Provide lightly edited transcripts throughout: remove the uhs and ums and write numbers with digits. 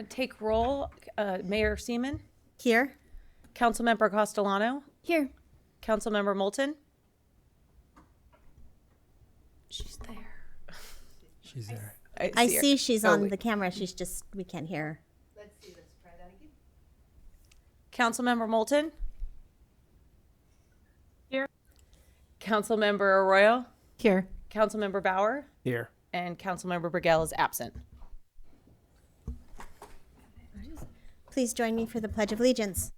Take roll. Mayor Seaman. Here. Councilmember Castellano. Here. Councilmember Moulton. She's there. She's there. I see she's on the camera. She's just, we can't hear her. Let's see, let's try that again. Councilmember Moulton. Here. Councilmember Arroyo. Here. Councilmember Bauer. Here. And Councilmember Burgell is absent. Please join me for the Pledge of Allegiance.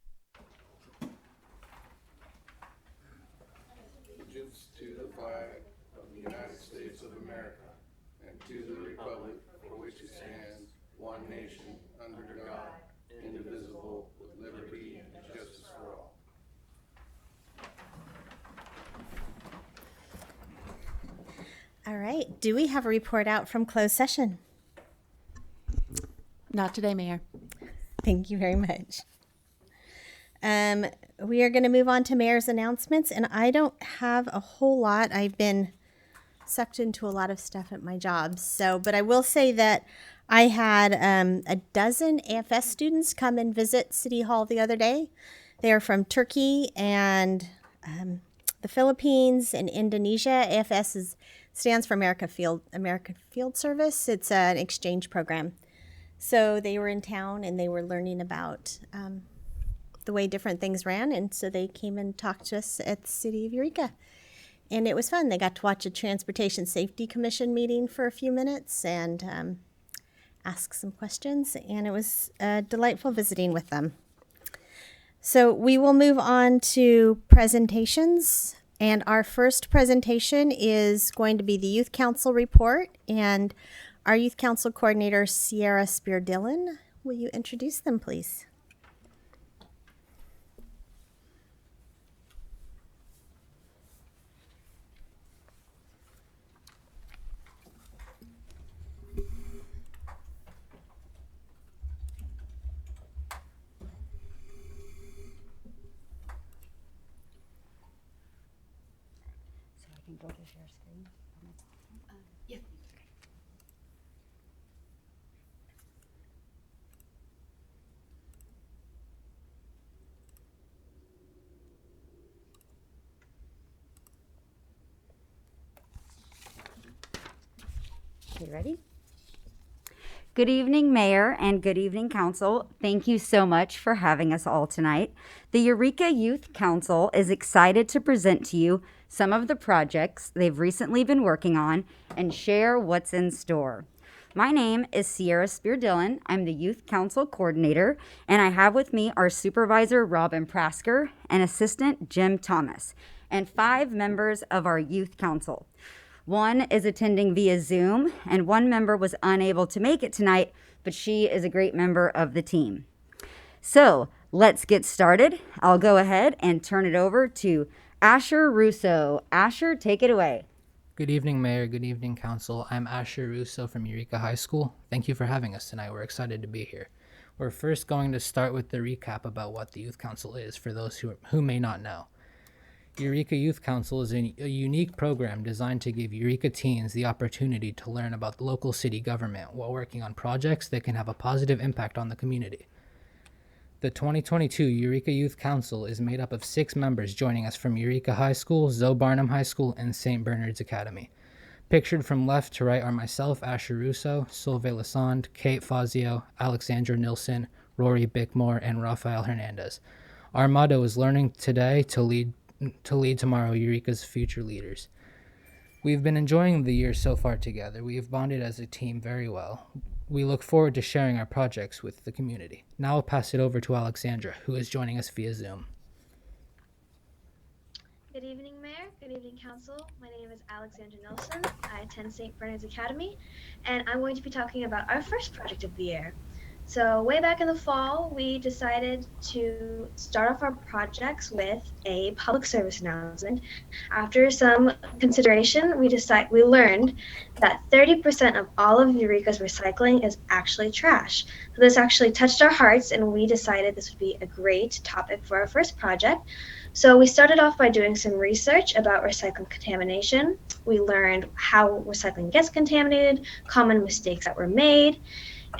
Allegiance to the flag of the United States of America and to the republic for which it stands, one nation, under God, indivisible, with liberty and justice for all. All right. Do we have a report out from closed session? Not today, Mayor. Thank you very much. We are going to move on to mayor's announcements, and I don't have a whole lot. I've been sucked into a lot of stuff at my job. But I will say that I had a dozen AFS students come and visit City Hall the other day. They are from Turkey and the Philippines and Indonesia. AFS stands for American Field Service. It's an exchange program. So they were in town and they were learning about the way different things ran. And so they came and talked to us at the City of Eureka. And it was fun. They got to watch a Transportation Safety Commission meeting for a few minutes and ask some questions. And it was delightful visiting with them. So we will move on to presentations. And our first presentation is going to be the Youth Council report. And our Youth Council Coordinator, Sierra Spear-Dillon, will you introduce them, please? So I can go to share screen. Yeah. Okay, ready? Good evening, Mayor, and good evening, Council. Thank you so much for having us all tonight. The Eureka Youth Council is excited to present to you some of the projects they've recently been working on and share what's in store. My name is Sierra Spear-Dillon. I'm the Youth Council Coordinator, and I have with me our Supervisor, Robin Prasker, and Assistant, Jim Thomas, and 5 members of our Youth Council. One is attending via Zoom, and one member was unable to make it tonight, but she is a great member of the team. So let's get started. I'll go ahead and turn it over to Asher Russo. Asher, take it away. Good evening, Mayor. Good evening, Council. I'm Asher Russo from Eureka High School. Thank you for having us tonight. We're excited to be here. We're first going to start with the recap about what the Youth Council is for those who may not know. Eureka Youth Council is a unique program designed to give Eureka teens the opportunity to learn about the local city government while working on projects that can have a positive impact on the community. The 2022 Eureka Youth Council is made up of 6 members joining us from Eureka High School, Zoe Barnum High School, and St. Bernard's Academy. Pictured from left to right are myself, Asher Russo, Solveig Lassonde, Kate Fazio, Alexandra Nilsson, Rory Bickmore, and Rafael Hernandez. Our motto is learning today to lead tomorrow, Eureka's future leaders. We've been enjoying the year so far together. We have bonded as a team very well. We look forward to sharing our projects with the community. Now I'll pass it over to Alexandra, who is joining us via Zoom. Good evening, Mayor. Good evening, Council. My name is Alexandra Nilsson. I attend St. Bernard's Academy, and I'm going to be talking about our first project of the year. So way back in the fall, we decided to start off our projects with a public service announcement. After some consideration, we learned that 30% of all of Eureka's recycling is actually trash. So this actually touched our hearts, and we decided this would be a great topic for our first project. So we started off by doing some research about recycling contamination. We learned how recycling gets contaminated, common mistakes that were made,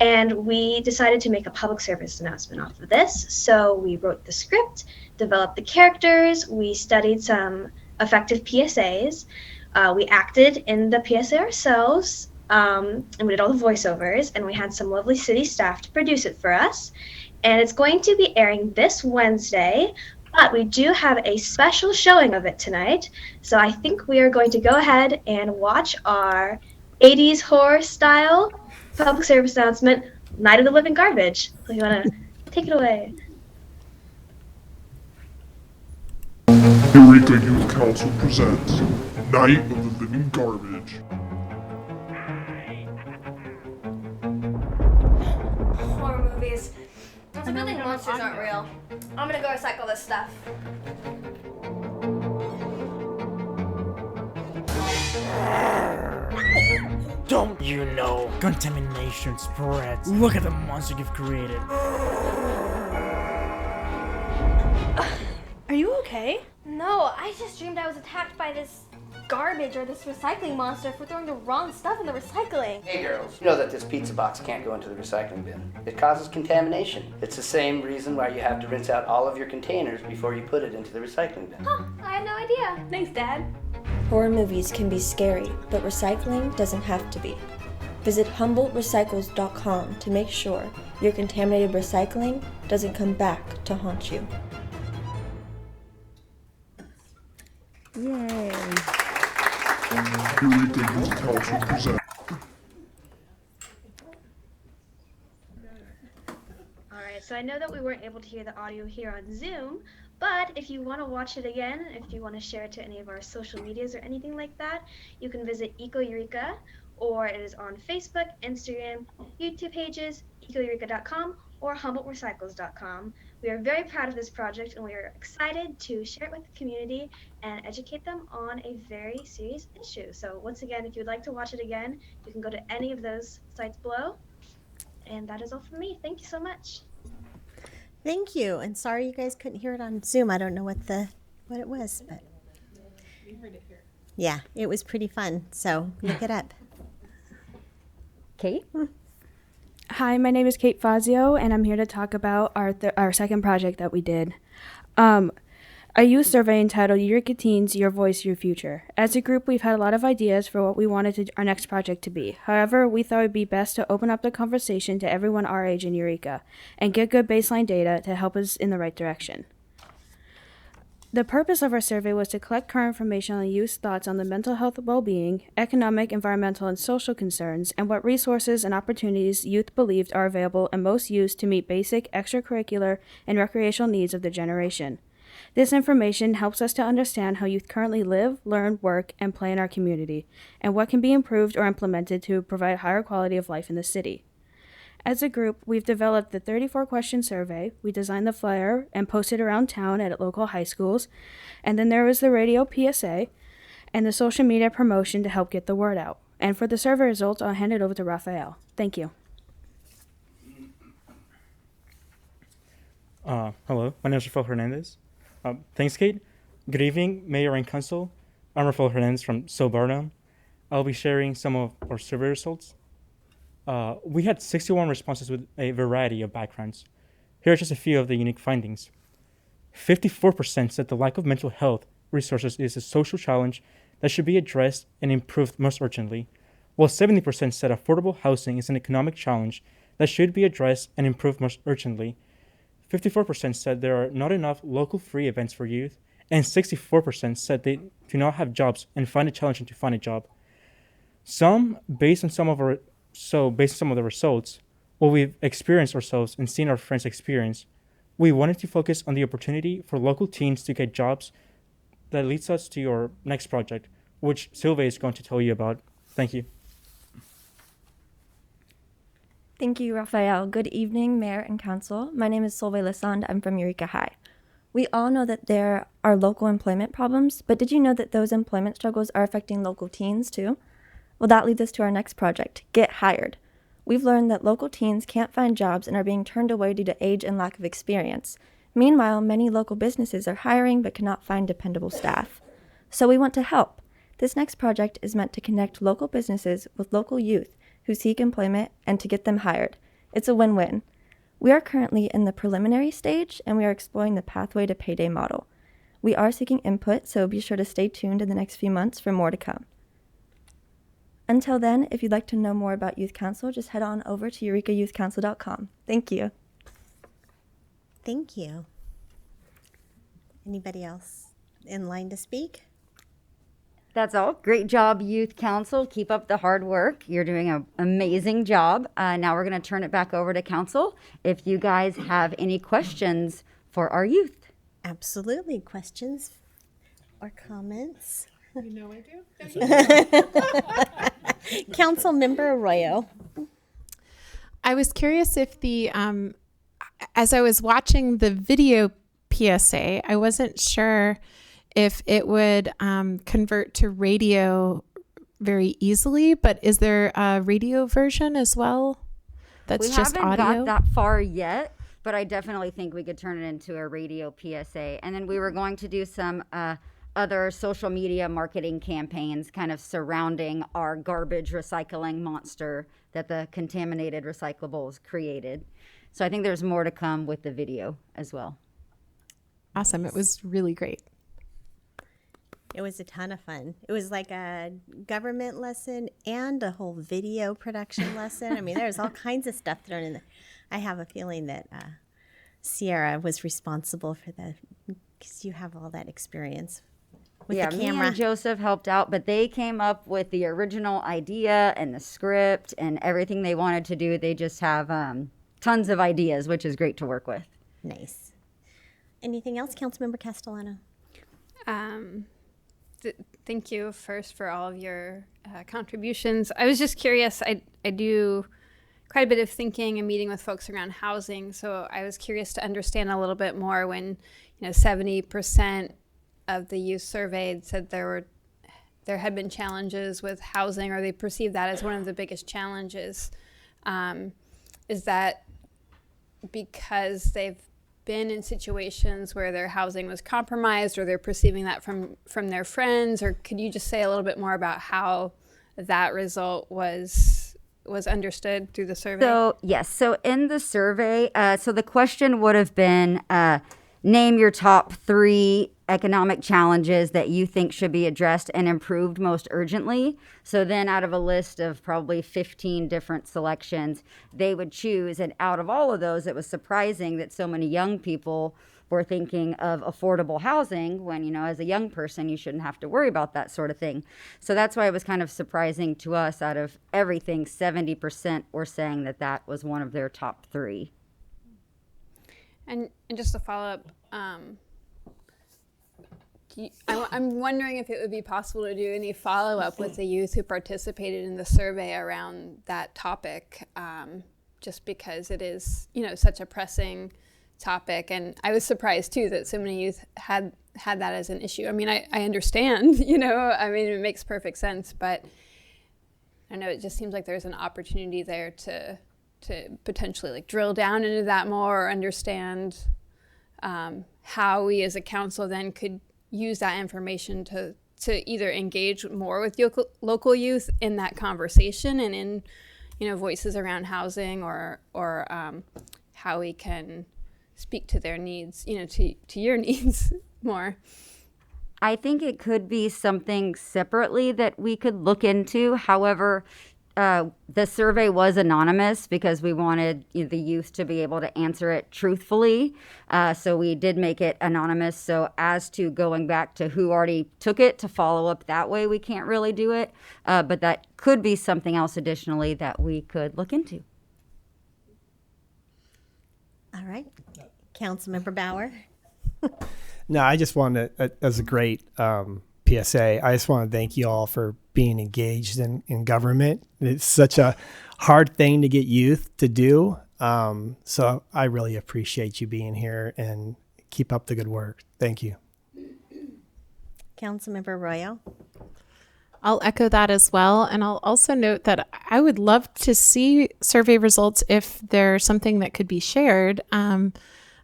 And we decided to make a public service announcement off of this. So we wrote the script, developed the characters, we studied some effective PSAs, we acted in the PSA ourselves, and we did all the voiceovers, and we had some lovely city staff to produce it for us. And it's going to be airing this Wednesday, but we do have a special showing of it tonight. So I think we are going to go ahead and watch our 80s horror style public service announcement, Night of the Living Garbage. So you want to take it away? Eureka Youth Council presents Night of the Living Garbage. Horror movies. It's a good thing monsters aren't real. I'm gonna go recycle this stuff. Don't you know? Contamination spreads. Look at the monster you've created. Are you okay? No, I just dreamed I was attacked by this garbage or this recycling monster for throwing the wrong stuff in the recycling. Hey girls, you know that this pizza box can't go into the recycling bin. It causes contamination. It's the same reason why you have to rinse out all of your containers before you put it into the recycling bin. Huh, I had no idea. Thanks, Dad. Horror movies can be scary, but recycling doesn't have to be. Visit HumboldtRecycles.com to make sure your contaminated recycling doesn't come back to haunt you. Yay. Eureka Youth Council presents. Alright, so I know that we weren't able to hear the audio here on Zoom, but if you want to watch it again, if you want to share it to any of our social medias or anything like that, you can visit Eureka, or it is on Facebook, Instagram, YouTube pages, ecoeureka.com, or HumboldtRecycles.com. We are very proud of this project, and we are excited to share it with the community and educate them on a very serious issue. So once again, if you'd like to watch it again, you can go to any of those sites below. And that is all from me. Thank you so much. Thank you, and sorry you guys couldn't hear it on Zoom. I don't know what it was, but yeah, it was pretty fun. So look it up. Kate? Hi, my name is Kate Fazio, and I'm here to talk about our second project that we did. A youth survey entitled Eureka Teens, Your Voice, Your Future. As a group, we've had a lot of ideas for what we wanted our next project to be. However, we thought it would be best to open up the conversation to everyone our age in Eureka and get good baseline data to help us in the right direction. The purpose of our survey was to collect current information on the youth's thoughts on the mental health well-being, economic, environmental, and social concerns, and what resources and opportunities youth believed are available and most used to meet basic extracurricular and recreational needs of the generation. This information helps us to understand how youth currently live, learn, work, and play in our community, and what can be improved or implemented to provide a higher quality of life in the city. As a group, we've developed the 34-question survey, we designed the flyer and posted around town at local high schools, and then there was the radio PSA and the social media promotion to help get the word out. And for the survey results, I'll hand it over to Rafael. Thank you. Hello, my name is Rafael Hernandez. Thanks, Kate. Good evening, Mayor and Council. I'm Rafael Hernandez from Barnum. I'll be sharing some of our survey results. We had 61 responses with a variety of backgrounds. Here are just a few of the unique findings. 54% said the lack of mental health resources is a social challenge that should be addressed and improved most urgently, while 70% said affordable housing is an economic challenge that should be addressed and improved most urgently. 54% said there are not enough local free events for youth, and 64% said they do not have jobs and find it challenging to find a job. Based on some of the results, what we've experienced ourselves and seen our friends experience, we wanted to focus on the opportunity for local teens to get jobs that leads us to your next project, which Sylvia is going to tell you about. Thank you. Thank you, Rafael. Good evening, Mayor and Council. My name is Solveig Lasand. I'm from Eureka High. We all know that there are local employment problems, but did you know that those employment struggles are affecting local teens too? Well, that leads us to our next project, Get Hired. We've learned that local teens can't find jobs and are being turned away due to age and lack of experience. Meanwhile, many local businesses are hiring but cannot find dependable staff. So we want to help. This next project is meant to connect local businesses with local youth who seek employment and to get them hired. It's a win-win. We are currently in the preliminary stage, and we are exploring the pathway to payday model. We are seeking input, so be sure to stay tuned in the next few months for more to come. Until then, if you'd like to know more about Youth Council, just head on over to eurekayouthcouncil.com. Thank you. Thank you. Anybody else in line to speak? That's all. Great job, Youth Council. Keep up the hard work. You're doing an amazing job. Now we're going to turn it back over to Council if you guys have any questions for our youth. Absolutely. Questions or comments? You know I do. Council Member Arroyo. I was curious if as I was watching the video PSA, I wasn't sure if it would convert to radio very easily, but is there a radio version as well that's just audio? We haven't got that far yet, but I definitely think we could turn it into a radio PSA. And then we were going to do some other social media marketing campaigns kind of surrounding our garbage recycling monster that the contaminated recyclables created. So I think there's more to come with the video as well. Awesome. It was really great. It was a ton of fun. It was like a government lesson and a whole video production lesson. I mean, there's all kinds of stuff thrown in there. I have a feeling that Sierra was responsible for because you have all that experience with the camera. Me and Joseph helped out, but they came up with the original idea and the script and everything they wanted to do. They just have tons of ideas, which is great to work with. Nice. Anything else, Councilmember Castellano? Thank you first for all of your contributions. I was just curious. I do quite a bit of thinking and meeting with folks around housing, so I was curious to understand a little bit more when 70% of the youth surveyed said there had been challenges with housing, or they perceive that as one of the biggest challenges. Is that because they've been in situations where their housing was compromised, or they're perceiving that from their friends? Or could you just say a little bit more about how that result was understood through the survey? So yes, so in the survey, so the question would have been, name your top 3 economic challenges that you think should be addressed and improved most urgently. So then out of a list of probably 15 different selections, they would choose. And out of all of those, it was surprising that so many young people were thinking of affordable housing when, as a young person, you shouldn't have to worry about that sort of thing. So that's why it was kind of surprising to us. Out of everything, 70% were saying that was one of their top 3. And just to follow up, I'm wondering if it would be possible to do any follow-up with the youth who participated in the survey around that topic, just because it is, such a pressing topic. And I was surprised, too, that so many youth had that as an issue. I mean, I understand, it makes perfect sense, but I know it just seems like there's an opportunity there to potentially drill down into that more, or understand how we as a council then could use that information to either engage more with local youth in that conversation and in voices around housing, or how we can speak to their needs, to your needs more. I think it could be something separately that we could look into. However, the survey was anonymous because we wanted the youth to be able to answer it truthfully. So we did make it anonymous. So as to going back to who already took it to follow up that way, we can't really do it. But that could be something else additionally that we could look into. All right. Councilmember Bauer. No, I just wanted to, as a great PSA, I just want to thank you all for being engaged in government. It's such a hard thing to get youth to do. So I really appreciate you being here, and keep up the good work. Thank you. Councilmember Arroyo. I'll echo that as well. And I'll also note that I would love to see survey results if there's something that could be shared.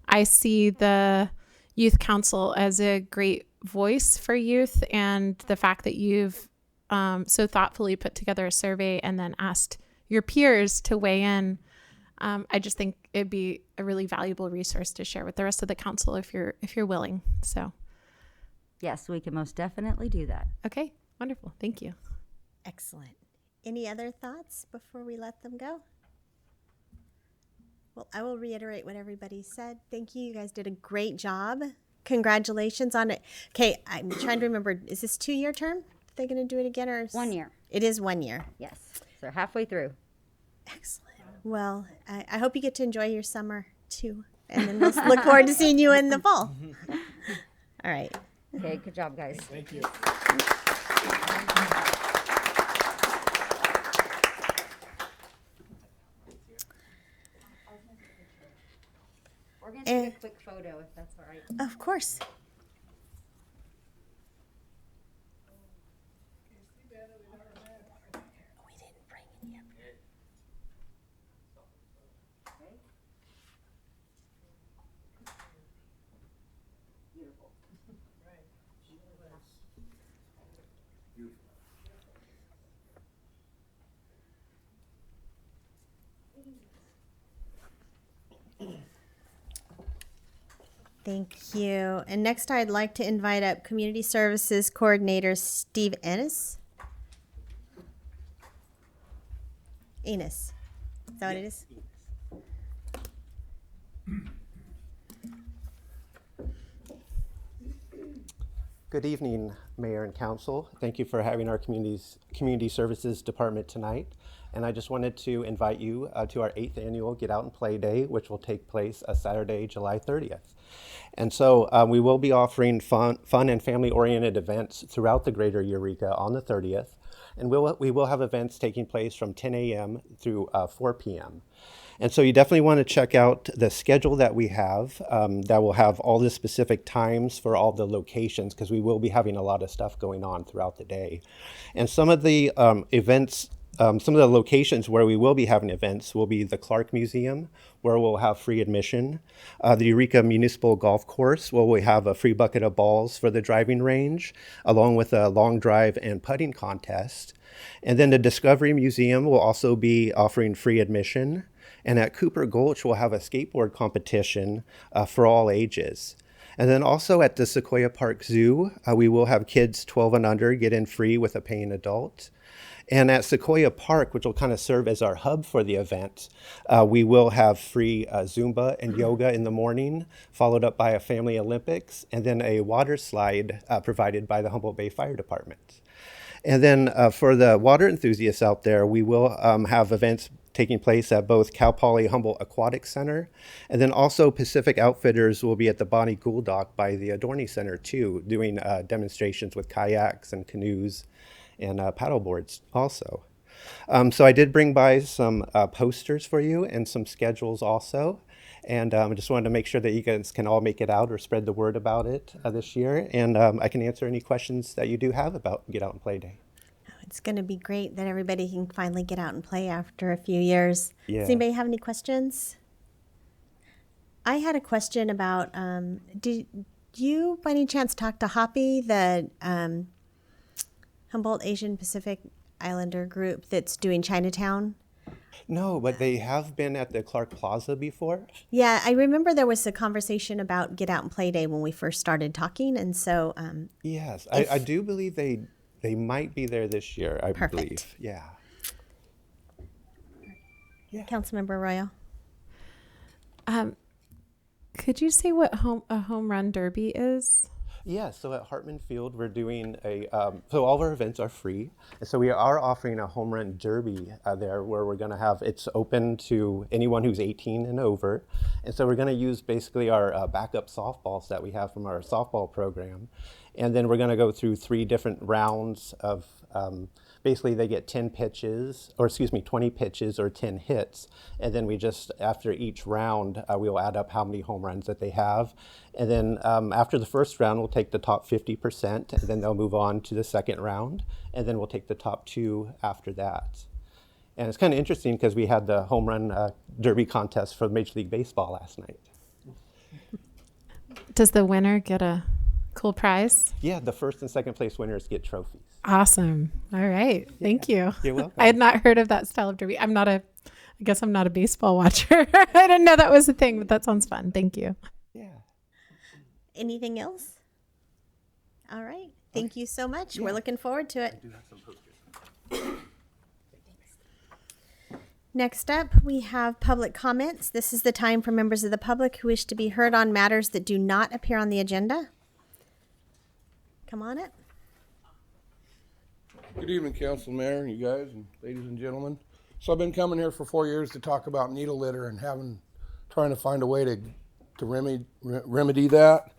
I see the Youth Council as a great voice for youth, and the fact that you've so thoughtfully put together a survey and then asked your peers to weigh in. I just think it'd be a really valuable resource to share with the rest of the council if you're willing. So, yes, we can most definitely do that. Okay, wonderful. Thank you. Excellent. Any other thoughts before we let them go? Well, I will reiterate what everybody said. Thank you. You guys did a great job. Congratulations on it. Okay, I'm trying to remember. Is this 2-year term? Are they going to do it again or 1 year? It is 1 year. Yes. So halfway through. Excellent. Well, I hope you get to enjoy your summer too, and then we'll look forward to seeing you in the fall. All right. Okay. Good job, guys. Thank you. We're going to take a quick photo if that's all right. Of course. We didn't bring any up here. Beautiful. Thank you. And next I'd like to invite up Community Services Coordinator Steve Ennis. Ennis. Is that what it is? Good evening, Mayor and Council. Thank you for having our Community Services Department tonight. And I just wanted to invite you to our 8th annual Get Out and Play Day, which will take place Saturday, July 30th. And so we will be offering fun and family-oriented events throughout the greater Eureka on the 30th. And we will have events taking place from 10 a.m. through 4 p.m. And so you definitely want to check out the schedule that we have that will have all the specific times for all the locations, because we will be having a lot of stuff going on throughout the day. And some of the events, some of the locations where we will be having events will be the Clark Museum, where we'll have free admission, the Eureka Municipal Golf Course, where we have a free bucket of balls for the driving range, along with a long drive and putting contest. And then the Discovery Museum will also be offering free admission. And at Cooper Gulch, we'll have a skateboard competition for all ages. And then also at the Sequoia Park Zoo, we will have kids 12 and under get in free with a paying adult. And at Sequoia Park, which will kind of serve as our hub for the event, we will have free Zumba and yoga in the morning, followed up by a family Olympics, and then a water slide provided by the Humboldt Bay Fire Department. And then for the water enthusiasts out there, we will have events taking place at both Cal Poly Humboldt Aquatic Center, and then also Pacific Outfitters will be at the Bonnie Gould Dock by the Adorney Center too, doing demonstrations with kayaks and canoes and paddle boards also. So I did bring by some posters for you and some schedules also. And I just wanted to make sure that you guys can all make it out or spread the word about it this year. And I can answer any questions that you do have about Get Out and Play Day. It's going to be great that everybody can finally get out and play after a few years. Yeah. Does anybody have any questions? I had a question about, did you by any chance talk to Hoppy, the Humboldt Asian Pacific Islander group that's doing Chinatown? No, but they have been at the Clark Plaza before. Yeah, I remember there was a conversation about Get Out and Play Day when we first started talking, and so yes, I do believe they might be there this year. I believe. Yeah. Councilmember Arroyo. Could you say what a home run derby is? Yeah, so at Hartman Field, we're doing so all of our events are free. And so we are offering a home run derby there where we're going to have, it's open to anyone who's 18 and over. And so we're going to use basically our backup softballs that we have from our softball program. And then we're going to go through 3 different rounds of, basically they get 20 pitches or 10 hits. And then we just, after each round, we'll add up how many home runs that they have. And then after the first round, we'll take the top 50%, and then they'll move on to the second round. And then we'll take the top 2 after that. And it's kind of interesting because we had the home run derby contest for Major League Baseball last night. Does the winner get a cool prize? Yeah, the first and second place winners get trophies. Awesome. All right. Thank you. You're welcome. I had not heard of that style of derby. I guess I'm not a baseball watcher. I didn't know that was a thing, but that sounds fun. Thank you. Yeah. Anything else? All right. Thank you so much. We're looking forward to it. I do have some posters. Next up, we have public comments. This is the time for members of the public who wish to be heard on matters that do not appear on the agenda. Come on up. Good evening, Council, Mayor, you guys, and ladies and gentlemen. So I've been coming here for 4 years to talk about needle litter and trying to find a way to remedy that.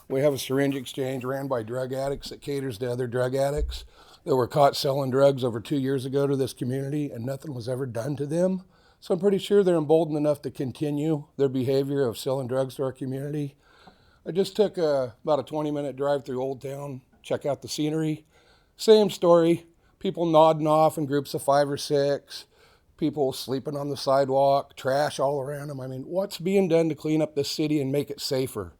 We have a syringe exchange ran by drug addicts that caters to other drug addicts that were caught selling drugs over 2 years ago to this community, and nothing was ever done to them. So I'm pretty sure they're emboldened enough to continue their behavior of selling drugs to our community. I just took about a 20-minute drive through Old Town, check out the scenery. Same story, people nodding off in groups of 5 or 6, people sleeping on the sidewalk, trash all around them. I mean, what's being done to clean up this city and make it safer?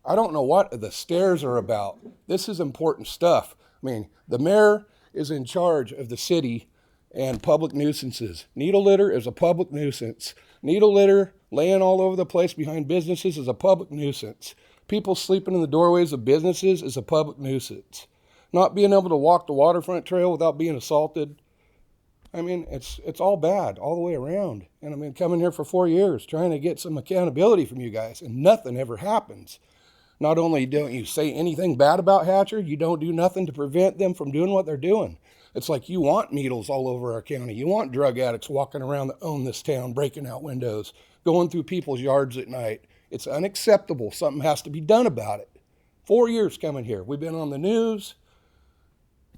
I don't know what the stairs are about. This is important stuff. I mean, the mayor is in charge of the city and public nuisances. Needle litter is a public nuisance. Needle litter laying all over the place behind businesses is a public nuisance. People sleeping in the doorways of businesses is a public nuisance. Not being able to walk the Waterfront trail without being assaulted. I mean, it's all bad all the way around. And I mean, coming here for 4 years trying to get some accountability from you guys, and nothing ever happens. Not only don't you say anything bad about Hatcher, you don't do nothing to prevent them from doing what they're doing. It's like you want needles all over our county. You want drug addicts walking around that own this town, breaking out windows, going through people's yards at night. It's unacceptable. Something has to be done about it. 4 years coming here. We've been on the news.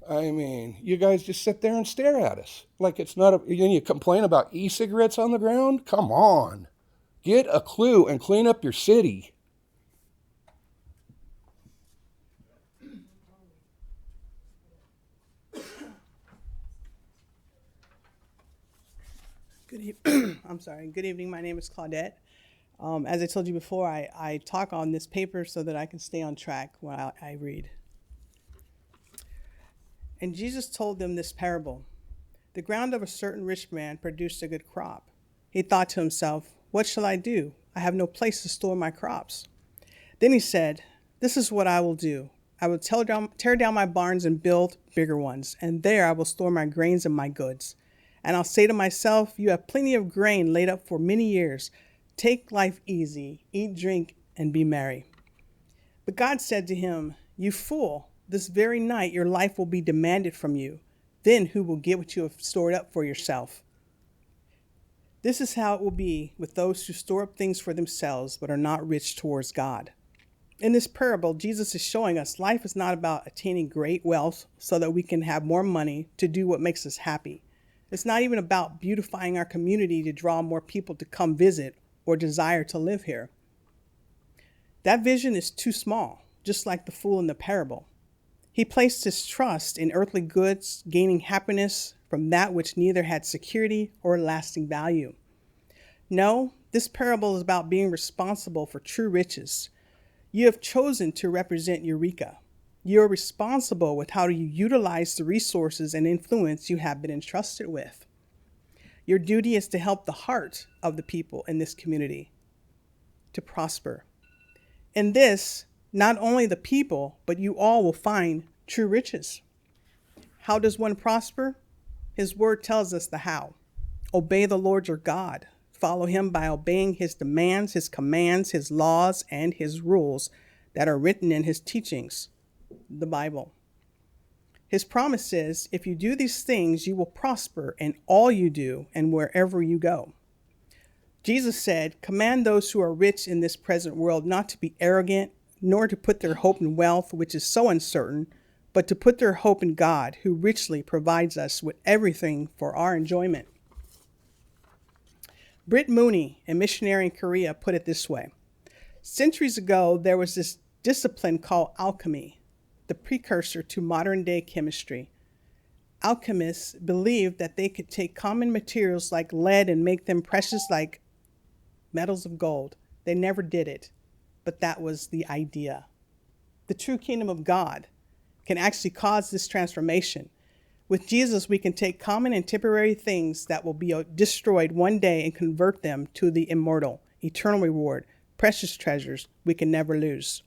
I mean, you guys just sit there and stare at us like it's not and you complain about e-cigarettes on the ground? Come on. Get a clue and clean up your city. Good evening. My name is Claudette. As I told you before, I talk on this paper so that I can stay on track while I read. And Jesus told them this parable. The ground of a certain rich man produced a good crop. He thought to himself, what shall I do? I have no place to store my crops. Then he said, this is what I will do. I will tear down my barns and build bigger ones, and there I will store my grains and my goods. And I'll say to myself, you have plenty of grain laid up for many years. Take life easy, eat, drink, and be merry. But God said to him, you fool, this very night your life will be demanded from you. Then who will get what you have stored up for yourself? This is how it will be with those who store up things for themselves but are not rich towards God. In this parable, Jesus is showing us life is not about attaining great wealth so that we can have more money to do what makes us happy. It's not even about beautifying our community to draw more people to come visit or desire to live here. That vision is too small, just like the fool in the parable. He placed his trust in earthly goods, gaining happiness from that which neither had security or lasting value. No, this parable is about being responsible for true riches. You have chosen to represent Eureka. You are responsible with how you utilize the resources and influence you have been entrusted with. Your duty is to help the heart of the people in this community to prosper. In this, not only the people, but you all will find true riches. How does one prosper? His word tells us the how. Obey the Lord your God. Follow him by obeying his demands, his commands, his laws, and his rules that are written in his teachings, the Bible. His promise is, if you do these things, you will prosper in all you do and wherever you go. Jesus said, command those who are rich in this present world not to be arrogant, nor to put their hope in wealth, which is so uncertain, but to put their hope in God, who richly provides us with everything for our enjoyment. Britt Mooney, a missionary in Korea, put it this way. Centuries ago, there was this discipline called alchemy, the precursor to modern-day chemistry. Alchemists believed that they could take common materials like lead and make them precious like metals of gold. They never did it, but that was the idea. the true kingdom of God, can actually cause this transformation. With Jesus, we can take common and temporary things that will be destroyed one day and convert them to the immortal, eternal reward, precious treasures we can never lose.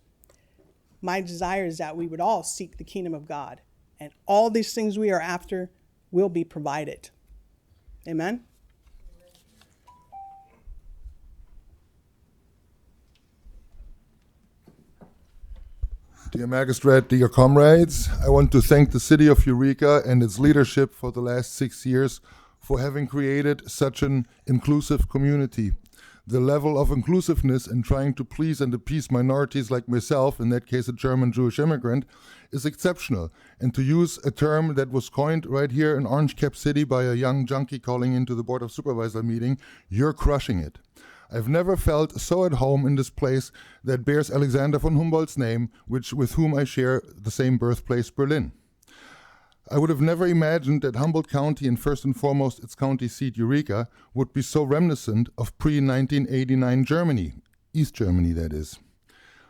My desire is that we would all seek the kingdom of God, and all these things we are after will be provided. Amen? Dear Magistrate, dear comrades, I want to thank the City of Eureka and its leadership for the last 6 years for having created such an inclusive community. The level of inclusiveness in trying to please and appease minorities like myself, in that case a German Jewish immigrant, is exceptional. And to use a term that was coined right here in Orange Cap City by a young junkie calling into the Board of Supervisor meeting, you're crushing it. I've never felt so at home in this place that bears Alexander von Humboldt's name, with whom I share the same birthplace, Berlin. I would have never imagined that Humboldt County, and first and foremost its county seat Eureka, would be so reminiscent of pre-1989 Germany, East Germany that is.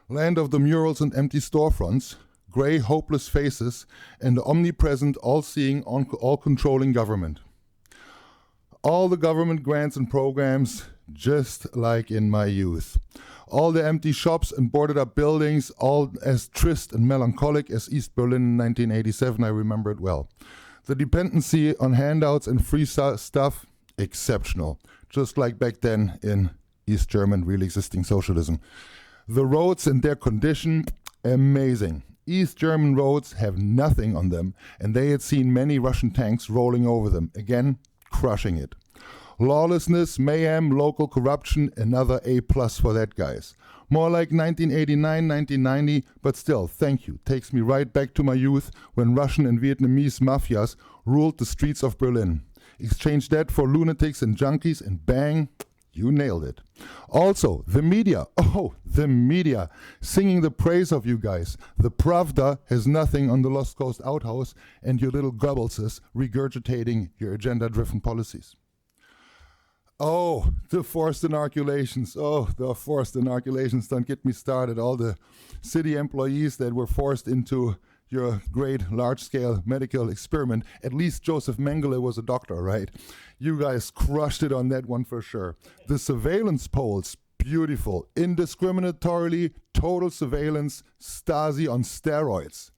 Land of the murals and empty storefronts, gray, hopeless faces, and the omnipresent, all-seeing, all-controlling government. All the government grants and programs, just like in my youth. All the empty shops and boarded up buildings, all as trist and melancholic as East Berlin in 1987, I remember it well. The dependency on handouts and free stuff, exceptional, just like back then in East German real existing socialism. The roads and their condition, amazing. East German roads have nothing on them, and they had seen many Russian tanks rolling over them, again, crushing it. Lawlessness, mayhem, local corruption, another A+ for that, guys. More like 1989, 1990, but still, thank you. Takes me right back to my youth when Russian and Vietnamese mafias ruled the streets of Berlin. Exchange that for lunatics and junkies and bang, you nailed it. Also, the media, the media, singing the praise of you guys. The Pravda has nothing on the Lost Coast outhouse and your little Goebbelses regurgitating your agenda-driven policies. Oh, the forced inoculations. Oh, the forced inoculations. Don't get me started. All the city employees that were forced into your great large-scale medical experiment. At least Joseph Mengele was a doctor, right? You guys crushed it on that one for sure. The surveillance polls, beautiful. Indiscriminatorily, total surveillance, Stasi on steroids.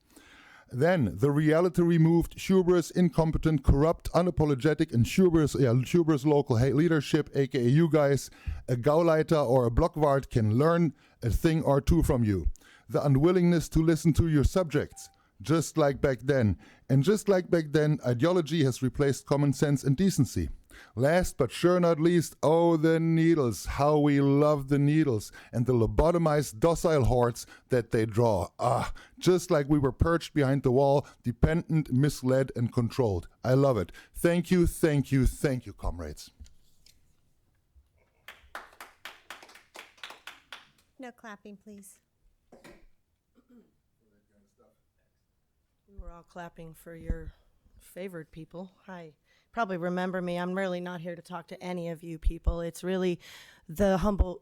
Then, the reality-removed, hubris, incompetent, corrupt, unapologetic, and hubris local leadership, aka you guys, a Gauleiter or a Blockwart can learn a thing or two from you. The unwillingness to listen to your subjects, just like back then. And just like back then, ideology has replaced common sense and decency. Last but sure not least, the needles. How we love the needles and the lobotomized docile hordes that they draw. Just like we were perched behind the wall, dependent, misled, and controlled. I love it. Thank you, thank you, thank you, comrades. No clapping, please. We were all clapping for your favored people. Hi. Probably remember me. I'm really not here to talk to any of you people. It's really the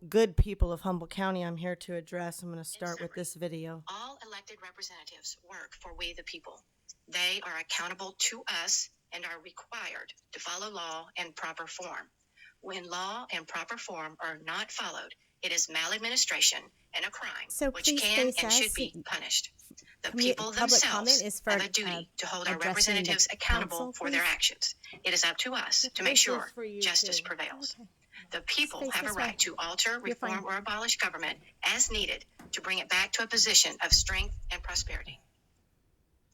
good people of Humboldt County I'm here to address. I'm going to start with this video. All elected representatives work for we the people. They are accountable to us and are required to follow law and proper form. When law and proper form are not followed, it is maladministration and a crime, which can and should be punished. The people themselves have a duty to hold our representatives accountable for their actions. It is up to us to make sure justice prevails. The people have a right to alter, reform, or abolish government as needed to bring it back to a position of strength and prosperity.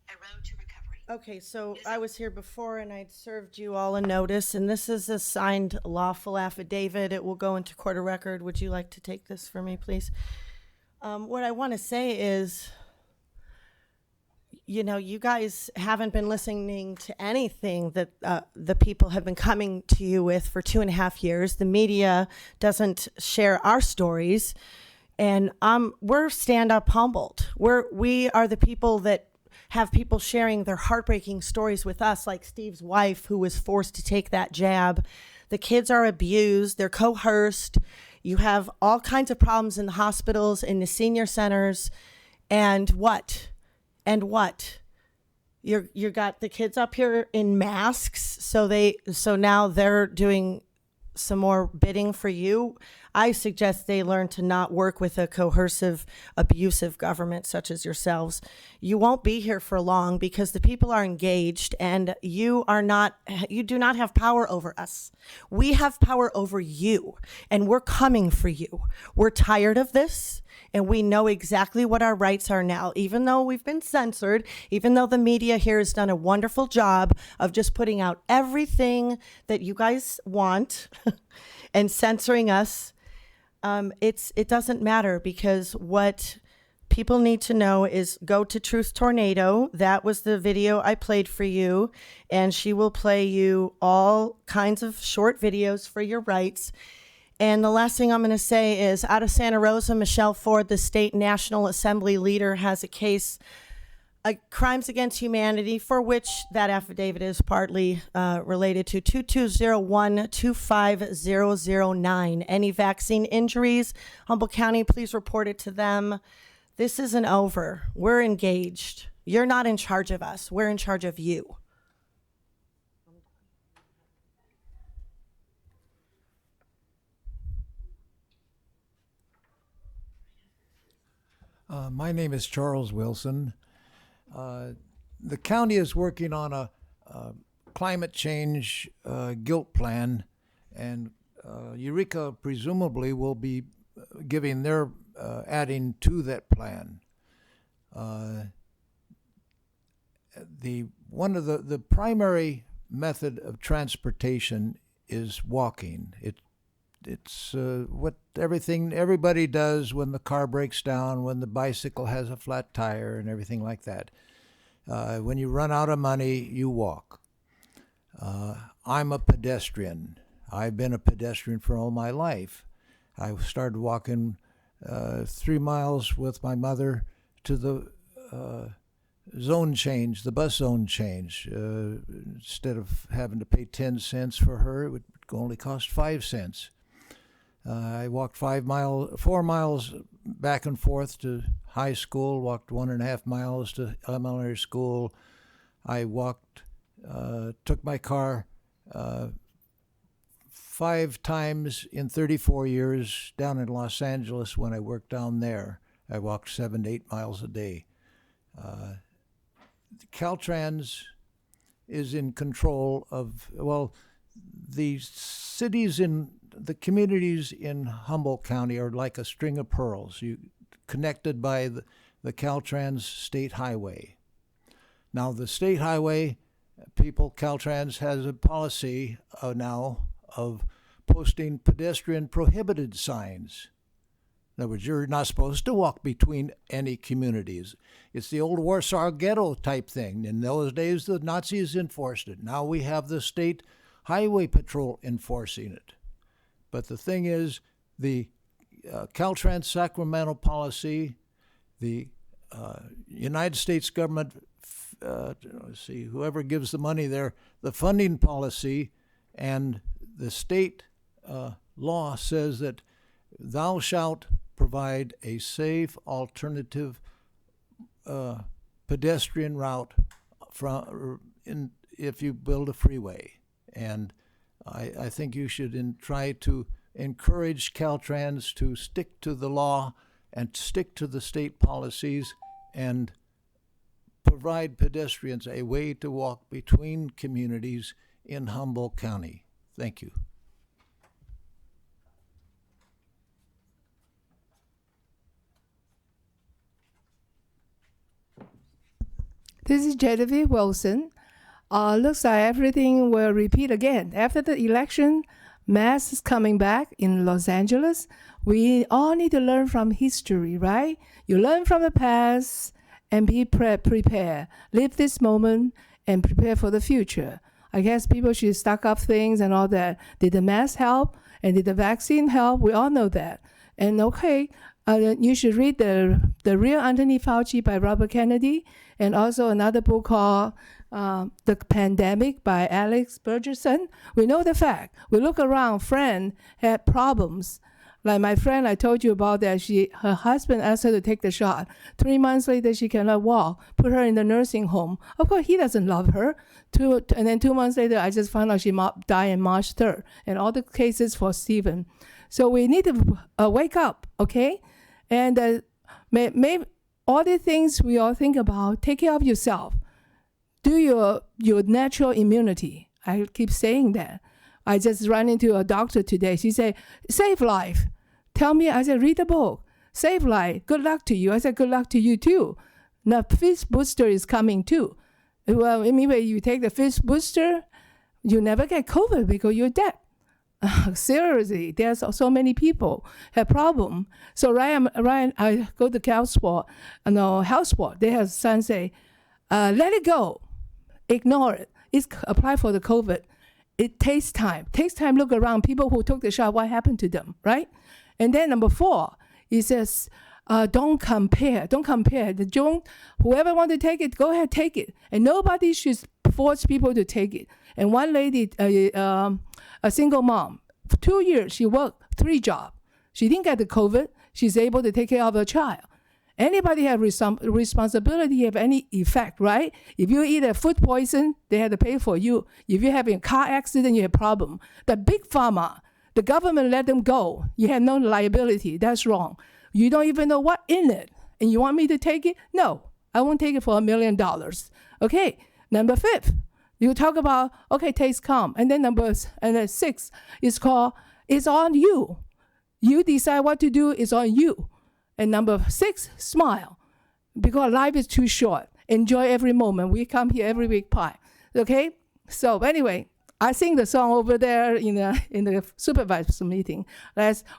A road to recovery. Okay, so I was here before and I'd served you all a notice, and this is a signed lawful affidavit. It will go into court of record. Would you like to take this for me, please? What I want to say is, you guys haven't been listening to anything that the people have been coming to you with for 2.5 years. The media doesn't share our stories. And we're Stand Up Humboldt. We are the people that have people sharing their heartbreaking stories with us, like Steve's wife, who was forced to take that jab. The kids are abused. They're coerced. You have all kinds of problems in the hospitals, in the senior centers. And what? And what? You got the kids up here in masks, so now they're doing some more bidding for you. I suggest they learn to not work with a coercive, abusive government such as yourselves. You won't be here for long because the people are engaged and you do not have power over us. We have power over you, and we're coming for you. We're tired of this, and we know exactly what our rights are now, even though we've been censored, even though the media here has done a wonderful job of just putting out everything that you guys want and censoring us. It doesn't matter, because what people need to know is go to Truth Tornado. That was the video I played for you, and she will play you all kinds of short videos for your rights. And the last thing I'm going to say is, out of Santa Rosa, Michelle Ford, the state National Assembly leader, has a case, crimes against humanity, for which that affidavit is partly related to 2201-25009. Any vaccine injuries, Humboldt County, please report it to them. This isn't over. We're engaged. You're not in charge of us. We're in charge of you. My name is Charles Wilson. The county is working on a climate change guilt plan, and Eureka presumably will be giving their adding to that plan. One of the primary method of transportation is walking. It's what everybody does when the car breaks down, when the bicycle has a flat tire, and everything like that. When you run out of money, you walk. I'm a pedestrian. I've been a pedestrian for all my life. I started walking 3 miles with my mother to the zone change, the bus zone change. Instead of having to pay 10 cents for her, it would only cost 5 cents. I walked 4 miles back and forth to high school, walked 1.5 miles to elementary school. I took my car 5 times in 34 years down in Los Angeles when I worked down there. I walked 7 to 8 miles a day. Caltrans is in control of, the cities the communities in Humboldt County are like a string of pearls, connected by the Caltrans state highway. Now, the state highway Caltrans has a policy now of posting pedestrian prohibited signs. In other words, you're not supposed to walk between any communities. It's the old Warsaw Ghetto type thing. In those days, the Nazis enforced it. Now we have the state highway patrol enforcing it. But the thing is, the Caltrans Sacramento policy, the United States government, whoever gives the money there, the funding policy, and the state law says that thou shalt provide a safe alternative pedestrian route if you build a freeway. And I think you should try to encourage Caltrans to stick to the law and stick to the state policies and provide pedestrians a way to walk between communities in Humboldt County. Thank you. This is Genevieve Wilson. Looks like everything will repeat again. After the election, mass is coming back in Los Angeles. We all need to learn from history, right? You learn from the past and be prepared. Live this moment and prepare for the future. I guess people should stock up things and all that. Did the mask help? And did the vaccine help? We all know that. And you should read the Real Anthony Fauci by Robert Kennedy, and also another book called The Pandemic by Alex Burgerson. We know the fact. We look around, friend had problems. Like my friend I told you about that, her husband asked her to take the shot. 3 months later, she cannot walk, put her in the nursing home. Of course, he doesn't love her. And then 2 months later, I just found out she died on March 3rd. And all the cases for Stephen. So we need to wake up, okay? And maybe all the things we all think about, take care of yourself. Do your natural immunity. I keep saying that. I just ran into a doctor today. She said, save life. Tell me, I said, read the book. Save life. Good luck to you. I said, good luck to you too. Now, fifth booster is coming too. Well, anyway, you take the fifth booster, you never get COVID because you're dead. Seriously, there's so many people have problem. So Ryan, I go to health sport. They have son say, let it go. Ignore it. It's apply for the COVID. It takes time. Look around. People who took the shot, what happened to them, right? And then number 4, he says, don't compare. Whoever want to take it, go ahead, take it. And nobody should force people to take it. And one lady, a single mom, for 2 years, she worked 3 jobs. She didn't get the COVID. She's able to take care of her child. Anybody have responsibility of any effect, right? If you eat a food poison, they have to pay for you. If you have a car accident, you have a problem. But big pharma, the government let them go. You have no liability. That's wrong. You don't even know what in it. And you want me to take it? No, I won't take it for $1 million. Okay, number 5, you talk about, okay, taste calm. And then then 6 is called, it's on you. You decide what to do, it's on you. And number 6, smile. Because life is too short. Enjoy every moment. We come here every week pie. Okay? So anyway, I sing the song over there in the supervisor meeting.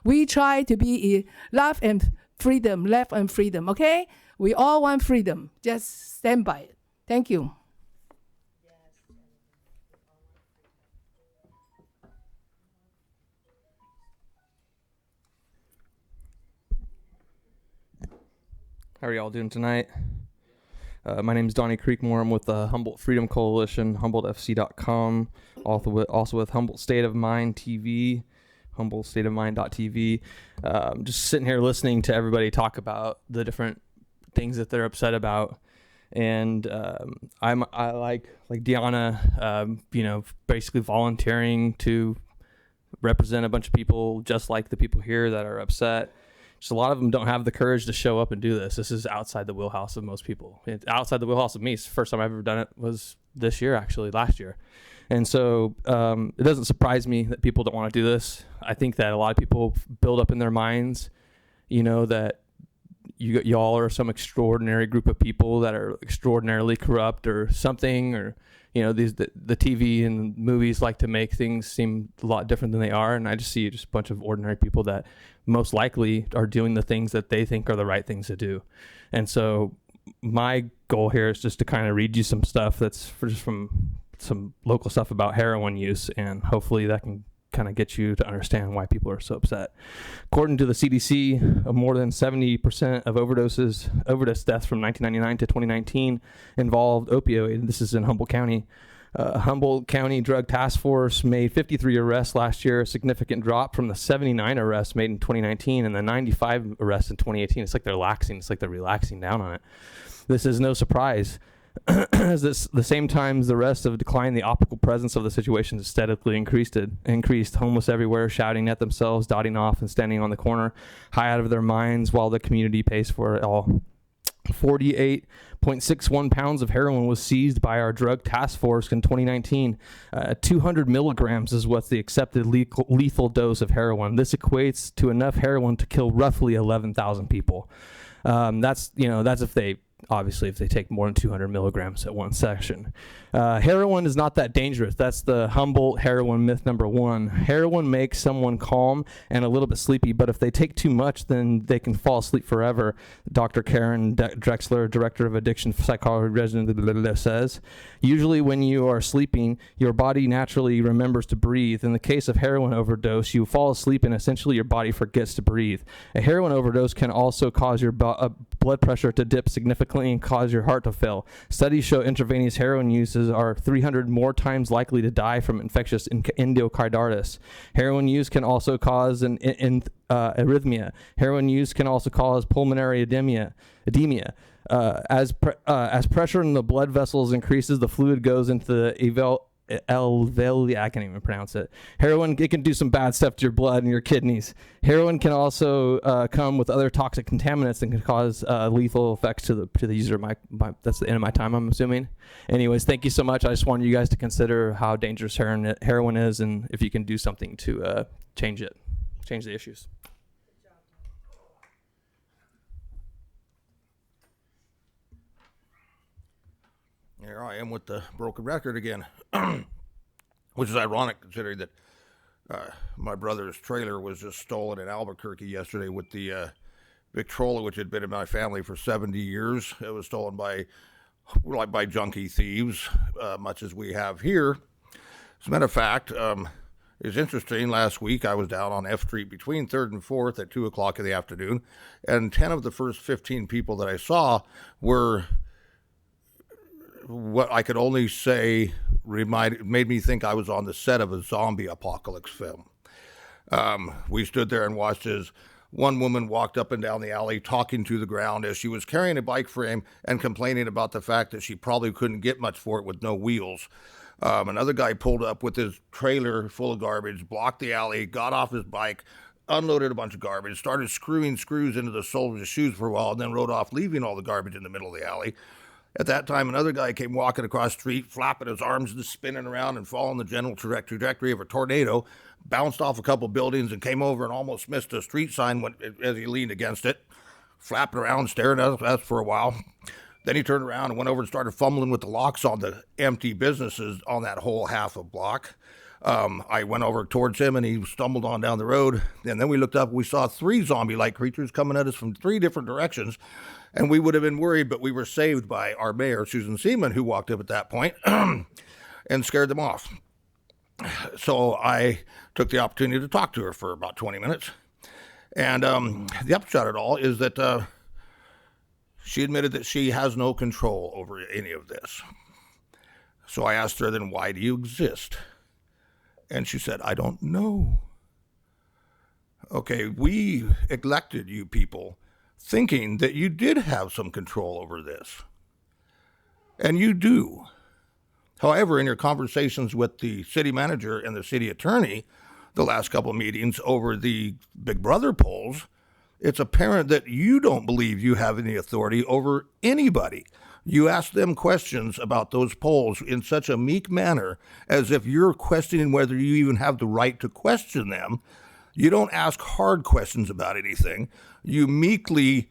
We try to be love and freedom, love and freedom. Okay? We all want freedom. Just stand by it. Thank you. How are y'all doing tonight? My name is Donnie Creekmore. I'm with the Humboldt Freedom Coalition, HumboldtFC.com, also with Humboldt State of Mind TV, HumboldtStateOfMind.tv. Just sitting here listening to everybody talk about the different things that they're upset about. And I like Deanna, basically volunteering to represent a bunch of people just like the people here that are upset. Just a lot of them don't have the courage to show up and do this. This is outside the wheelhouse of most people. It's outside the wheelhouse of me. It's the first time I've ever done it was this year, actually, last year. And so it doesn't surprise me that people don't want to do this. I think that a lot of people build up in their minds, that y'all are some extraordinary group of people that are extraordinarily corrupt or something, or the TV and movies like to make things seem a lot different than they are. And I just see just a bunch of ordinary people that most likely are doing the things that they think are the right things to do. And so my goal here is just to kind of read you some stuff that's from some local stuff about heroin use, and hopefully that can kind of get you to understand why people are so upset. According to the CDC, more than 70% of overdose deaths from 1999 to 2019 involved opioid. This is in Humboldt County. Humboldt County Drug Task Force made 53 arrests last year, a significant drop from the 79 arrests made in 2019 and the 95 arrests in 2018. It's like they're relaxing down on it. This is no surprise. As the same time the rest of declined, the optical presence of the situation has steadily increased. Homeless everywhere, shouting at themselves, dotting off and standing on the corner, high out of their minds while the community pays for it all. 48.61 pounds of heroin was seized by our drug task force in 2019. 200 milligrams is what's the accepted lethal dose of heroin. This equates to enough heroin to kill roughly 11,000 people. That's if they take more than 200 milligrams at one session. Heroin is not that dangerous. That's the Humboldt heroin myth number 1. Heroin makes someone calm and a little bit sleepy, but if they take too much, then they can fall asleep forever. Dr. Karen Drexler, Director of Addiction Psychology Resident, says, usually when you are sleeping, your body naturally remembers to breathe. In the case of heroin overdose, you fall asleep and essentially your body forgets to breathe. A heroin overdose can also cause your blood pressure to dip significantly and cause your heart to fail. Studies show intravenous heroin users are 300 more times likely to die from infectious endocarditis. Heroin use can also cause an arrhythmia. Heroin use can also cause pulmonary edema. As pressure in the blood vessels increases, the fluid goes into the alveoli. I can't even pronounce it. Heroin, it can do some bad stuff to your blood and your kidneys. Heroin can also come with other toxic contaminants and can cause lethal effects to the user. That's the end of my time, I'm assuming. Anyways, thank you so much. I just wanted you guys to consider how dangerous heroin is, and if you can do something to change the issues. Here I am with the broken record again, which is ironic considering that my brother's trailer was just stolen in Albuquerque yesterday with the Victrola, which had been in my family for 70 years. It was stolen by junkie thieves, much as we have here. As a matter of fact, it's interesting. Last week I was down on F Street between 3rd and 4th at 2 o'clock in the afternoon, and 10 of the first 15 people that I saw were what I could only say made me think I was on the set of a zombie apocalypse film. We stood there and watched as one woman walked up and down the alley talking to the ground as she was carrying a bike frame and complaining about the fact that she probably couldn't get much for it with no wheels. Another guy pulled up with his trailer full of garbage, blocked the alley, got off his bike, unloaded a bunch of garbage, started screwing screws into the soles of his shoes for a while, and then rode off, leaving all the garbage in the middle of the alley. At that time, another guy came walking across the street, flapping his arms and spinning around and following the general trajectory of a tornado, bounced off a couple buildings and came over and almost missed a street sign as he leaned against it, flapping around, staring at us for a while. Then he turned around and went over and started fumbling with the locks on the empty businesses on that whole half a block. I went over towards him and he stumbled on down the road. And then we looked up, we saw 3 zombie-like creatures coming at us from 3 different directions. And we would have been worried, but we were saved by our mayor, Susan Seaman, who walked up at that point and scared them off. So I took the opportunity to talk to her for about 20 minutes. And the upshot of it all is that she admitted that she has no control over any of this. So I asked her, then why do you exist? And she said, I don't know. Okay, we elected you people thinking that you did have some control over this. And you do. However, in your conversations with the city manager and the city attorney, the last couple of meetings over the Big Brother polls, it's apparent that you don't believe you have any authority over anybody. You ask them questions about those polls in such a meek manner as if you're questioning whether you even have the right to question them. You don't ask hard questions about anything. You meekly,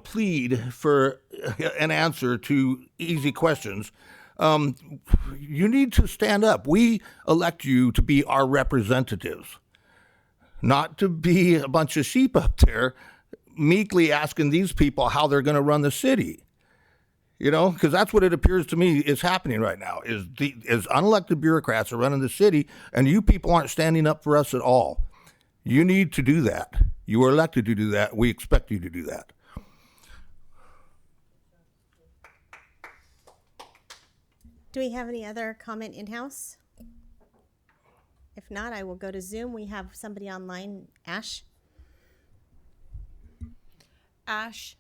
plead for an answer to easy questions. You need to stand up. We elect you to be our representatives, not to be a bunch of sheep up there meekly asking these people how they're going to run the city. Because that's what it appears to me is happening right now, is unelected bureaucrats are running the city, and you people aren't standing up for us at all. You need to do that. You were elected to do that. We expect you to do that. Do we have any other comment in-house? If not, I will go to Zoom. We have somebody online. Ash? Ash?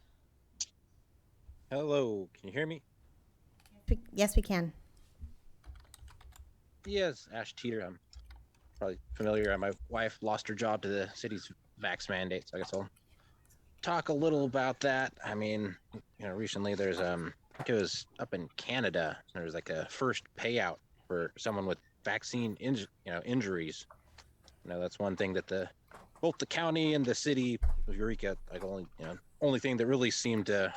Hello, can you hear me? Yes, we can. Yes, Ash Teeter. I'm probably familiar. My wife lost her job to the city's vax mandate, so I guess I'll talk a little about that. I mean, recently there's I think it was up in Canada. There was like a first payout for someone with vaccine injuries. That's one thing that both the county and the city of Eureka, only thing that really seemed to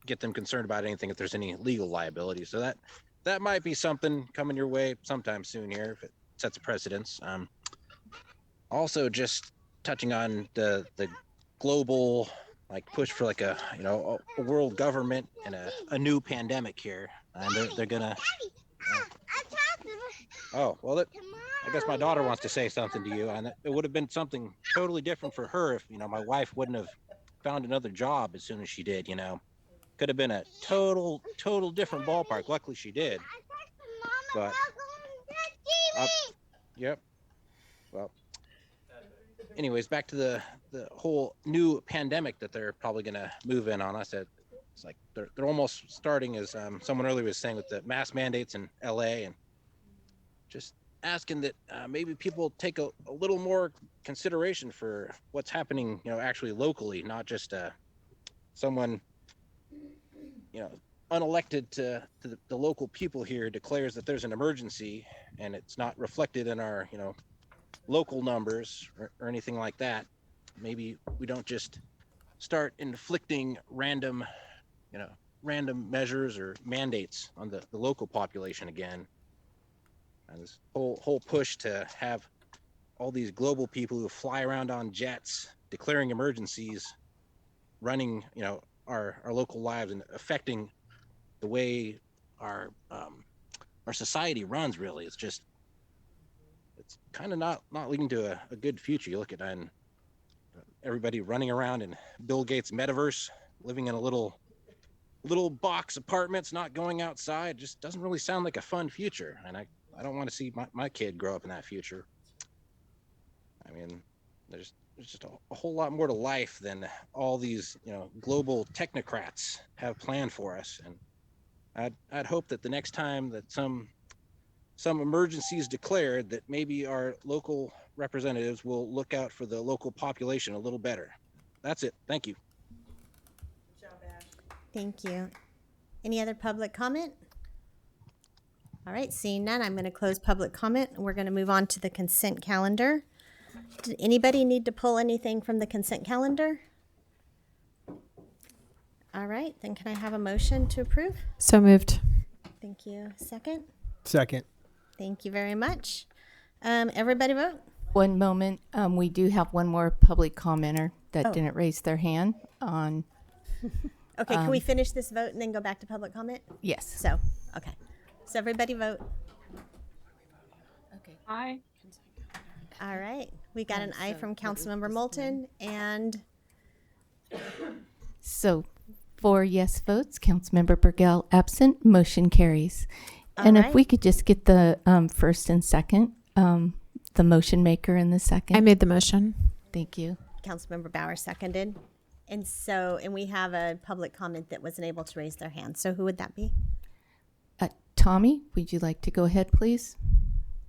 get them concerned about anything if there's any legal liability. So that might be something coming your way sometime soon here if it sets a precedence. Also, just touching on the global push for a world government and a new pandemic here, and they're gonna. Oh well, I guess my daughter wants to say something to you, and it would have been something totally different for her if my wife wouldn't have found another job as soon as she did, you know. Could have been a total different ballpark. Luckily she did. But yep. Well, anyways, back to the whole new pandemic that they're probably going to move in on us. It's like they're almost starting, as someone earlier was saying, with the mask mandates in LA, and just asking that maybe people take a little more consideration for what's happening, you know, actually locally, not just someone, you know, unelected to the local people here declares that there's an emergency and it's not reflected in our, you know, local numbers or anything like that. Maybe we don't just start inflicting random measures or mandates on the local population again. And this whole push to have all these global people who fly around on jets declaring emergencies, running, you know, our local lives and affecting the way our society runs. Really, it's kind of not leading to a good future. You look at everybody running around in Bill Gates' metaverse, living in a little box apartments, not going outside. Just doesn't really sound like a fun future, and I don't want to see my kid grow up in that future. I mean, there's just a whole lot more to life than all these, you know, global technocrats have planned for us. And I'd hope that the next time that some emergency is declared, that maybe our local representatives will look out for the local population a little better. That's it. Thank you. Thank you. Any other public comment? All right, seeing none, I'm going to close public comment. We're going to move on to the consent calendar. Did anybody need to pull anything from the consent calendar? All right, then can I have a motion to approve? So moved. Thank you. Second? Second. Thank you very much. Everybody vote. One moment. We do have one more public commenter that didn't raise their hand on. Okay, can we finish this vote and then go back to public comment? Yes. So, okay. So everybody vote. Okay. Aye. All right. We got an aye from Councilmember Moulton and. So 4 yes votes, Councilmember Burgell absent, motion carries. And if we could just get the first and second, the motion maker in the second. I made the motion. Thank you. Councilmember Bauer seconded. And we have a public comment that wasn't able to raise their hand. So who would that be? Tommy, would you like to go ahead, please?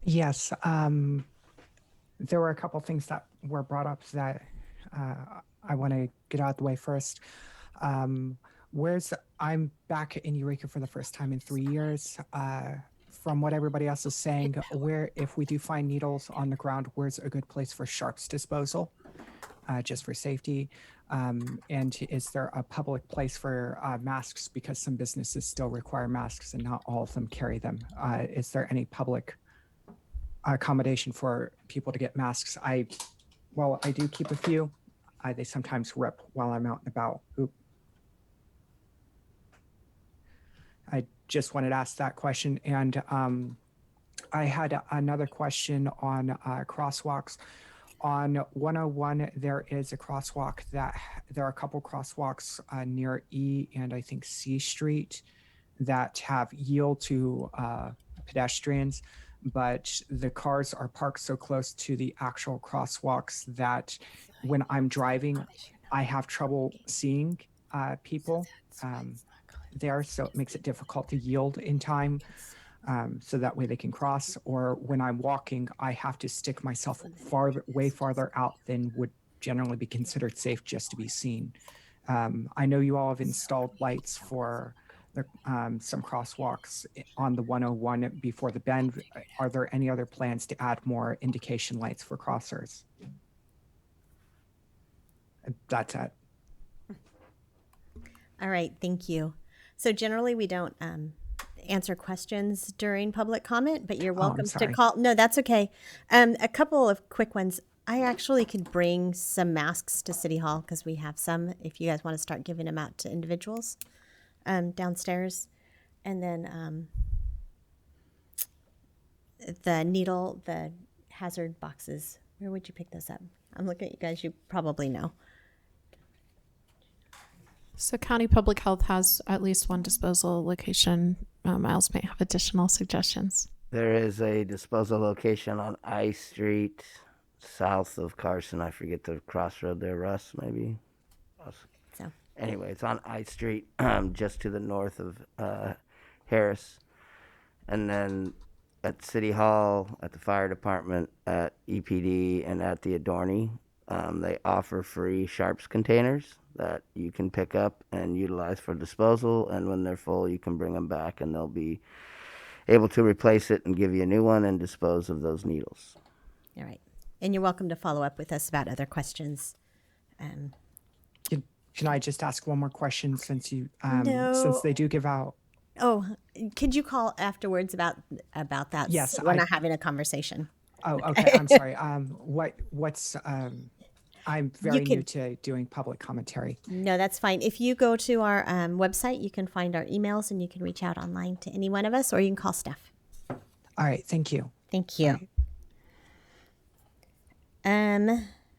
Yes. There were a couple things that were brought up that I want to get out of the way first. I'm back in Eureka for the first time in 3 years. From what everybody else is saying, if we do find needles on the ground, where's a good place for sharps disposal, just for safety? And is there a public place for masks, because some businesses still require masks and not all of them carry them? Is there any public accommodation for people to get masks? I do keep a few. They sometimes rip while I'm out and about. I just wanted to ask that question. And I had another question on crosswalks. On 101, there is a crosswalk there are a couple crosswalks near E and I think C Street that have yield to pedestrians, but the cars are parked so close to the actual crosswalks that when I'm driving, I have trouble seeing people there, so it makes it difficult to yield in time. So that way they can cross, or when I'm walking, I have to stick myself way farther out than would generally be considered safe just to be seen. I know you all have installed lights for some crosswalks on the 101 before the bend. Are there any other plans to add more indication lights for crossers? That's it. All right, thank you. So generally we don't answer questions during public comment, but you're welcome to call. No, that's okay. A couple of quick ones. I actually could bring some masks to City Hall because we have some, if you guys want to start giving them out to individuals downstairs. And then the hazard boxes, where would you pick those up? I'm looking at you guys, you probably know. So County Public Health has at least one disposal location. Miles may have additional suggestions. There is a disposal location on I Street, south of Carson. I forget the crossroad there, Russ, maybe? So. Anyway, it's on I Street, just to the north of Harris. And then at City Hall, at the fire department, at EPD, and at the Adorney, they offer free sharps containers that you can pick up and utilize for disposal. And when they're full, you can bring them back, and they'll be able to replace it and give you a new one and dispose of those needles. All right. And you're welcome to follow up with us about other questions. Can I just ask one more question since you No. since they do give out? Oh, could you call afterwards about that? Yes, We're not having a conversation. Oh, okay. I'm sorry. What's I'm very can- new to doing public commentary. No, that's fine. If you go to our website, you can find our emails and you can reach out online to any one of us, or you can call Steph. All right. Thank you. Thank you.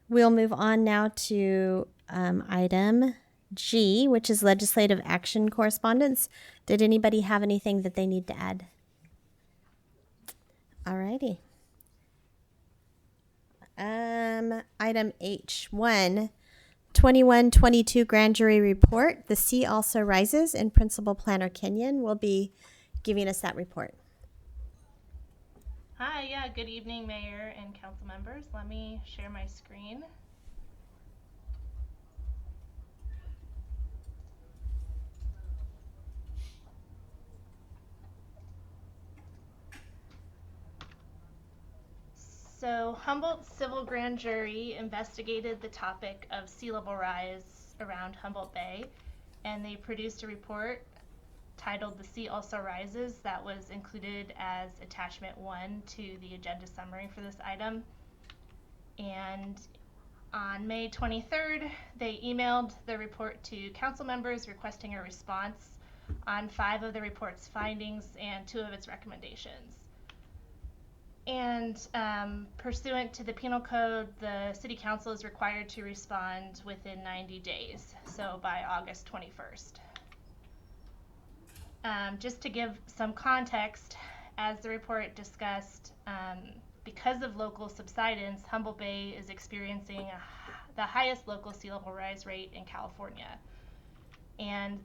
We'll move on now to item G, which is legislative action correspondence. Did anybody have anything that they need to add? All righty. Item H1, 2122 Grand Jury Report. The Sea Also Rises, and Principal Planner Kenyon will be giving us that report. Hi, yeah, good evening, Mayor and council members. Let me share my screen. So, Humboldt Civil Grand Jury investigated the topic of sea level rise around Humboldt Bay, and they produced a report titled The Sea Also Rises that was included as attachment 1 to the agenda summary for this item. And on May 23rd, they emailed the report to council members requesting a response on 5 of the report's findings and 2 of its recommendations. And pursuant to the penal code, the city council is required to respond within 90 days, so by August 21st. Just to give some context, as the report discussed, because of local subsidence, Humboldt Bay is experiencing the highest local sea level rise rate in California. And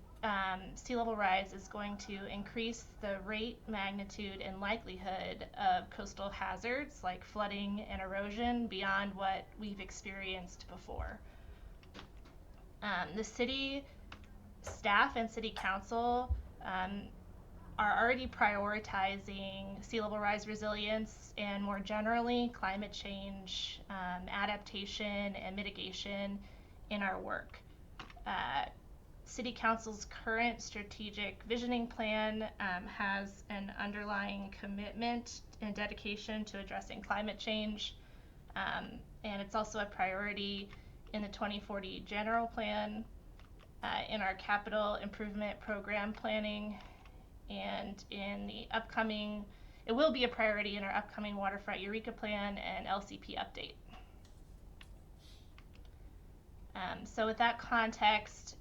sea level rise is going to increase the rate, magnitude, and likelihood of coastal hazards like flooding and erosion beyond what we've experienced before. The city staff and city council are already prioritizing sea level rise resilience and more generally climate change, adaptation, and mitigation in our work. City Council's current strategic visioning plan has an underlying commitment and dedication to addressing climate change, and it's also a priority in the 2040 general plan, in our capital improvement program planning, and in the upcoming, it will be a priority in our upcoming Waterfront Eureka plan and LCP update. So with that context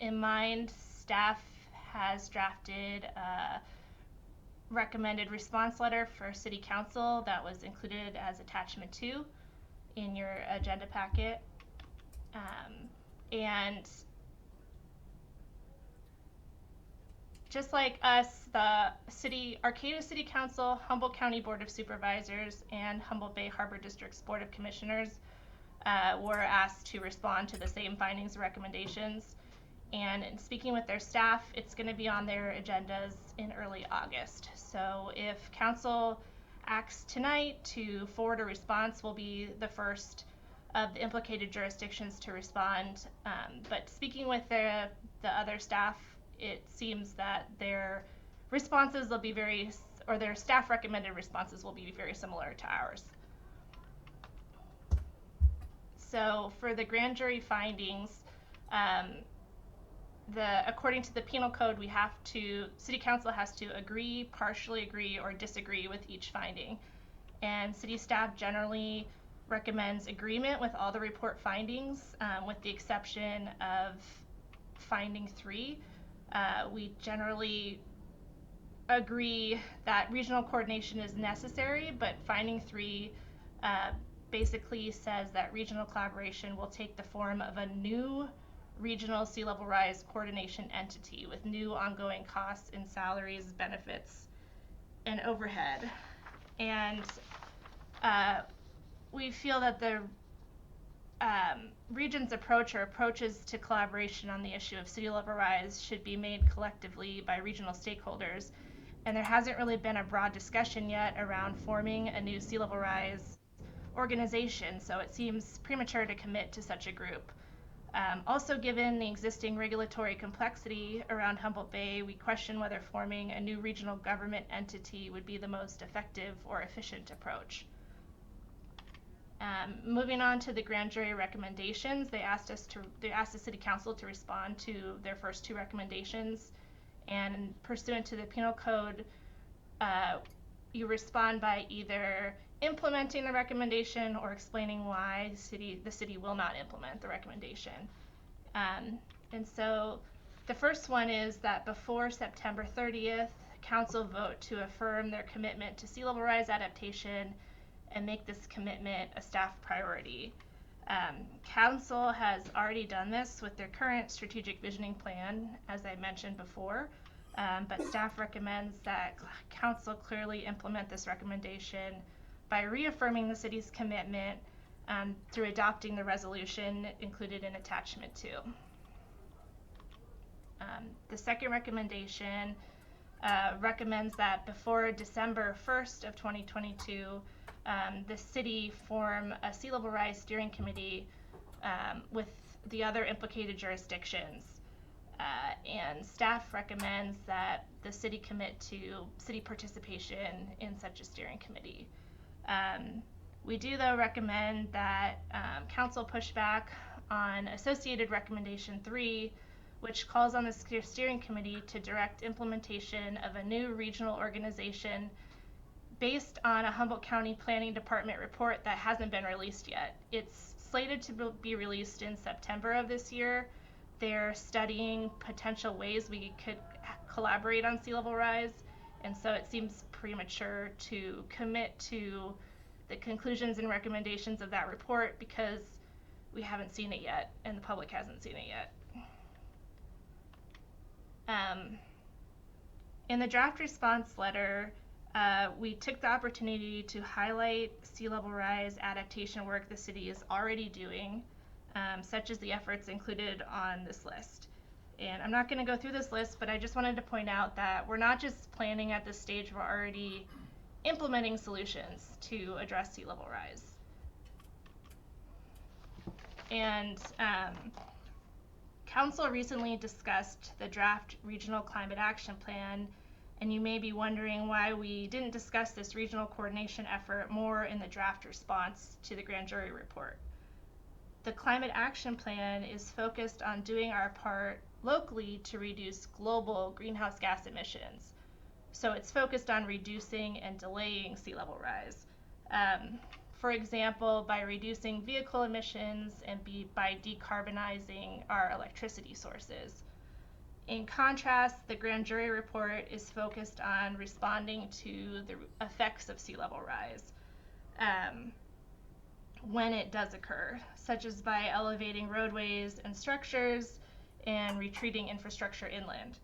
in mind, staff has drafted a recommended response letter for City Council that was included as attachment 2 in your agenda packet. And just like us, the Arcata City Council, Humboldt County Board of Supervisors, and Humboldt Bay Harbor District's Board of Commissioners were asked to respond to the same findings and recommendations. And in speaking with their staff, it's going to be on their agendas in early August. So if council acts tonight to forward a response, we'll be the first of the implicated jurisdictions to respond. But speaking with the other staff, it seems that their responses will be their staff recommended responses will be very similar to ours. So for the grand jury findings, according to the penal code, City Council has to agree, partially agree, or disagree with each finding. And city staff generally recommends agreement with all the report findings, with the exception of finding 3. We generally agree that regional coordination is necessary, but finding 3 basically says that regional collaboration will take the form of a new regional sea level rise coordination entity with new ongoing costs in salaries, benefits, and overhead. And we feel that the region's approach or approaches to collaboration on the issue of sea level rise should be made collectively by regional stakeholders. And there hasn't really been a broad discussion yet around forming a new sea level rise organization, so it seems premature to commit to such a group. Also, given the existing regulatory complexity around Humboldt Bay, we question whether forming a new regional government entity would be the most effective or efficient approach. Moving on to the grand jury recommendations, they asked the City Council to respond to their first 2 recommendations, and pursuant to the Penal Code, you respond by either implementing the recommendation or explaining why the city will not implement the recommendation. And so the first one is that before September 30th, council vote to affirm their commitment to sea level rise adaptation and make this commitment a staff priority. Council has already done this with their current strategic visioning plan, as I mentioned before, but staff recommends that council clearly implement this recommendation by reaffirming the city's commitment through adopting the resolution included in attachment 2. The second recommendation recommends that before December 1st of 2022, the city form a sea level rise steering committee with the other implicated jurisdictions. And staff recommends that the city commit to city participation in such a steering committee. We do, though, recommend that council push back on associated recommendation 3, which calls on the steering committee to direct implementation of a new regional organization based on a Humboldt County Planning Department report that hasn't been released yet. It's slated to be released in September of this year. They're studying potential ways we could collaborate on sea level rise, and so it seems premature to commit to the conclusions and recommendations of that report because we haven't seen it yet and the public hasn't seen it yet. In the draft response letter, we took the opportunity to highlight sea level rise adaptation work the city is already doing, such as the efforts included on this list. And I'm not going to go through this list, but I just wanted to point out that we're not just planning at this stage, we're already implementing solutions to address sea level rise. And Council recently discussed the draft Regional Climate Action Plan, and you may be wondering why we didn't discuss this regional coordination effort more in the draft response to the grand jury report. The Climate Action Plan is focused on doing our part locally to reduce global greenhouse gas emissions. So it's focused on reducing and delaying sea level rise. For example, by reducing vehicle emissions and by decarbonizing our electricity sources. In contrast, the grand jury report is focused on responding to the effects of sea level rise when it does occur, such as by elevating roadways and structures and retreating infrastructure inland.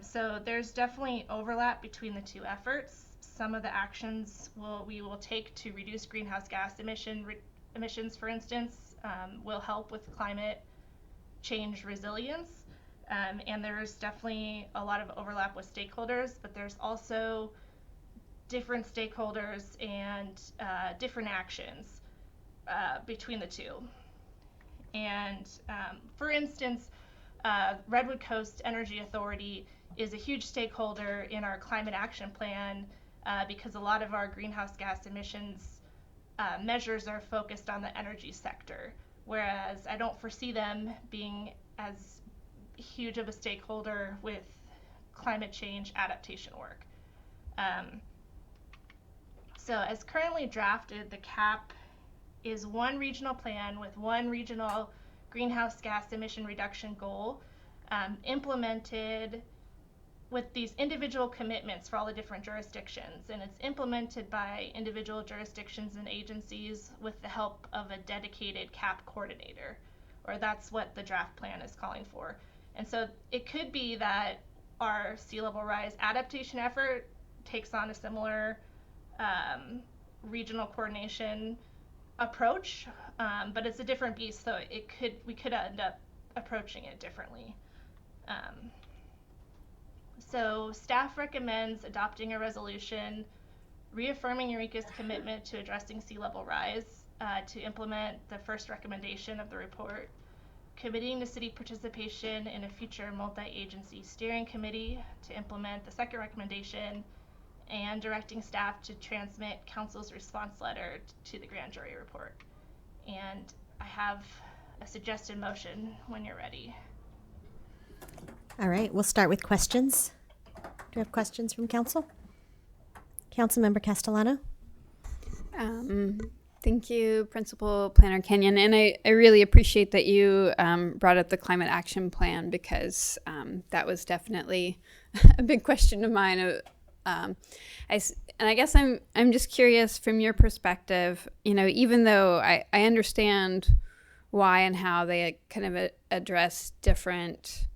So there's definitely overlap between the two efforts. Some of the actions we will take to reduce greenhouse gas emissions, for instance, will help with climate change resilience. And there's definitely a lot of overlap with stakeholders, but there's also different stakeholders and different actions between the two. And for instance, Redwood Coast Energy Authority is a huge stakeholder in our climate action plan because a lot of our greenhouse gas emissions measures are focused on the energy sector, whereas I don't foresee them being as huge of a stakeholder with climate change adaptation work. So as currently drafted, the CAP is one regional plan with one regional greenhouse gas emission reduction goal implemented with these individual commitments for all the different jurisdictions, and it's implemented by individual jurisdictions and agencies with the help of a dedicated CAP coordinator, or that's what the draft plan is calling for. And so it could be that our sea level rise adaptation effort takes on a similar regional coordination approach, but it's a different beast, so we could end up approaching it differently. So staff recommends adopting a resolution reaffirming Eureka's commitment to addressing sea level rise, to implement the first recommendation of the report, committing to city participation in a future multi-agency steering committee to implement the second recommendation, and directing staff to transmit council's response letter to the grand jury report. And I have a suggested motion when you're ready. All right, we'll start with questions. Do we have questions from council? Councilmember Castellano. Thank you, Principal Planner Kenyon. And I really appreciate that you brought up the climate action plan, because that was definitely a big question of mine. And I guess I'm just curious from your perspective, even though I understand why and how they kind of address different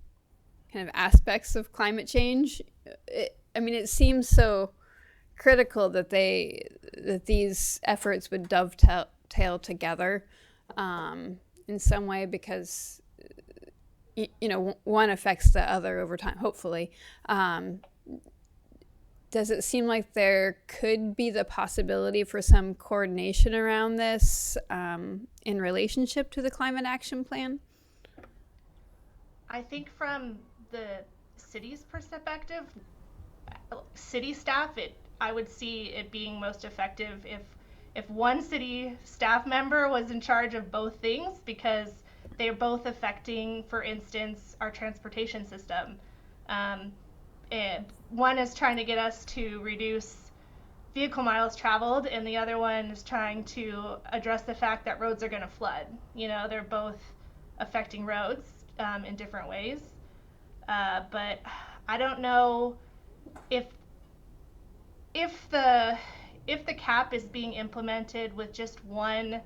kind of aspects of climate change, it seems so critical that these efforts would dovetail together in some way, because one affects the other over time, hopefully. Does it seem like there could be the possibility for some coordination around this in relationship to the climate action plan? I think from the city's perspective, city staff, I would see it being most effective if one city staff member was in charge of both things, because they're both affecting, for instance, our transportation system. And one is trying to get us to reduce vehicle miles traveled, and the other one is trying to address the fact that roads are going to flood. They're both affecting roads in different ways. But I don't know if the CAP is being implemented with just one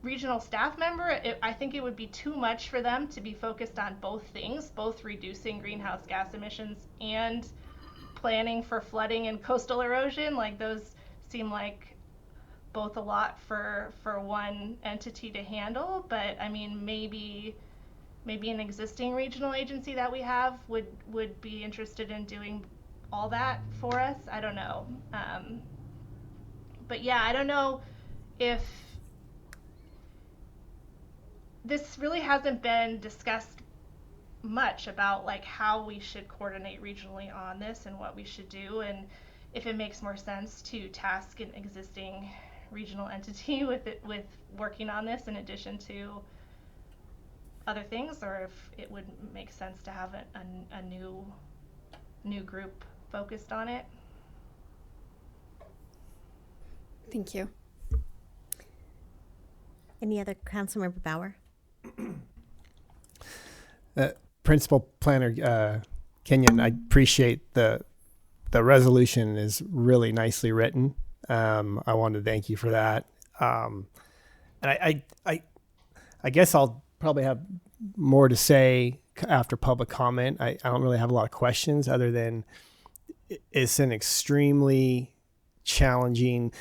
regional staff member, I think it would be too much for them to be focused on both things, both reducing greenhouse gas emissions and planning for flooding and coastal erosion. Like, those seem like both a lot for one entity to handle. But maybe an existing regional agency that we have would be interested in doing all that for us. I don't know. But yeah, I don't know if this really hasn't been discussed much about how we should coordinate regionally on this and what we should do, and if it makes more sense to task an existing regional entity with working on this in addition to other things, or if it would make sense to have a new group focused on it. Thank you. Any other? Councilmember Bauer. Principal Planner Kenyon, I appreciate the resolution is really nicely written. I want to thank you for that. And I guess I'll probably have more to say after public comment. I don't really have a lot of questions other than it's an extremely challenging.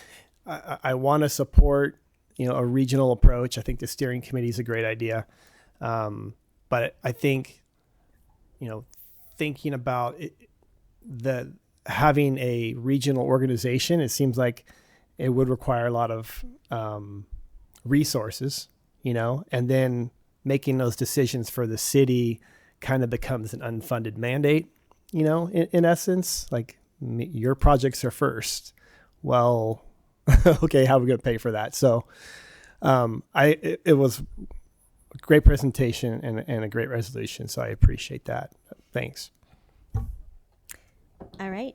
I want to support a regional approach. I think the steering committee is a great idea. But I think, thinking about having a regional organization, it seems like it would require a lot of resources, and then making those decisions for the city kind of becomes an unfunded mandate, in essence, like your projects are first. Well, okay, how are we going to pay for that? So it was a great presentation and a great resolution, so I appreciate that. Thanks. All right.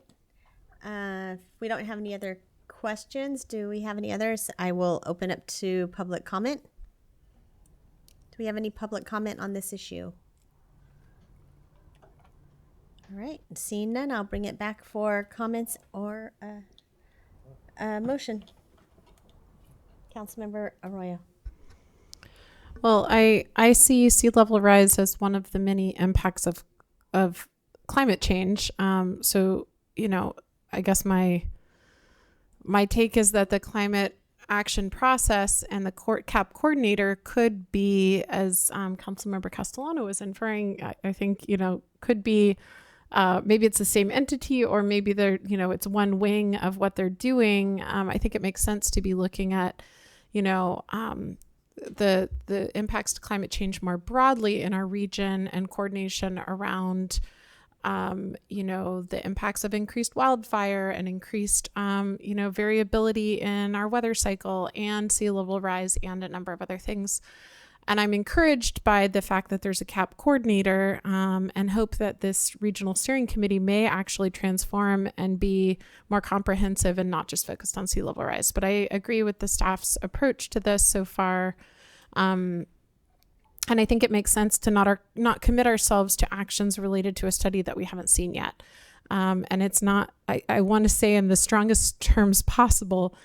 If we don't have any other questions, do we have any others? I will open up to public comment. Do we have any public comment on this issue? All right, seeing none, I'll bring it back for comments or a motion. Councilmember Arroyo. Well, I see sea level rise as one of the many impacts of climate change. So, I guess my take is that the climate action process and the CAP coordinator could be, as Councilmember Castellano was inferring, I think, could be, maybe it's the same entity, or maybe they're, it's one wing of what they're doing. I think it makes sense to be looking at, the impacts to climate change more broadly in our region, and coordination around, the impacts of increased wildfire and increased, variability in our weather cycle and sea level rise and a number of other things. And I'm encouraged by the fact that there's a CAP coordinator, and hope that this regional steering committee may actually transform and be more comprehensive and not just focused on sea level rise. But I agree with the staff's approach to this so far. And I think it makes sense to not commit ourselves to actions related to a study that we haven't seen yet. And it's not, I want to say in the strongest terms possible,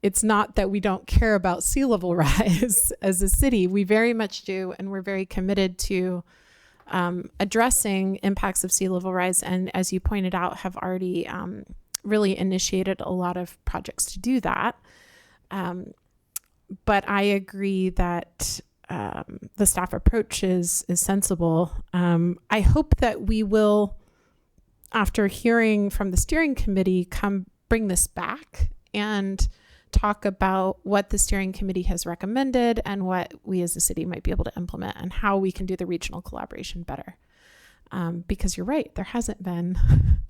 it's not that we don't care about sea level rise as a city. We very much do, and we're very committed to addressing impacts of sea level rise. And as you pointed out, have already really initiated a lot of projects to do that. But I agree that the staff approach is sensible. I hope that we will, after hearing from the steering committee, bring this back and talk about what the steering committee has recommended and what we as a city might be able to implement, and how we can do the regional collaboration better. Because you're right, there hasn't been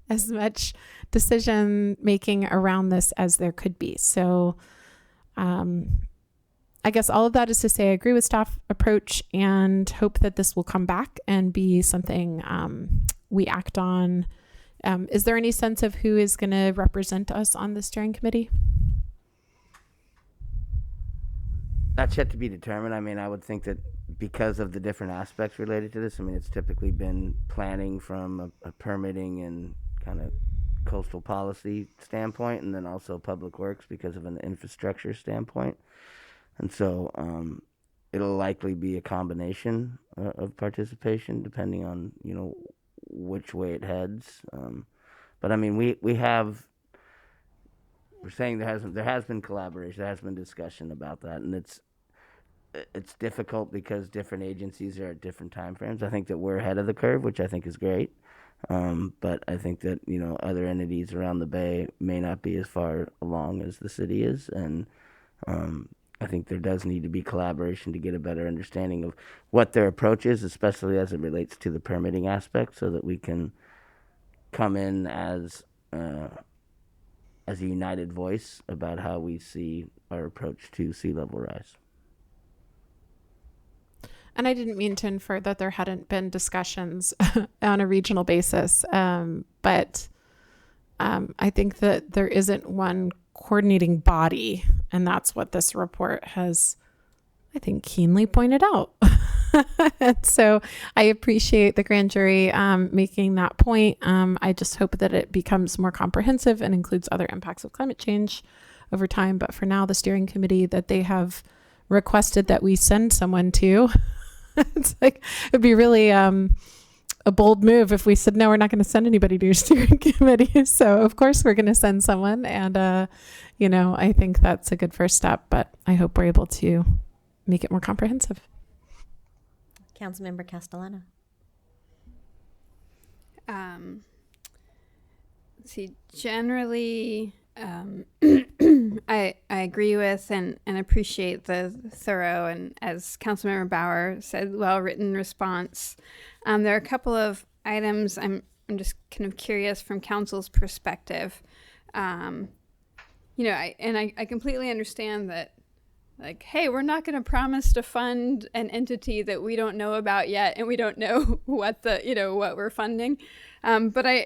as much decision making around this as there could be. So I guess all of that is to say I agree with staff approach and hope that this will come back and be something we act on. Is there any sense of who is going to represent us on the steering committee? That's yet to be determined. I mean, I would think that because of the different aspects related to this, I mean, it's typically been planning from a permitting and kind of coastal policy standpoint, and then also public works because of an infrastructure standpoint. And so it'll likely be a combination of participation depending on, which way it heads. But I mean, we're saying there has been collaboration, there has been discussion about that, and it's difficult because different agencies are at different time frames. I think that we're ahead of the curve, which I think is great. But I think that, other entities around the Bay may not be as far along as the city is. And I think there does need to be collaboration to get a better understanding of what their approach is, especially as it relates to the permitting aspect, so that we can come in as a united voice about how we see our approach to sea level rise. And I didn't mean to infer that there hadn't been discussions on a regional basis, but I think that there isn't one coordinating body, and that's what this report has, I think, keenly pointed out. And so I appreciate the grand jury making that point. I just hope that it becomes more comprehensive and includes other impacts of climate change over time. But for now, the steering committee that they have requested that we send someone to, it's like, it'd be really a bold move if we said, no, we're not going to send anybody to your steering committee. So of course we're going to send someone. And, I think that's a good first step, but I hope we're able to make it more comprehensive. Councilmember Castellano. Generally, I agree with and appreciate the thorough and, as Councilmember Bauer said, well-written response. There are a couple of items I'm just kind of curious from council's perspective. I completely understand that, like, hey, we're not going to promise to fund an entity that we don't know about yet, and we don't know what what we're funding. But I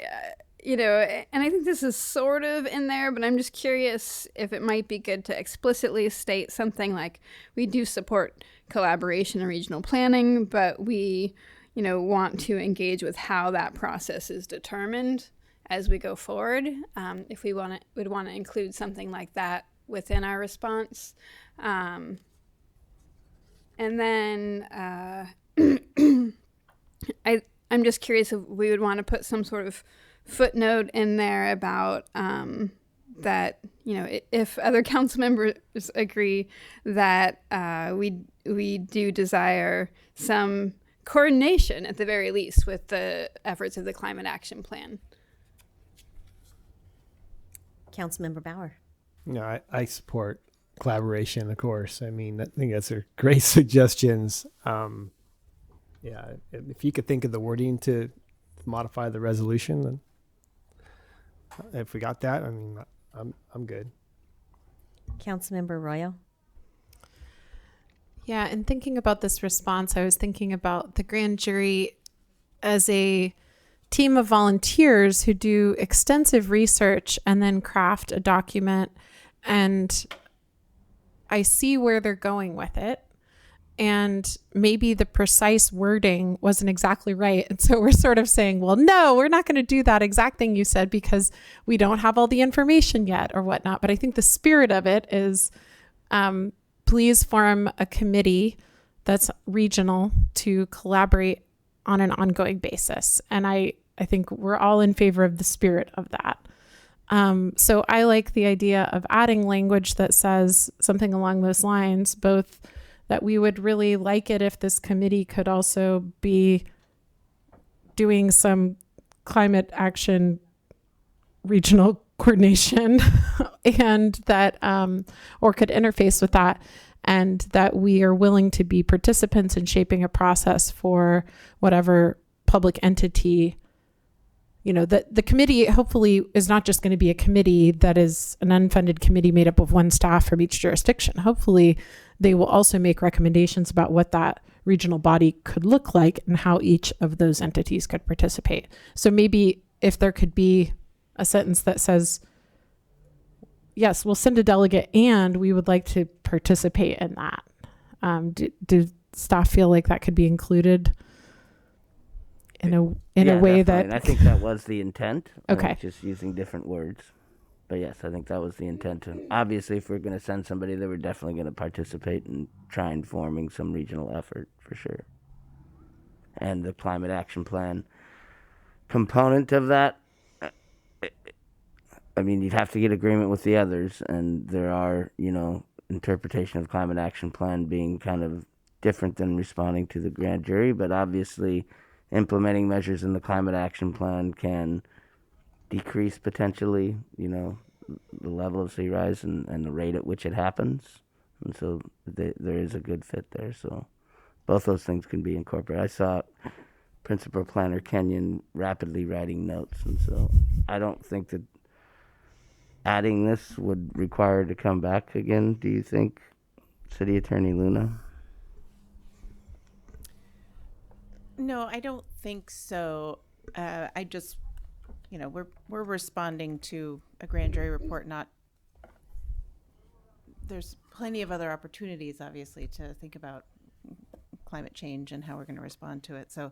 think this is sort of in there, but I'm just curious if it might be good to explicitly state something like, we do support collaboration and regional planning, but we, want to engage with how that process is determined as we go forward. If we would want to include something like that within our response. And then I'm just curious if we would want to put some sort of footnote in there about that, if other council members agree that we do desire some coordination at the very least with the efforts of the Climate Action Plan. Councilmember Bauer. No, I support collaboration, of course. I mean, I think that's a great suggestions. Yeah, if you could think of the wording to modify the resolution, then if we got that, I mean, I'm good. Councilmember Royal. Yeah, and thinking about this response, I was thinking about the grand jury as a team of volunteers who do extensive research and then craft a document. And I see where they're going with it. And maybe the precise wording wasn't exactly right. And so we're sort of saying, well, no, we're not going to do that exact thing you said because we don't have all the information yet or whatnot. But I think the spirit of it is please form a committee that's regional to collaborate on an ongoing basis. And I think we're all in favor of the spirit of that. So I like the idea of adding language that says something along those lines, both that we would really like it if this committee could also be doing some climate action regional coordination and that, or could interface with that, and that we are willing to be participants in shaping a process for whatever public entity, that the committee hopefully is not just going to be a committee that is an unfunded committee made up of one staff from each jurisdiction. Hopefully they will also make recommendations about what that regional body could look like and how each of those entities could participate. So maybe if there could be a sentence that says, yes, we'll send a delegate and we would like to participate in that. Do staff feel like that could be included in a way definitely. that... And I think that was the intent. Okay. Just using different words. But yes, I think that was the intent. And obviously, if we're going to send somebody, they were definitely going to participate in trying forming some regional effort for sure. And the Climate Action Plan component of that, I mean, you'd have to get agreement with the others. And there are, interpretation of Climate Action Plan being kind of different than responding to the grand jury. But obviously, implementing measures in the Climate Action Plan can decrease potentially, the level of sea rise and the rate at which it happens. And so there is a good fit there. So both those things can be incorporated. I saw Principal Planner Kenyon rapidly writing notes. And so I don't think that adding this would require to come back again. Do you think, City Attorney Luna? No, I don't think so. I just, we're responding to a grand jury report, there's plenty of other opportunities, obviously, to think about climate change and how we're going to respond to it. So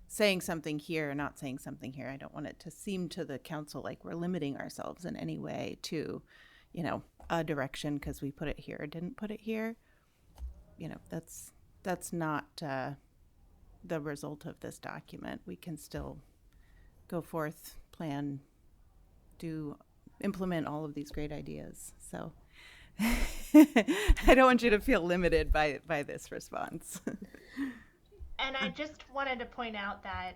saying something here or not saying something here, I don't want it to seem to the council like we're limiting ourselves in any way to, a direction because we put it here or didn't put it here. That's not the result of this document. We can still go forth, plan, implement all of these great ideas. So I don't want you to feel limited by this response. And I just wanted to point out that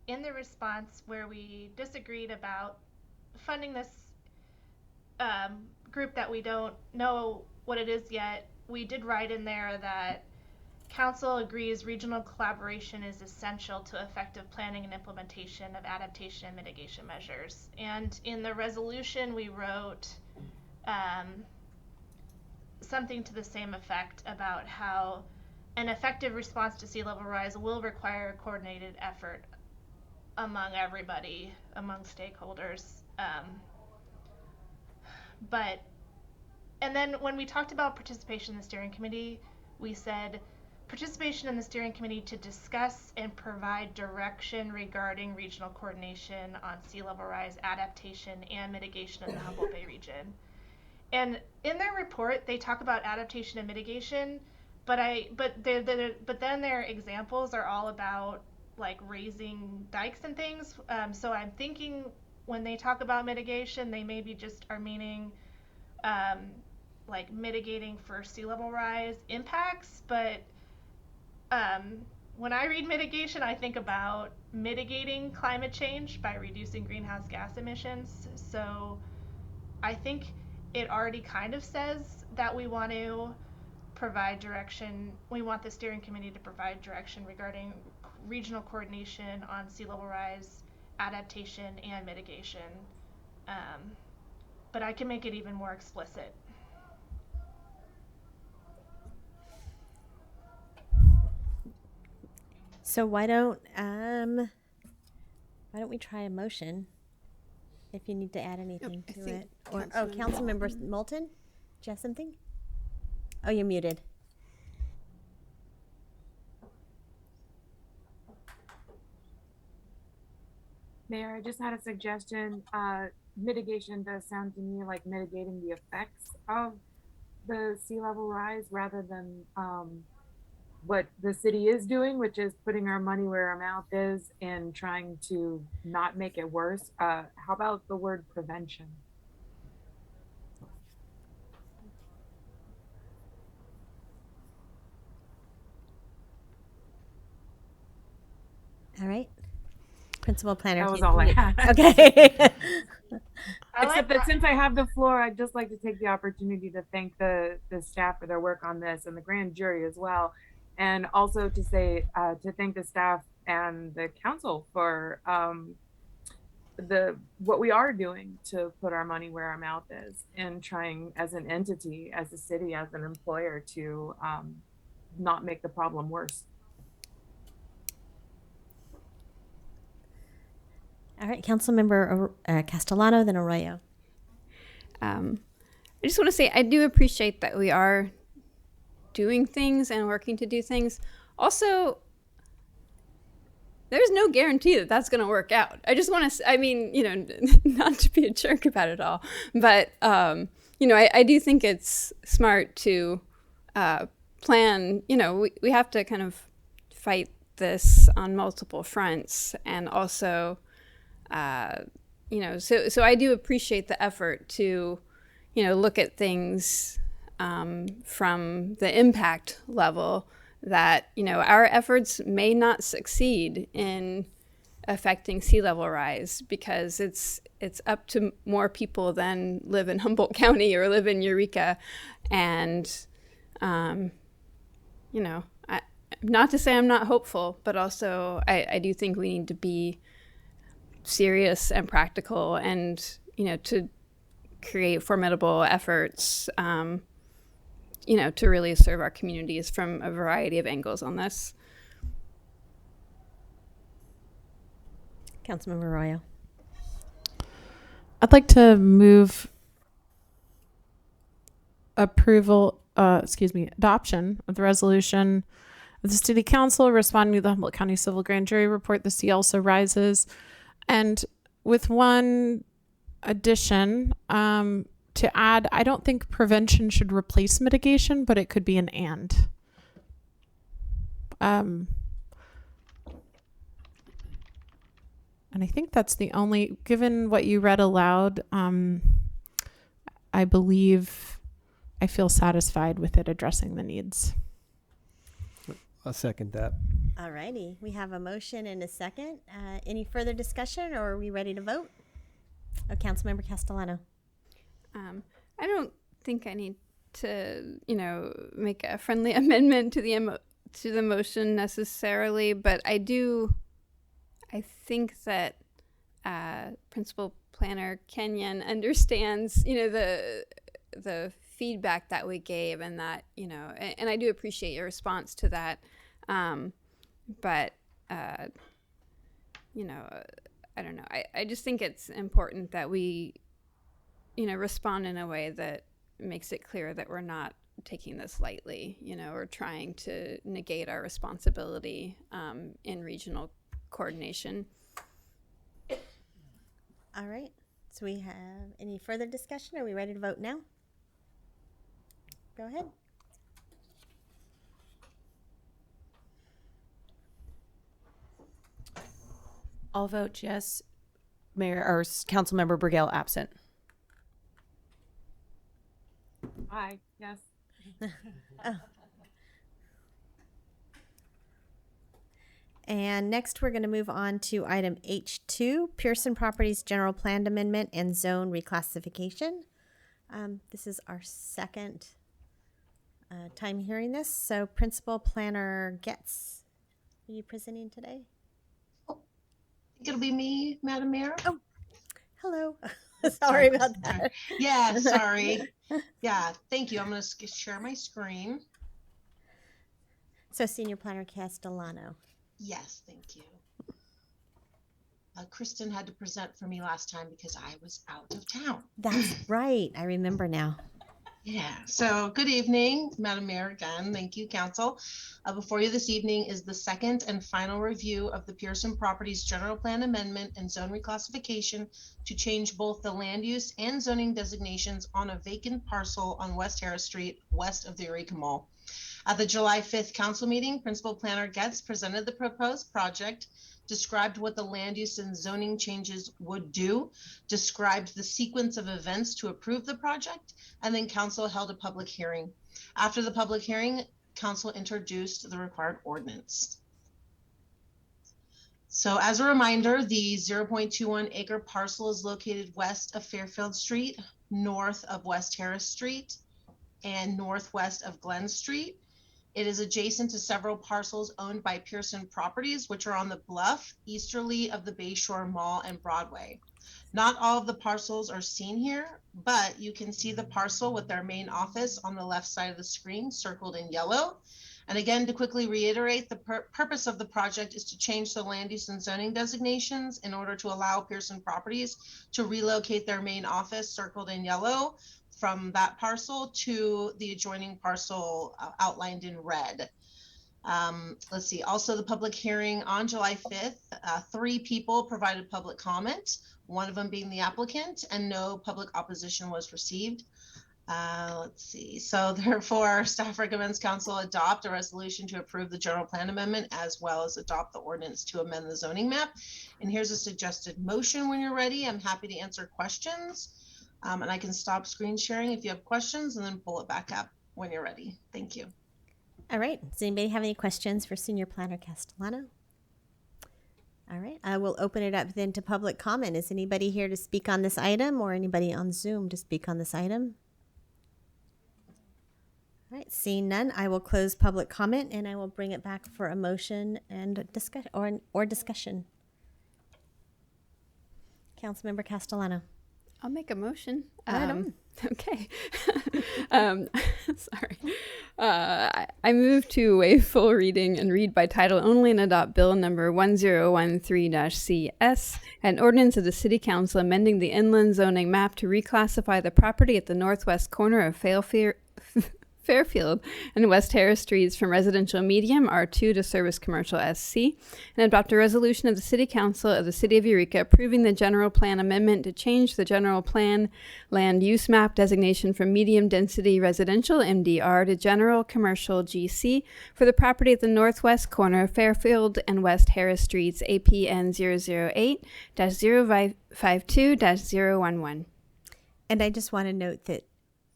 in the response where we disagreed about funding this group that we don't know what it is yet, we did write in there that Council agrees regional collaboration is essential to effective planning and implementation of adaptation and mitigation measures. And in the resolution, we wrote something to the same effect about how an effective response to sea level rise will require a coordinated effort among everybody, among stakeholders. And then when we talked about participation in the steering committee, we said participation in the steering committee to discuss and provide direction regarding regional coordination on sea level rise adaptation and mitigation in the Humboldt Bay region. And in their report, they talk about adaptation and mitigation, but then their examples are all about like raising dikes and things. So I'm thinking when they talk about mitigation, they maybe just are meaning like mitigating for sea level rise impacts. But when I read mitigation, I think about mitigating climate change by reducing greenhouse gas emissions. So I think it already kind of says that we want to provide direction. We want the steering committee to provide direction regarding regional coordination on sea level rise, adaptation, and mitigation. But I can make it even more explicit. So why don't we try a motion? If you need to add anything to it. Or, Councilmember Moulton, do you have something? Oh, you're muted. Mayor, I just had a suggestion. Mitigation does sound to me like mitigating the effects of the sea level rise rather than what the city is doing, which is putting our money where our mouth is and trying to not make it worse. How about the word prevention? All right. Principal Planner. That was all I had. Okay. Except that since I have the floor, I'd just like to take the opportunity to thank the staff for their work on this and the grand jury as well. And also to say, to thank the staff and the council for what we are doing to put our money where our mouth is and trying as an entity, as a city, as an employer to not make the problem worse. All right, Councilmember Castellano, then Arroyo. I just want to say I do appreciate that we are doing things and working to do things. Also, there's no guarantee that that's going to work out. I just want to, I mean, you know, not to be a jerk about it all, but, you know, I do think it's smart to plan, you know, we have to kind of fight this on multiple fronts and also, you know, so I do appreciate the effort to, you know, look at things from the impact level that, you know, our efforts may not succeed in affecting sea level rise because it's up to more people than live in Humboldt County or live in Eureka. And, you know, not to say I'm not hopeful, but also I do think we need to be serious and practical and, you know, to create formidable efforts, you know, to really serve our communities from a variety of angles on this. Councilmember Arroyo. I'd like to move adoption of the resolution of the City Council responding to the Humboldt County Civil Grand Jury report. The sea also rises. And with one addition, to add, I don't think prevention should replace mitigation, but it could be an and. And I think that's the only, given what you read aloud, I believe I feel satisfied with it addressing the needs. I'll second that. All righty. We have a motion and a second. Any further discussion or are we ready to vote? Oh, Councilmember Castellano. I don't think I need to, you know, make a friendly amendment to the motion necessarily, but I think that Principal Planner Kenyon understands, you know, the feedback that we gave and that, you know, and I do appreciate your response to that. But, you know, I don't know. I just think it's important that we, you know, respond in a way that makes it clear that we're not taking this lightly, or trying to negate our responsibility in regional coordination. All right. So we have any further discussion? Are we ready to vote now? Go ahead. I'll vote yes. Mayor or Councilmember Burgell absent. Aye. Yes. Oh. And next, we're going to move on to item H2, Pearson Properties General Plan Amendment and Zone Reclassification. This is our second time hearing this. So, Principal Planner Getz, are you presenting today? I think it'll be me, Madam Mayor. Oh, hello. Sorry about that. Yeah, sorry. Yeah, thank you. I'm going to share my screen. So, Senior Planner Castellano. Yes, thank you. Kristen had to present for me last time because I was out of town. That's right. I remember now. Yeah. So good evening, Madam Mayor again. Thank you, Council. Before you this evening is the second and final review of the Pearson Properties General Plan Amendment and Zone Reclassification to change both the land use and zoning designations on a vacant parcel on West Harris Street, west of the Eureka Mall. At the July 5th council meeting, Principal Planner Getz presented the proposed project, described what the land use and zoning changes would do, described the sequence of events to approve the project, and then council held a public hearing. After the public hearing, council introduced the required ordinance. So as a reminder, the 0.21 acre parcel is located west of Fairfield Street, north of West Harris Street, and northwest of Glen Street. It is adjacent to several parcels owned by Pearson Properties, which are on the bluff easterly of the Bayshore Mall and Broadway. Not all of the parcels are seen here, but you can see the parcel with their main office on the left side of the screen, circled in yellow. And again, to quickly reiterate, the purpose of the project is to change the land use and zoning designations in order to allow Pearson Properties to relocate their main office, circled in yellow, from that parcel to the adjoining parcel outlined in red. Let's see, also the public hearing on July 5th, 3 people provided public comment, one of them being the applicant, and no public opposition was received. Let's see, so therefore staff recommends council adopt a resolution to approve the general plan amendment as well as adopt the ordinance to amend the zoning map. And here's a suggested motion when you're ready. I'm happy to answer questions. And I can stop screen sharing if you have questions and then pull it back up when you're ready. Thank you. All right. Does anybody have any questions for Senior Planner Castellano? All right. I will open it up then to public comment. Is anybody here to speak on this item or anybody on Zoom to speak on this item? All right. Seeing none, I will close public comment and I will bring it back for a motion and discussion or discussion. Councilmember Castellano. I'll make a motion. Right on. Okay. Sorry. I move to waive full reading and read by title only and adopt Bill number 1013-CS, an ordinance of the City Council amending the inland zoning map to reclassify the property at the northwest corner of Fairfield and West Harris Streets from residential medium R2 to service commercial SC, and adopt a resolution of the City Council of the City of Eureka approving the general plan amendment to change the general plan land use map designation from medium density residential MDR to general commercial GC for the property at the northwest corner of Fairfield and West Harris Streets, APN 008-052-011. And I just want to note that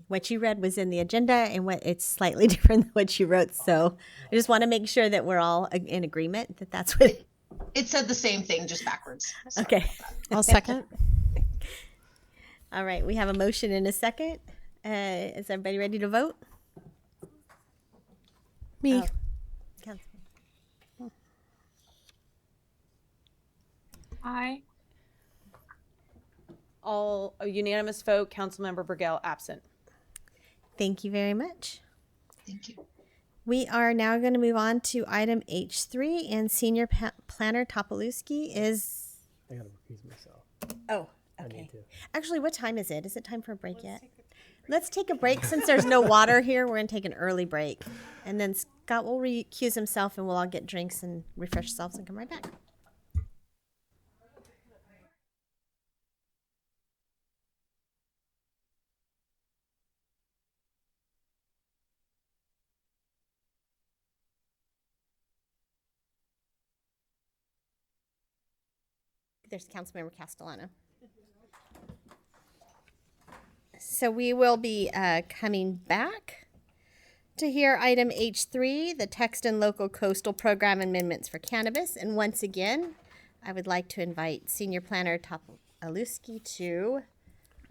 what you read was in the agenda and what it's slightly different than what you wrote. So I just want to make sure that we're all in agreement that that's what it said, the same thing, just backwards. Sorry okay. I'll second. All right. We have a motion and a second. Is everybody ready to vote? Me. Aye. All a unanimous vote. Councilmember Burgell absent. Thank you very much. Thank you. We are now going to move on to item H3, and Senior Planner Topolewski is... I gotta recuse myself. Oh, I okay. need to. Actually, what time is it? Is it time for a break yet? Let's take a break since there's no water here. We're going to take an early break. And then Scott will recuse himself and we'll all get drinks and refresh ourselves and come right back. There's Councilmember Castellano. So we will be coming back to hear item H3, the text and local coastal program amendments for cannabis. And once again, I would like to invite Senior Planner Topaluski to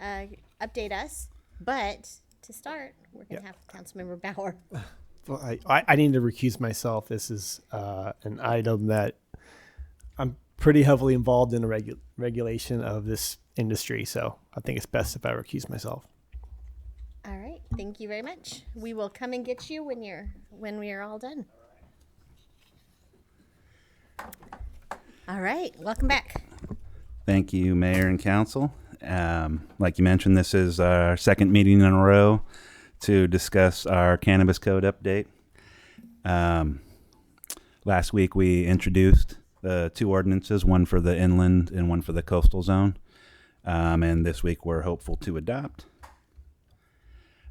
update us. But to start, we're going to have Councilmember Bauer. Well, I need to recuse myself. This is an item that I'm pretty heavily involved in the regulation of this industry, so I think it's best if I recuse myself. All right, thank you very much. We will come and get you when we are all done. All right, welcome back. Thank you, Mayor and Council. Like you mentioned, this is our second meeting in a row to discuss our cannabis code update. Last week we introduced the two ordinances, one for the inland and one for the coastal zone. And this week we're hopeful to adopt.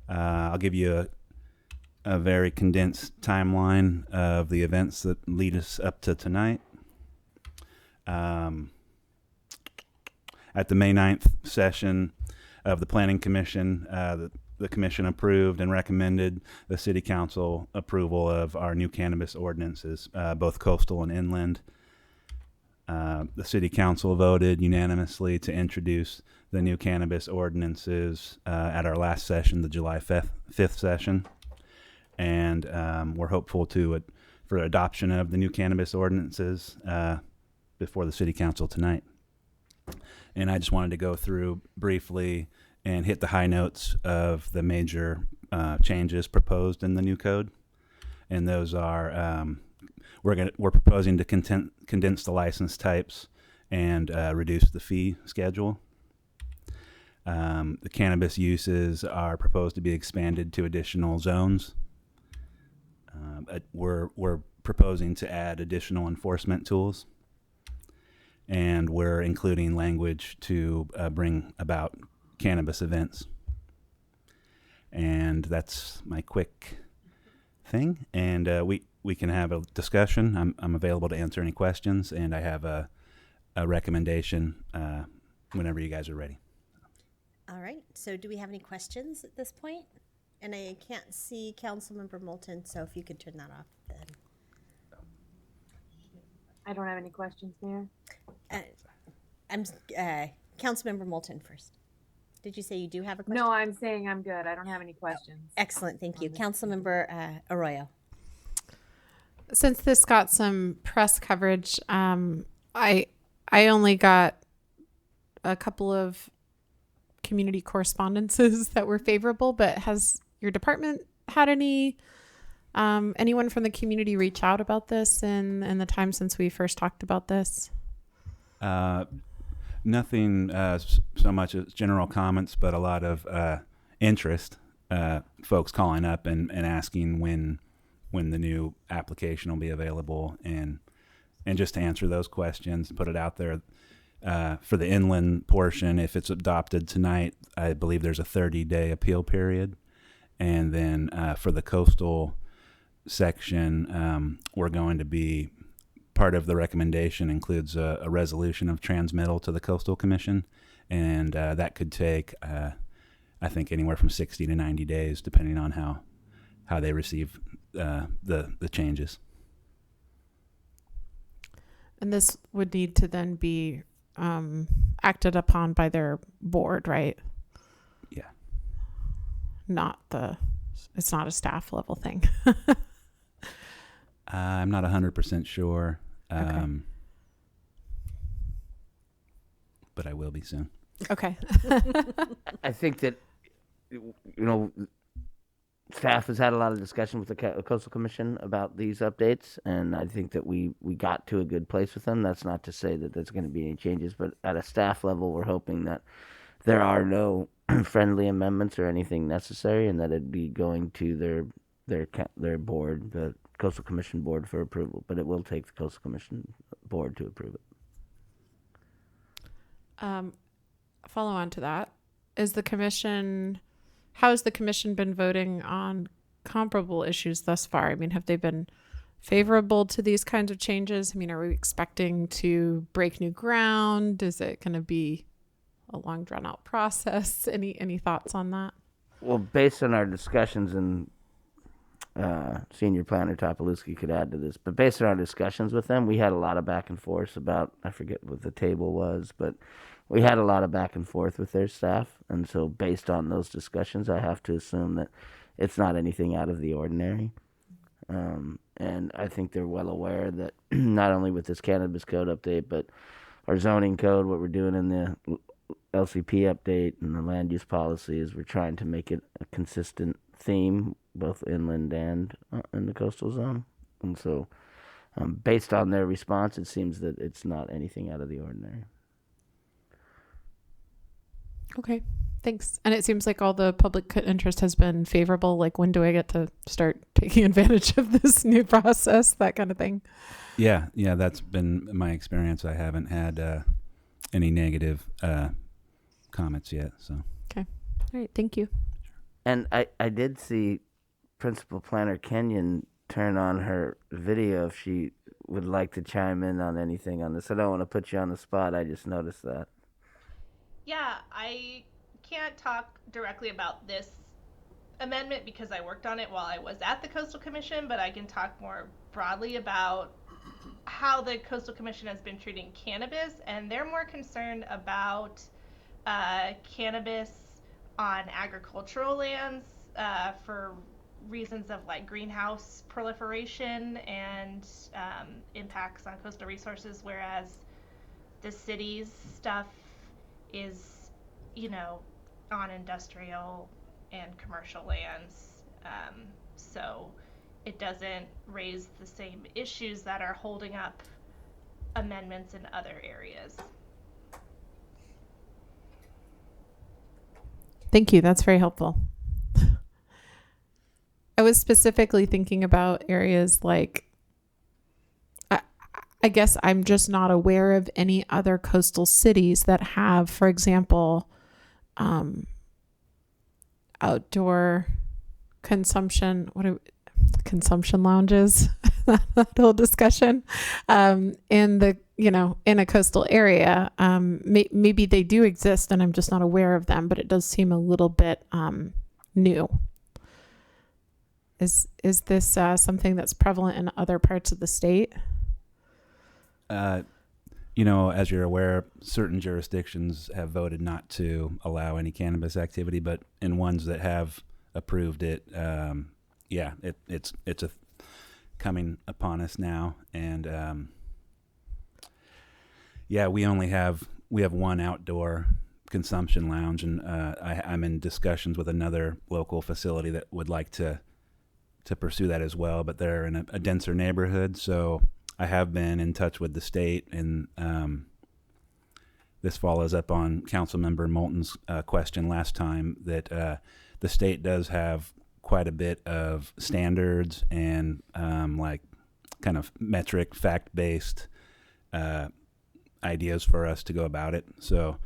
I'll give you a very condensed timeline of the events that lead us up to tonight. At the May 9th session of the Planning Commission, the Commission approved and recommended the City Council approval of our new cannabis ordinances, both coastal and inland. The City Council voted unanimously to introduce the new cannabis ordinances at our last session, the July 5th session. And we're hopeful for adoption of the new cannabis ordinances before the City Council tonight. And I just wanted to go through briefly and hit the high notes of the major changes proposed in the new code. And those are we're proposing to condense the license types and reduce the fee schedule. The cannabis uses are proposed to be expanded to additional zones. We're proposing to add additional enforcement tools, and we're including language to bring about cannabis events. And that's my quick thing. And we can have a discussion. I'm available to answer any questions, and I have a recommendation whenever you guys are ready. All right, so do we have any questions at this point? And I can't see Councilmember Moulton, so if you could turn that off then. I don't have any questions, Mayor. I'm Councilmember Moulton first. Did you say you do have a question? No, I'm saying I'm good. I don't have any questions. Excellent, thank you. Councilmember Arroyo. Since this got some press coverage, I only got a couple of community correspondences that were favorable, but has your department had anyone from the community reach out about this in the time since we first talked about this? Nothing so much as general comments, but a lot of interest, folks calling up and asking when the new application will be available, and just to answer those questions and put it out there. For the inland portion, if it's adopted tonight, I believe there's a 30-day appeal period. And then for the coastal section, we're going to be, part of the recommendation includes a resolution of transmittal to the Coastal Commission. And that could take, I think, anywhere from 60 to 90 days, depending on how they receive the changes. And this would need to then be acted upon by their board, right? Yeah. It's not a staff level thing. I'm not 100% sure, Okay. but I will be soon. Okay. I think that, staff has had a lot of discussion with the Coastal Commission about these updates, and I think that we got to a good place with them. That's not to say that there's going to be any changes, but at a staff level, we're hoping that there are no friendly amendments or anything necessary, and that it'd be going to their board, the Coastal Commission board, for approval. But it will take the Coastal Commission board to approve it. Follow on to that, how has the commission been voting on comparable issues thus far? I mean, have they been favorable to these kinds of changes? I mean, are we expecting to break new ground? Is it going to be a long drawn out process? Any thoughts on that? Well, based on our discussions, and Senior Planner Topolewski could add to this, but based on our discussions with them, we had a lot of back and forth about, I forget what the table was, but we had a lot of back and forth with their staff. And so based on those discussions, I have to assume that it's not anything out of the ordinary. And I think they're well aware that not only with this cannabis code update, but our zoning code, what we're doing in the LCP update and the land use policy is we're trying to make it a consistent theme, both inland and in the coastal zone. And so based on their response, it seems that it's not anything out of the ordinary. Okay, thanks. And it seems like all the public interest has been favorable. Like, when do I get to start taking advantage of this new process? That kind of thing. Yeah, that's been my experience. I haven't had any negative comments yet. So. Okay. All right. Thank you. And I did see Principal Planner Kenyon turn on her video if she would like to chime in on anything on this. I don't want to put you on the spot. I just noticed that. Yeah, I can't talk directly about this amendment because I worked on it while I was at the Coastal Commission, but I can talk more broadly about how the Coastal Commission has been treating cannabis, and they're more concerned about cannabis on agricultural lands for reasons of like greenhouse proliferation and impacts on coastal resources, whereas the city's stuff is, on industrial and commercial lands. So it doesn't raise the same issues that are holding up amendments in other areas. Thank you. That's very helpful. I was specifically thinking about areas like, I guess I'm just not aware of any other coastal cities that have, for example, outdoor consumption, consumption lounges, that whole discussion, in a coastal area. Maybe they do exist and I'm just not aware of them, but it does seem a little bit new. Is this something that's prevalent in other parts of the state? As you're aware, certain jurisdictions have voted not to allow any cannabis activity, but in ones that have approved it, it's coming upon us now. And we have one outdoor consumption lounge, and I'm in discussions with another local facility that would like to pursue that as well, but they're in a denser neighborhood, so I have been in touch with the state, and this follows up on Councilmember Moulton's question last time, that the state does have quite a bit of standards and kind of metric, fact-based ideas for us to go about it. So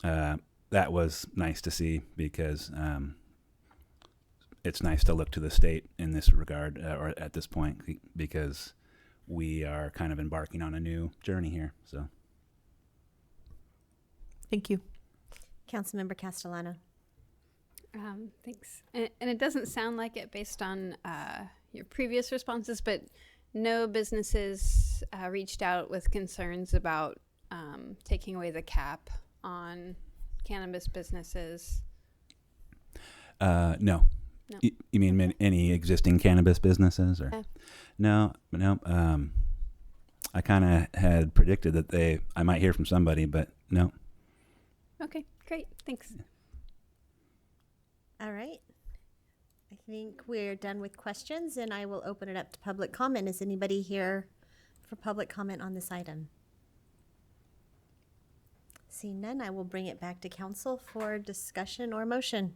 that was nice to see, because it's nice to look to the state in this regard, or at this point, because we are kind of embarking on a new journey here. So, thank you. Councilmember Castellano. Thanks. And it doesn't sound like it based on your previous responses, but no businesses reached out with concerns about taking away the cap on cannabis businesses. No. You mean any existing cannabis businesses, or? No. I kind of had predicted that I might hear from somebody, but no. Okay, great. Thanks. All right. I think we're done with questions, and I will open it up to public comment. Is anybody here for public comment on this item? Seeing none, I will bring it back to council for discussion or motion.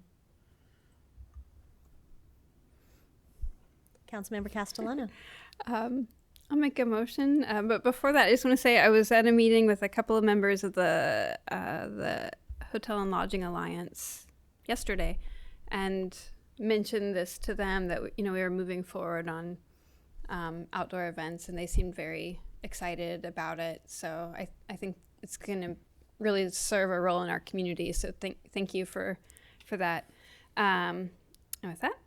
Councilmember Castellano. I'll make a motion, but before that, I just want to say I was at a meeting with a couple of members of the Hotel and Lodging Alliance yesterday, and mentioned this to them that we were moving forward on outdoor events, and they seemed very excited about it. So I think it's going to really serve a role in our community. So thank you for that. And with that,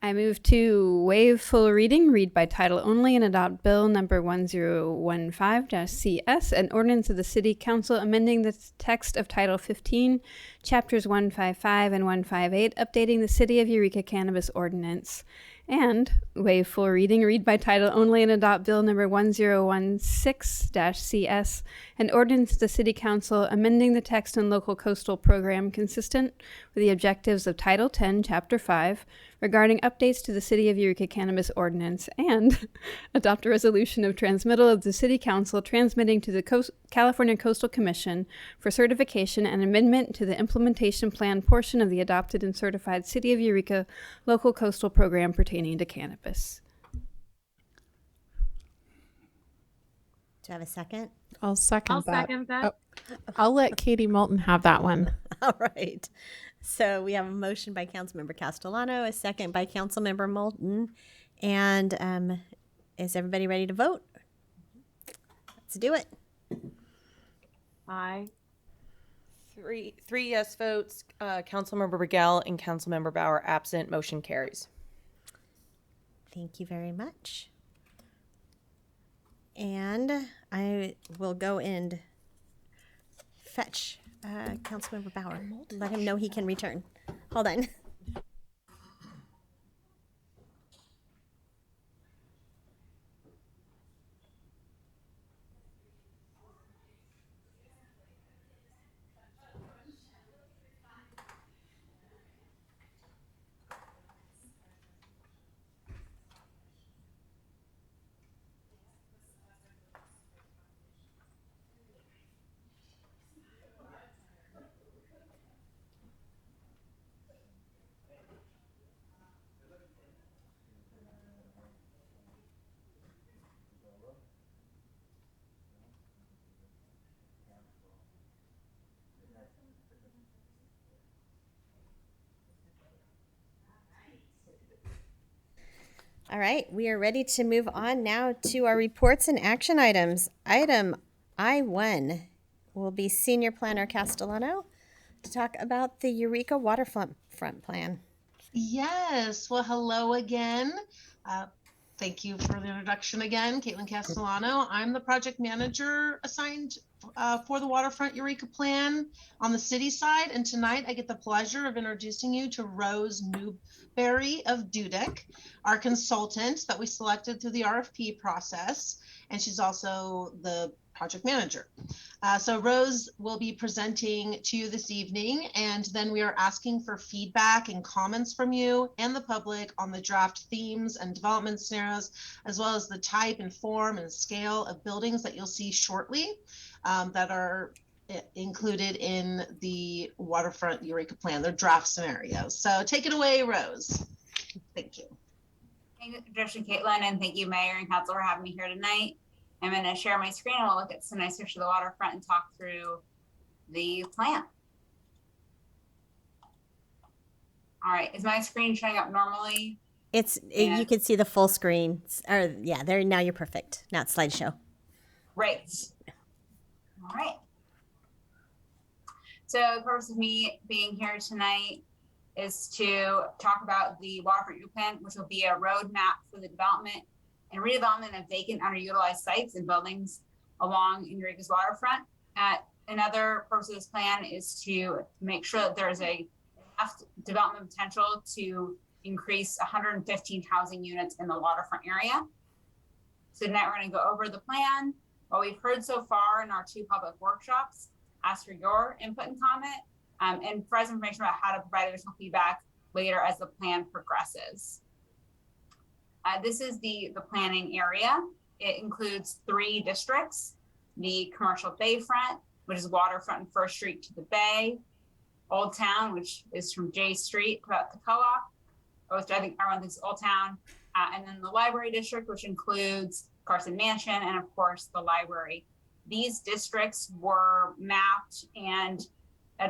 I move to waive full reading, read by title only, and adopt Bill number 1015-CS, an ordinance of the City Council amending the text of Title 15, Chapters 155 and 158, updating the City of Eureka Cannabis Ordinance. And waive full reading, read by title only, and adopt Bill number 1016-CS, an ordinance of the City Council amending the text and local coastal program consistent with the objectives of Title 10, Chapter 5, regarding updates to the City of Eureka Cannabis Ordinance, and adopt a resolution of transmittal of the City Council transmitting to the California Coastal Commission for certification and amendment to the implementation plan portion of the adopted and certified City of Eureka local coastal program pertaining to cannabis. Do I have a second? I'll second that. Second that. Oh, I'll let Katie Moulton have that one. All right. So we have a motion by Councilmember Castellano, a second by Councilmember Moulton. And is everybody ready to vote? Let's do it. Aye. Three yes votes. Councilmember Burgell and Councilmember Bauer absent. Motion carries. Thank you very much. And I will go and fetch Councilmember Bauer. Let him know he can return. Hold on. All right, we are ready to move on now to our reports and action items. Item I-1 will be Senior Planner Castellano to talk about the Eureka Waterfront Plan. Yes. Well, hello again. Thank you for the introduction again, Caitlin Castellano. I'm the project manager assigned for the Waterfront Eureka Plan on the city side. And tonight I get the pleasure of introducing you to Rose Newberry of Dudek, our consultant that we selected through the RFP process. And she's also the project manager. So Rose will be presenting to you this evening, and then we are asking for feedback and comments from you and the public on the draft themes and development scenarios, as well as the type and form and scale of buildings that you'll see shortly that are included in the Waterfront Eureka Plan, their draft scenarios. So take it away, Rose. Thank you. Thank you, Director Caitlin, and thank you, Mayor and Council, for having me here tonight. I'm going to share my screen and we'll look at some nice pictures of the waterfront and talk through the plan. All right, is my screen showing up normally? You can see the full screen. Or yeah, there now you're perfect. Now it's slideshow. Great. All right. So the purpose of me being here tonight is to talk about the Waterfront Eureka Plan, which will be a roadmap for the development and redevelopment of vacant underutilized sites and buildings along Eureka's waterfront. Another purpose of this plan is to make sure that there's enough development potential to increase 115 housing units in the waterfront area. So tonight we're going to go over the plan, what we've heard so far in our 2 public workshops, ask for your input and comment, and provide some information about how to provide additional feedback later as the plan progresses. This is the planning area. It includes 3 districts: the commercial bayfront, which is Waterfront and First Street to the Bay, Old Town, which is from J Street about the co-op, which I think everyone thinks Old Town, and then the Library District, which includes Carson Mansion and of course the library. These districts were mapped and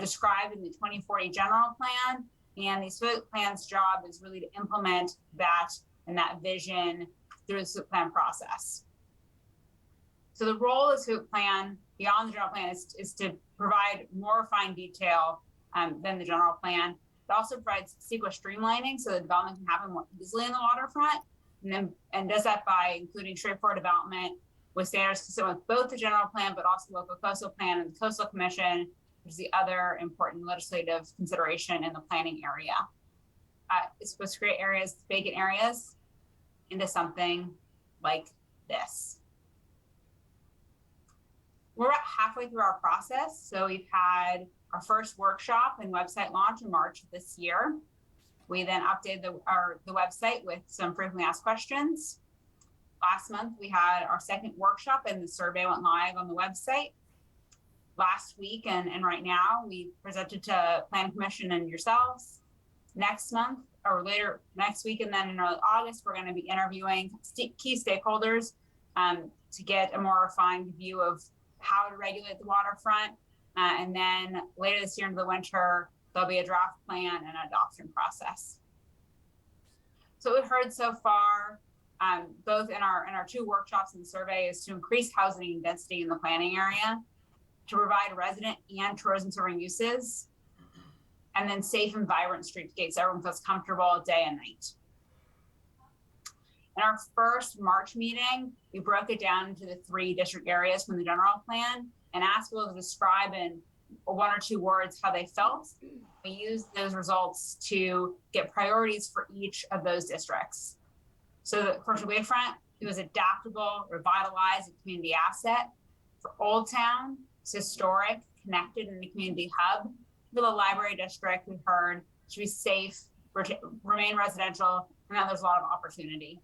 described in the 2040 general plan, and the civic plan's job is really to implement that and that vision through the civic plan process. So the role of the civic plan beyond the general plan is to provide more fine detail than the general plan. It also provides CEQA streamlining so the development can happen more easily in the waterfront, and does that by including straightforward development with standards consistent with both the general plan, but also local coastal plan and the coastal commission, which is the other important legislative consideration in the planning area. It's supposed to create areas, vacant areas, into something like this. We're about halfway through our process. So we've had our first workshop and website launch in March of this year. We then updated the website with some frequently asked questions. Last month, we had our second workshop and the survey went live on the website. Last week and right now, we presented to Planning Commission and yourselves. Next month or later next week and then in early August, we're going to be interviewing key stakeholders to get a more refined view of how to regulate the waterfront. And then later this year into the winter, there'll be a draft plan and adoption process. So what we've heard so far, both in our two workshops and the survey, is to increase housing density in the planning area, to provide resident and tourism serving uses, and then safe and vibrant streetscapes so everyone feels comfortable day and night. In our first March meeting, we broke it down into the 3 district areas from the general plan and asked people to describe in 1 or 2 words how they felt. We used those results to get priorities for each of those districts. So for the Wavefront, it was adaptable, revitalized, a community asset. For Old Town, it's historic, connected, and a community hub. For the Library District, we heard should be safe, remain residential, and now there's a lot of opportunity.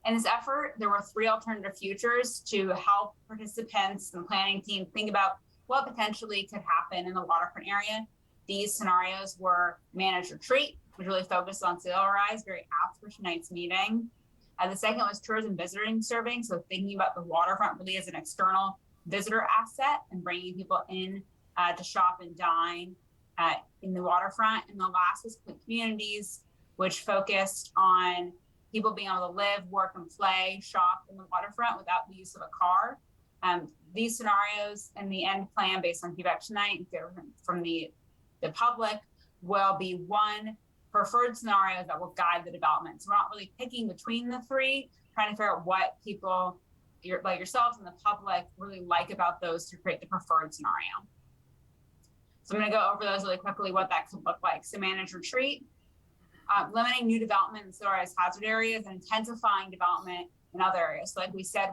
In this effort, there were 3 alternative futures to help participants and the planning team think about what potentially could happen in the waterfront area. These scenarios were managed retreat, which really focused on sea level rise, very apt for tonight's meeting. The second was tourism visiting serving, so thinking about the waterfront really as an external visitor asset and bringing people in to shop and dine in the waterfront. And the last was communities, which focused on people being able to live, work, and play, shop in the waterfront without the use of a car. These scenarios and the end plan based on feedback tonight from the public will be one preferred scenario that will guide the development. So we're not really picking between the 3, trying to figure out what people like yourselves and the public really like about those to create the preferred scenario. So I'm going to go over those really quickly, what that could look like. So manage retreat, limiting new development in sea-level-rise hazard areas and intensifying development in other areas. So like we said,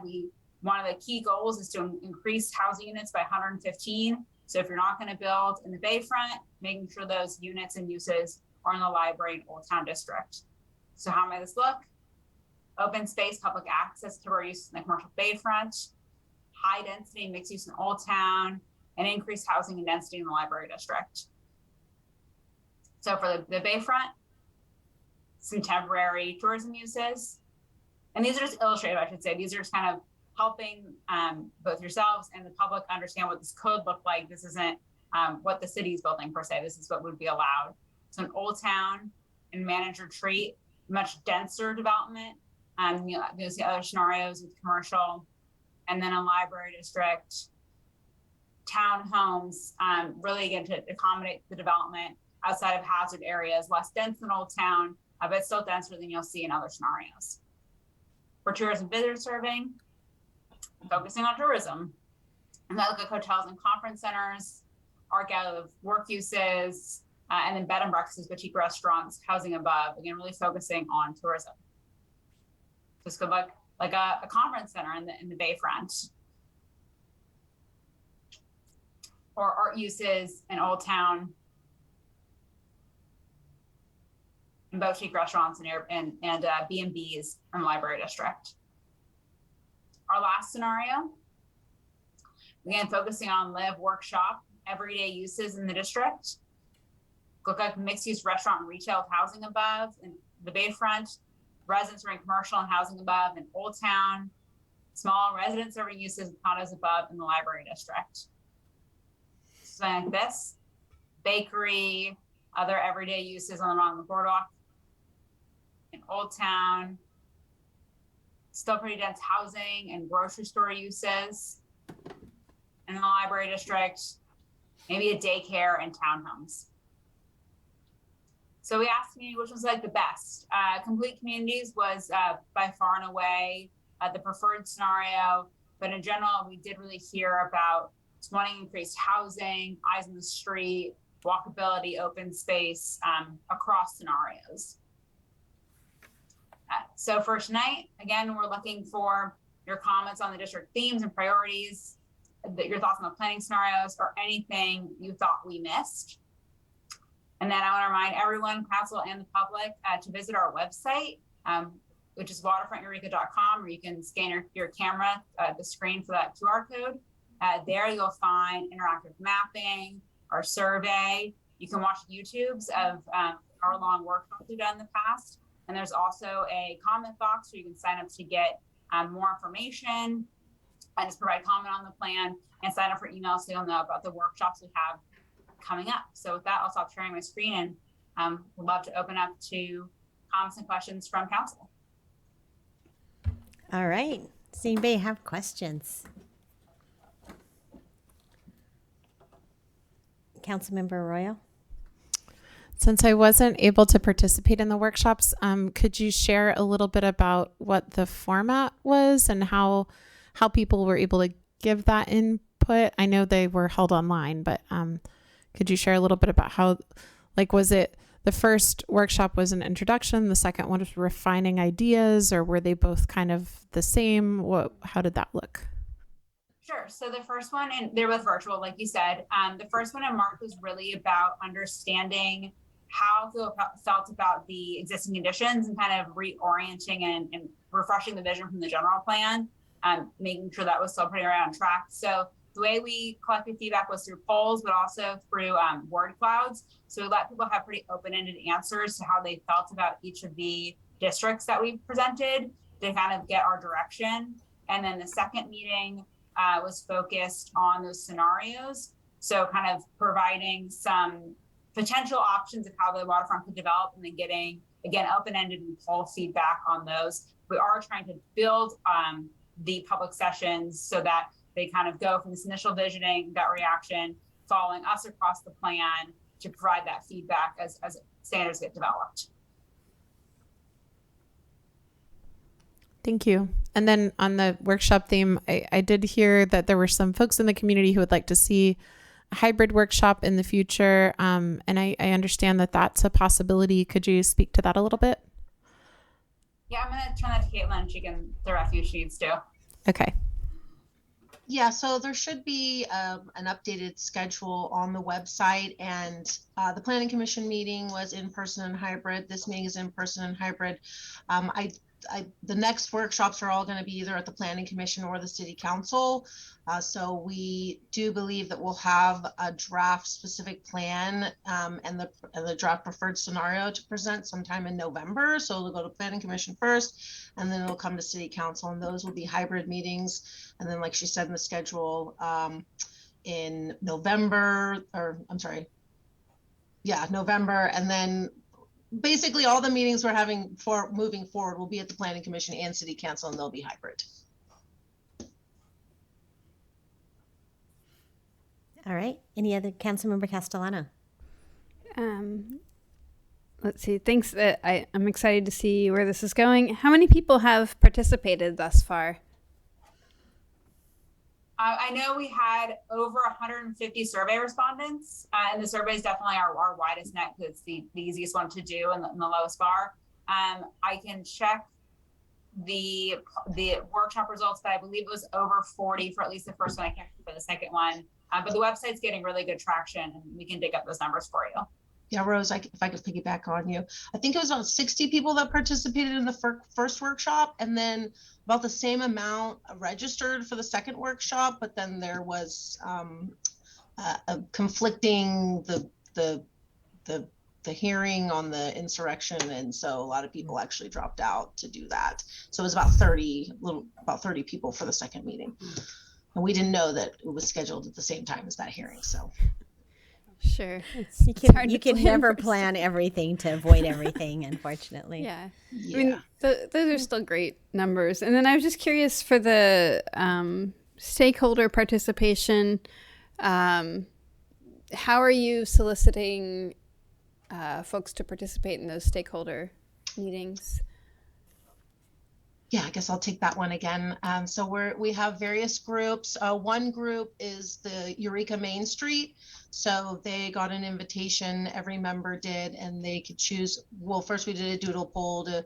one of the key goals is to increase housing units by 115. So if you're not going to build in the Bayfront, making sure those units and uses are in the Library and Old Town District. So how might this look? Open space, public access to our use in the commercial Bayfront, high density mixed use in Old Town, and increased housing and density in the Library District. So for the Bayfront, some temporary tourism uses. And these are just illustrative, I should say. These are just kind of helping both yourselves and the public understand what this could look like. This isn't what the city is building per se. This is what would be allowed. So in Old Town and managed retreat, much denser development. You'll see other scenarios with commercial. And then a Library District, townhomes, really again to accommodate the development outside of hazard areas, less dense than Old Town, but still denser than you'll see in other scenarios. For tourism visitor serving, focusing on tourism. And that look at hotels and conference centers, arc out of work uses, and then bed and breakfasts, boutique restaurants, housing above, again, really focusing on tourism. This could look like a conference center in the Bayfront. Or art uses in Old Town, and boutique restaurants and B&Bs in the Library District. Our last scenario, Again, focusing on live, workshop, everyday uses in the district. Look like mixed-use restaurant and retail with housing above in the Bayfront, residents serving commercial and housing above in Old Town, small resident serving uses and condos above in the library district. Something like this, bakery, other everyday uses along the boardwalk in Old Town, still pretty dense housing and grocery store uses in the library district, maybe a daycare and townhomes. So we asked me which was like the best. Complete communities was by far and away the preferred scenario, but in general, we did really hear about wanting increased housing, eyes on the street, walkability, open space across scenarios. So for tonight, again, we're looking for your comments on the district themes and priorities, your thoughts on the planning scenarios, or anything you thought we missed. And then I want to remind everyone, council and the public, to visit our website, which is waterfronteureka.com, where you can scan your camera, the screen for that QR code. There you'll find interactive mapping, our survey. You can watch YouTubes of hour-long workshops we've done in the past. And there's also a comment box where you can sign up to get more information and just provide comment on the plan and sign up for emails so you'll know about the workshops we have coming up. So with that, I'll stop sharing my screen and would love to open up to comments and questions from council. All right. Does anybody have questions? Councilmember Arroyo? Since I wasn't able to participate in the workshops, could you share a little bit about what the format was and how people were able to give that input? I know they were held online, but could you share a little bit about how, like, was it the first workshop was an introduction, the second one was refining ideas, or were they both kind of the same? How did that look? Sure. So the first one, and they're both virtual, like you said, the first one in March was really about understanding how people felt about the existing conditions and kind of reorienting and refreshing the vision from the general plan, making sure that was still pretty right on track. So the way we collected feedback was through polls, but also through word clouds. So we let people have pretty open-ended answers to how they felt about each of the districts that we presented to kind of get our direction. And then the second meeting was focused on those scenarios. So kind of providing some potential options of how the waterfront could develop and then getting, again, open-ended and poll feedback on those. We are trying to build the public sessions so that they kind of go from this initial visioning, gut reaction, following us across the plan to provide that feedback as standards get developed. Thank you. And then on the workshop theme, I did hear that there were some folks in the community who would like to see a hybrid workshop in the future. And I understand that that's a possibility. Could you speak to that a little bit? Yeah, I'm going to turn that to Caitlin. She can throw a few sheets too. Okay. Yeah, so there should be an updated schedule on the website, and the Planning Commission meeting was in person and hybrid. This meeting is in person and hybrid. The next workshops are all going to be either at the Planning Commission or the City Council. So we do believe that we'll have a draft specific plan and the draft preferred scenario to present sometime in November. So it'll go to Planning Commission first, and then it'll come to City Council, and those will be hybrid meetings. And then, like she said in the schedule, in November, November, and then basically all the meetings we're having for moving forward will be at the Planning Commission and City Council, and they'll be hybrid. All right. Any other? Councilmember Castellano? Let's see. Thanks. I'm excited to see where this is going. How many people have participated thus far? I know we had over 150 survey respondents, and the survey is definitely our widest net because it's the easiest one to do and the lowest bar. I can check the workshop results, but I believe it was over 40 for at least the first one. I can't remember the second one, but the website's getting really good traction, and we can dig up those numbers for you. Yeah, Rose, if I could piggyback on you, I think it was about 60 people that participated in the first workshop, and then about the same amount registered for the second workshop. But then there was conflicting the hearing on the insurrection, and so a lot of people actually dropped out to do that. So it was about 30 people for the second meeting, and we didn't know that it was scheduled at the same time as that hearing. So. Sure. You can never plan everything to avoid everything, unfortunately. Yeah. I mean, those are still great numbers. And then I was just curious for the stakeholder participation, how are you soliciting folks to participate in those stakeholder meetings? Yeah, I guess I'll take that one again. So we have various groups. One group is the Eureka Main Street. So they got an invitation, every member did, and they could choose. Well, first we did a doodle poll to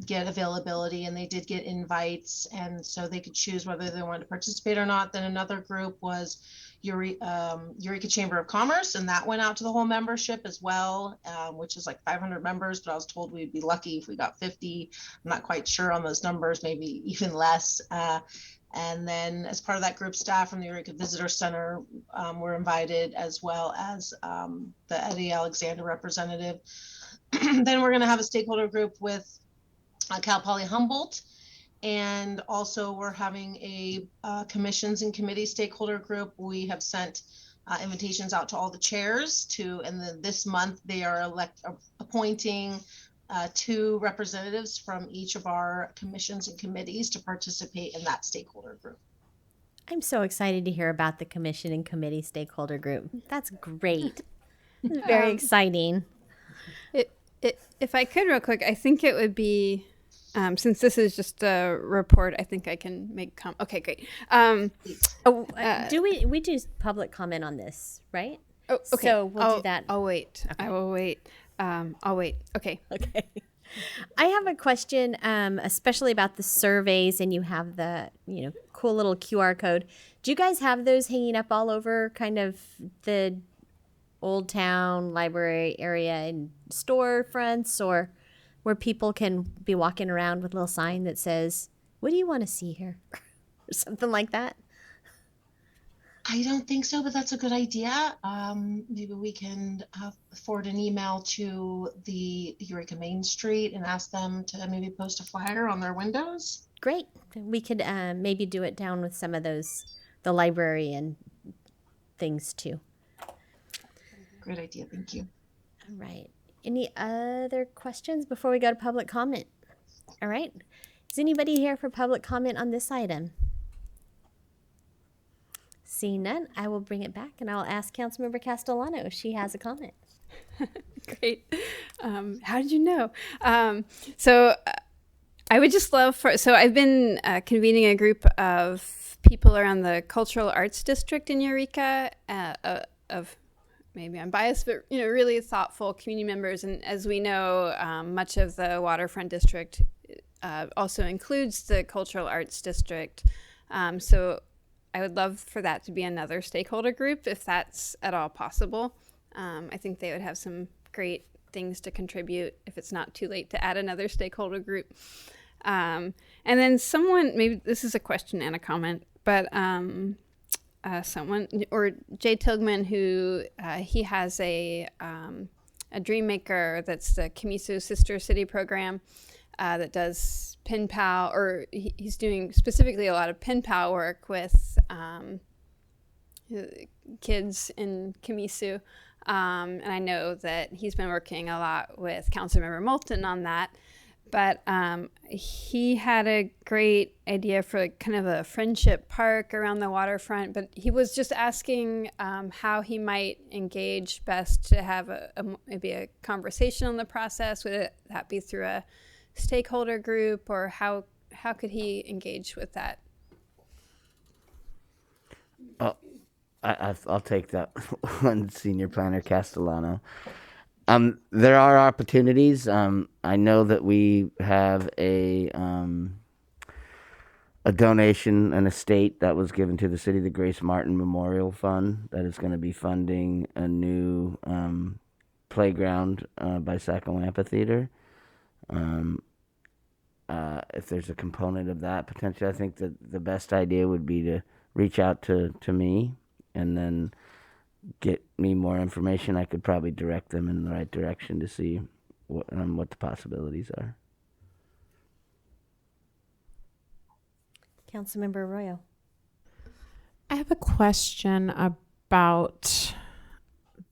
get availability, and they did get invites, and so they could choose whether they wanted to participate or not. Then another group was Eureka Chamber of Commerce, and that went out to the whole membership as well, which is like 500 members, but I was told we'd be lucky if we got 50. I'm not quite sure on those numbers, maybe even less. And then as part of that group, staff from the Eureka Visitor Center were invited, as well as the Eddie Alexander representative. Then we're going to have a stakeholder group with Cal Poly Humboldt. And also we're having a commissions and committee stakeholder group. We have sent invitations out to all the chairs and then this month they are appointing 2 representatives from each of our commissions and committees to participate in that stakeholder group. I'm so excited to hear about the commission and committee stakeholder group. That's great. Very exciting. If I could real quick, I think it would be, since this is just a report, I think I can make okay, great. We do public comment on this, right? Oh, okay. So we'll do that. I'll wait. Okay. I will wait. I'll wait. Okay. Okay. I have a question, especially about the surveys, and you have the, cool little QR code. Do you guys have those hanging up all over kind of the Old Town library area and storefronts, or where people can be walking around with a little sign that says, "What do you want to see here?" or something like that? I don't think so, but that's a good idea. Maybe we can forward an email to the Eureka Main Street and ask them to maybe post a flyer on their windows. Great. We could maybe do it down with some of the library and things too. Great idea. Thank you. All right. Any other questions before we go to public comment? All right. Is anybody here for public comment on this item? Seeing none, I will bring it back and I'll ask Councilmember Castellano if she has a comment. Great. How did you know? So I would just love so I've been convening a group of people around the Cultural Arts District in Eureka of, maybe I'm biased, but really thoughtful community members. And as we know, much of the Waterfront District also includes the Cultural Arts District. So I would love for that to be another stakeholder group, if that's at all possible. I think they would have some great things to contribute if it's not too late to add another stakeholder group. And then someone, maybe this is a question and a comment, but someone, or Jay Tilgman, who he has a Dream Maker, that's the Camiso Sister City program that does pen pal, or he's doing specifically a lot of pen pal work with kids in Camiso. And I know that he's been working a lot with Councilmember Moulton on that. But he had a great idea for kind of a friendship park around the waterfront. But he was just asking how he might engage best to have maybe a conversation on the process. Would that be through a stakeholder group, or how could he engage with that? I'll take that one, Senior Planner Castellano. There are opportunities. I know that we have a donation, an estate that was given to the city, the Grace Martin Memorial Fund, that is going to be funding a new playground by Saco Amphitheater. If there's a component of that potentially, I think that the best idea would be to reach out to me and then get me more information. I could probably direct them in the right direction to see what the possibilities are. Councilmember Arroyo. I have a question about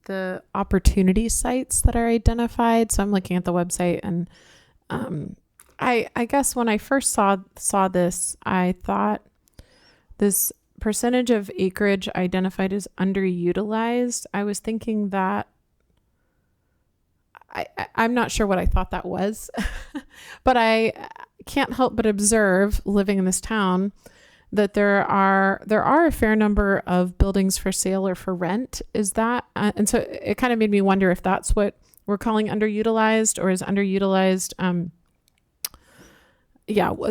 the opportunity sites that are identified. So I'm looking at the website, and I guess when I first saw this, I thought this percentage of acreage identified as underutilized. I was thinking that I'm not sure what I thought that was, but I can't help but observe, living in this town, that there are a fair number of buildings for sale or for rent. Is that and so it kind of made me wonder if that's what we're calling underutilized, or is underutilized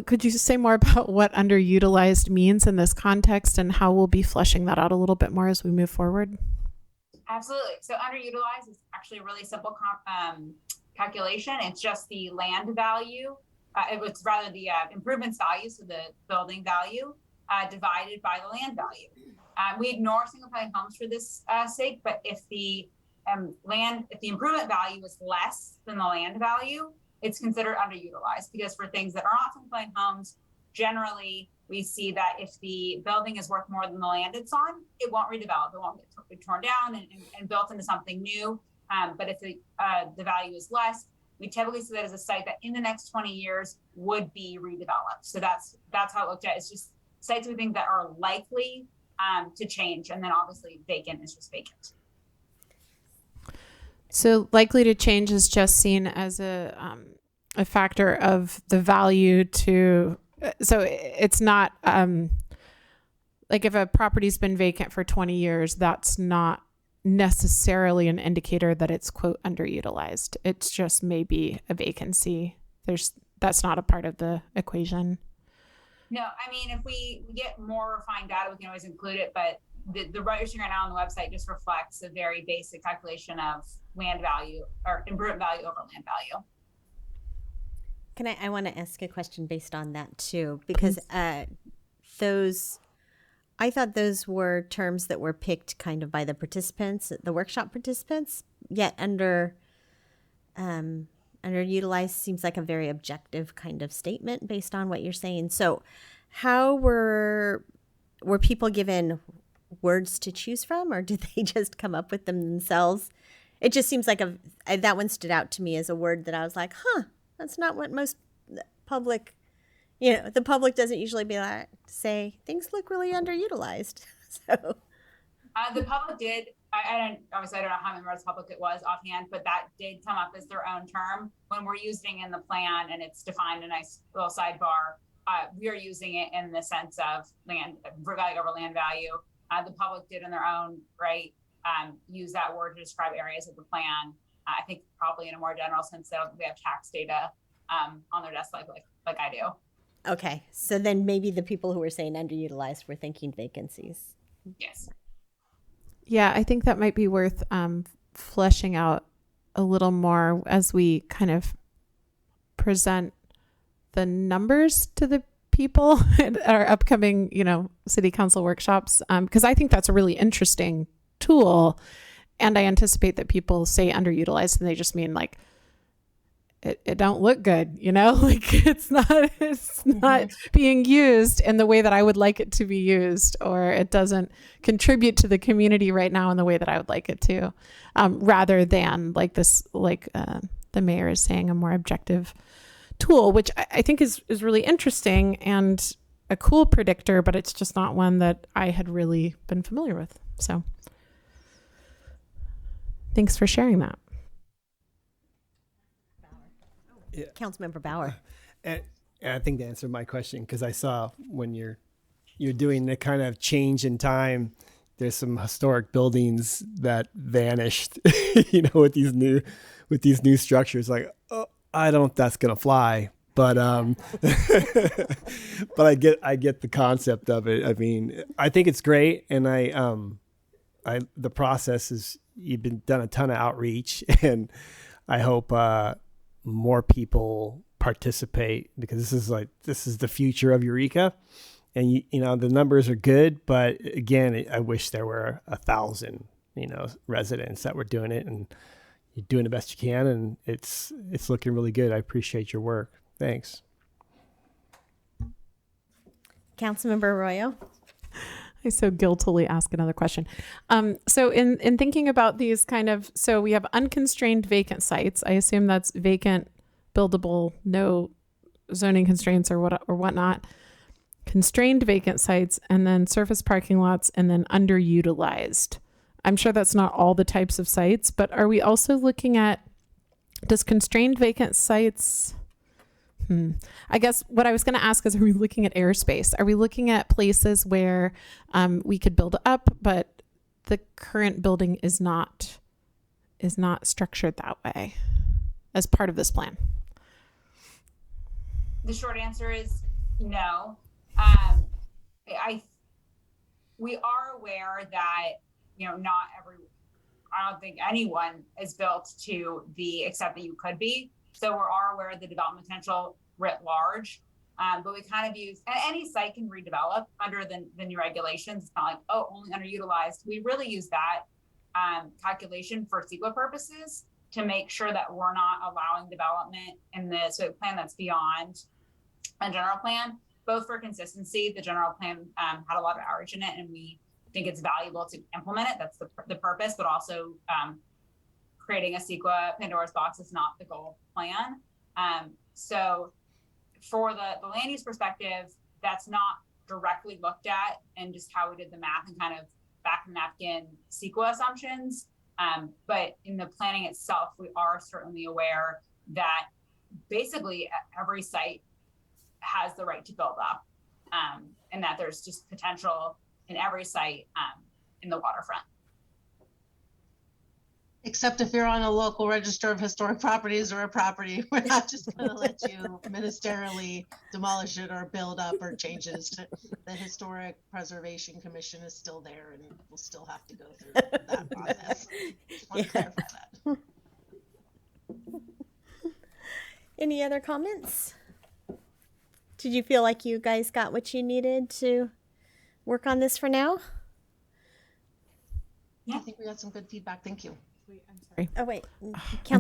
could you say more about what underutilized means in this context, and how we'll be fleshing that out a little bit more as we move forward? Absolutely. So underutilized is actually a really simple calculation. It's just the land value. It's rather the improvements value, so the building value, divided by the land value. We ignore single-family homes for this sake, but if the improvement value is less than the land value, it's considered underutilized, because for things that are not single-family homes, generally we see that if the building is worth more than the land it's on, it won't redevelop. It won't get torn down and built into something new. But if the value is less, we typically see that as a site that in the next 20 years would be redeveloped. So that's how it looked at. It's just sites we think that are likely to change, and then obviously vacant is just vacant. So likely to change is just seen as a factor of the value to. So it's not like if a property's been vacant for 20 years, that's not necessarily an indicator that it's quote underutilized. It's just maybe a vacancy. That's not a part of the equation. No, I mean, if we get more refined data, we can always include it, but the what you're seeing right now on the website just reflects a very basic calculation of land value or improvement value over land value. I want to ask a question based on that too, because I thought those were terms that were picked kind of by the participants, the workshop participants, yet underutilized seems like a very objective kind of statement based on what you're saying. So how were people given words to choose from, or did they just come up with them themselves? It just seems like that one stood out to me as a word that I was like, that's not what most public, the public doesn't usually be like, say things look really underutilized. So the public did. I don't know how many members of the public it was offhand, but that did come up as their own term when we're using in the plan, and it's defined a nice little sidebar. We are using it in the sense of land value over land value. The public did in their own right use that word to describe areas of the plan. I think probably in a more general sense, they have tax data on their desk like I do. Okay, so then maybe the people who were saying underutilized were thinking vacancies. Yes. Yeah, I think that might be worth fleshing out a little more as we kind of present the numbers to the people at our upcoming, city council workshops, because I think that's a really interesting tool, and I anticipate that people say underutilized and they just mean like it don't look good, like it's not being used in the way that I would like it to be used, or it doesn't contribute to the community right now in the way that I would like it to, rather than like this, the mayor is saying, a more objective tool, which I think is really interesting and a cool predictor, but it's just not one that I had really been familiar with. So thanks for sharing that. Yeah. Councilmember Bauer. And I think that answered my question, because I saw when you're doing the kind of change in time, there's some historic buildings that vanished, with these new structures. Like, oh, I don't know if that's gonna fly, but but I get the concept of it. I mean, I think it's great, and the process you've been done a ton of outreach, and I hope more people participate, because this is the future of Eureka. And you know, the numbers are good, but again, I wish there were 1,000, residents that were doing it, and you're doing the best you can, and it's looking really good. I appreciate your work. Thanks. Councilmember Arroyo. I so guiltily ask another question. So in thinking about these so we have unconstrained vacant sites. I assume that's vacant, buildable, no zoning constraints or whatnot. Constrained vacant sites, and then surface parking lots, and then underutilized. I'm sure that's not all the types of sites, but are we also looking at, does constrained vacant sites, I guess what I was going to ask is, are we looking at airspace? Are we looking at places where we could build up, but the current building is not structured that way as part of this plan? The short answer is no. We are aware that, not I don't think anyone is built to the extent that you could be. So we are aware of the development potential writ large. But we kind of use, and any site can redevelop under the new regulations. It's not like, only underutilized. We really use that calculation for CEQA purposes to make sure that we're not allowing development in the SWIP plan that's beyond a general plan. Both for consistency, the general plan had a lot of outreach in it, and we think it's valuable to implement it. That's the purpose, but also creating a CEQA Pandora's box is not the goal of the plan. So for the land use perspective, that's not directly looked at, and just how we did the math and kind of back of the napkin CEQA assumptions. But in the planning itself, we are certainly aware that basically every site has the right to build up, and that there's just potential in every site in the waterfront. Except if you're on a local register of historic properties or a property, we're not just going to let you ministerially demolish it or build up or changes. The Historic Preservation Commission is still there, and we'll still have to go through that process. Just want to clarify that. Any other comments? Did you feel like you guys got what you needed to work on this for now? Yeah, I think we got some good feedback. Thank you. Sorry. Oh, wait. I'm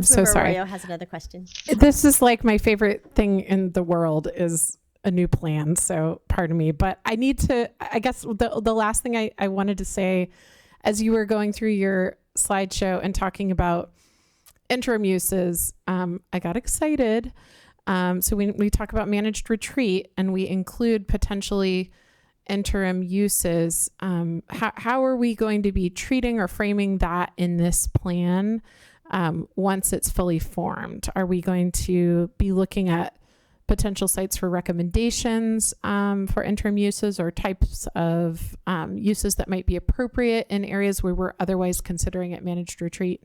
so Councilmember sorry. Arroyo has another question. This is like my favorite thing in the world is a new plan. So pardon me, but I need to, I guess the last thing I wanted to say, as you were going through your slideshow and talking about interim uses, I got excited. So we talk about managed retreat, and we include potentially interim uses. How are we going to be treating or framing that in this plan once it's fully formed? Are we going to be looking at potential sites for recommendations for interim uses, or types of uses that might be appropriate in areas where we're otherwise considering it managed retreat?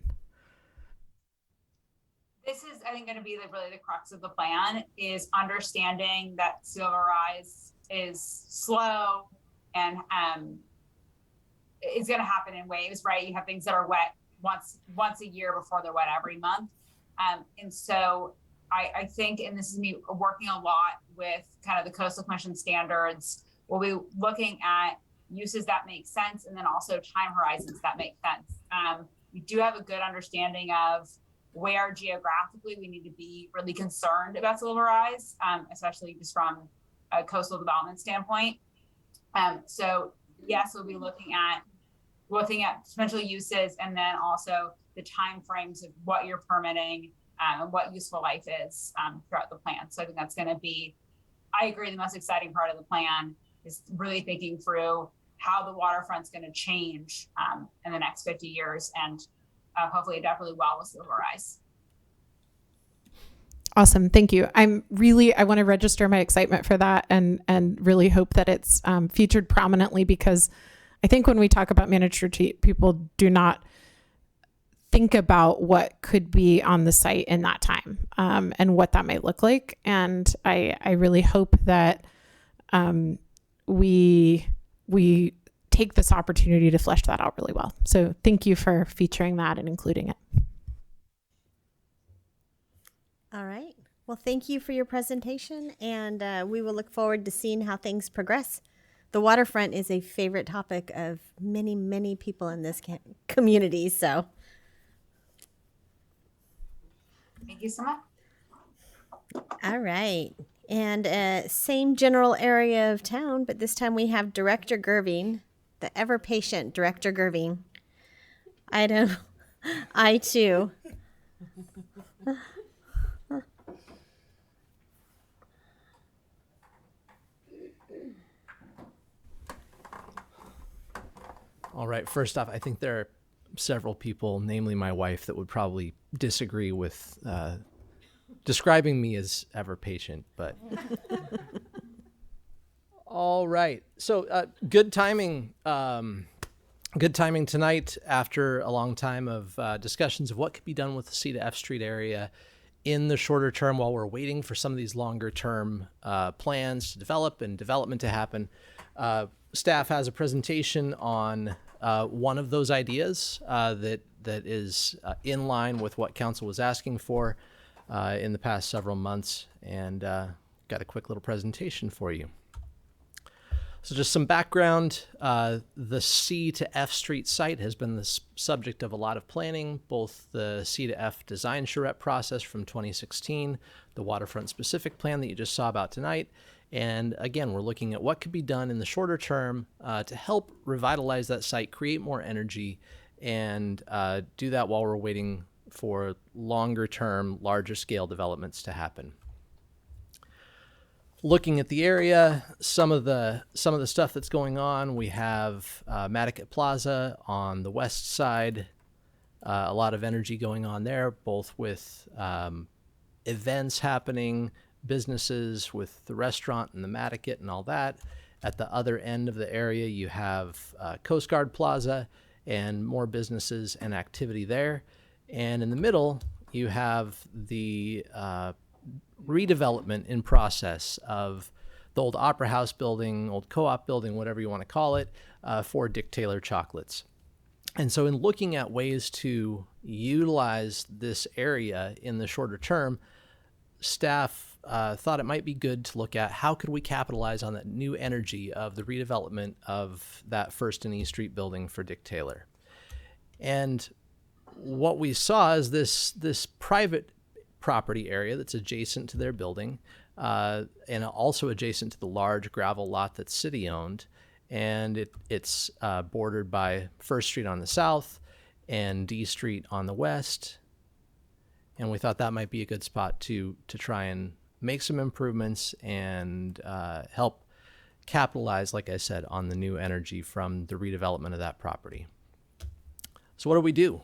This is, I think, going to be really the crux of the plan, is understanding that sea level rise is slow and it's going to happen in waves, right? You have things that are wet once a year before they're wet every month. And so I think, and this is me working a lot with kind of the Coastal Commission standards, we'll be looking at uses that make sense, and then also time horizons that make sense. We do have a good understanding of where geographically we need to be really concerned about sea level rise, especially just from a coastal development standpoint. So yes, we'll be looking at potential uses, and then also the timeframes of what you're permitting and what useful life is throughout the plan. So I think that's going to be, I agree, the most exciting part of the plan is really thinking through how the waterfront's going to change in the next 50 years, and hopefully definitely well with sea level rise. Awesome. Thank you. I want to register my excitement for that, and really hope that it's featured prominently, because I think when we talk about managed retreat, people do not think about what could be on the site in that time and what that might look like. And I really hope that we take this opportunity to flesh that out really well. So thank you for featuring that and including it. All right. Well, thank you for your presentation, and we will look forward to seeing how things progress. The waterfront is a favorite topic of many, many people in this community, so. Thank you so much. All right. And same general area of town, but this time we have Director Gerving, the ever-patient Director Gerving. Item I-2. All right. First off, I think there are several people, namely my wife, that would probably disagree with describing me as ever patient. But all right. So good timing. Good timing tonight after a long time of discussions of what could be done with the C to F Street area in the shorter term while we're waiting for some of these longer term plans to develop and development to happen. Staff has a presentation on one of those ideas that is in line with what council was asking for in the past several months, and got a quick little presentation for you. So just some background, the C to F Street site has been the subject of a lot of planning, both the C to F design charrette process from 2016, the waterfront specific plan that you just saw about tonight. And again, we're looking at what could be done in the shorter term to help revitalize that site, create more energy, and do that while we're waiting for longer term, larger scale developments to happen. Looking at the area, some of the stuff that's going on, we have Madicat Plaza on the west side, a lot of energy going on there, both with events happening, businesses with the restaurant and the Madicat and all that. At the other end of the area, you have Coast Guard Plaza and more businesses and activity there. And in the middle, you have the redevelopment in process of the old Opera House building, old co-op building, whatever you want to call it, for Dick Taylor Chocolates. And so in looking at ways to utilize this area in the shorter term, staff thought it might be good to look at how could we capitalize on that new energy of the redevelopment of that First and E Street building for Dick Taylor. And what we saw is this private property area that's adjacent to their building and also adjacent to the large gravel lot that's city owned. And it's bordered by First Street on the south and D Street on the west. And we thought that might be a good spot to try and make some improvements and help capitalize, like I said, on the new energy from the redevelopment of that property. So what do we do?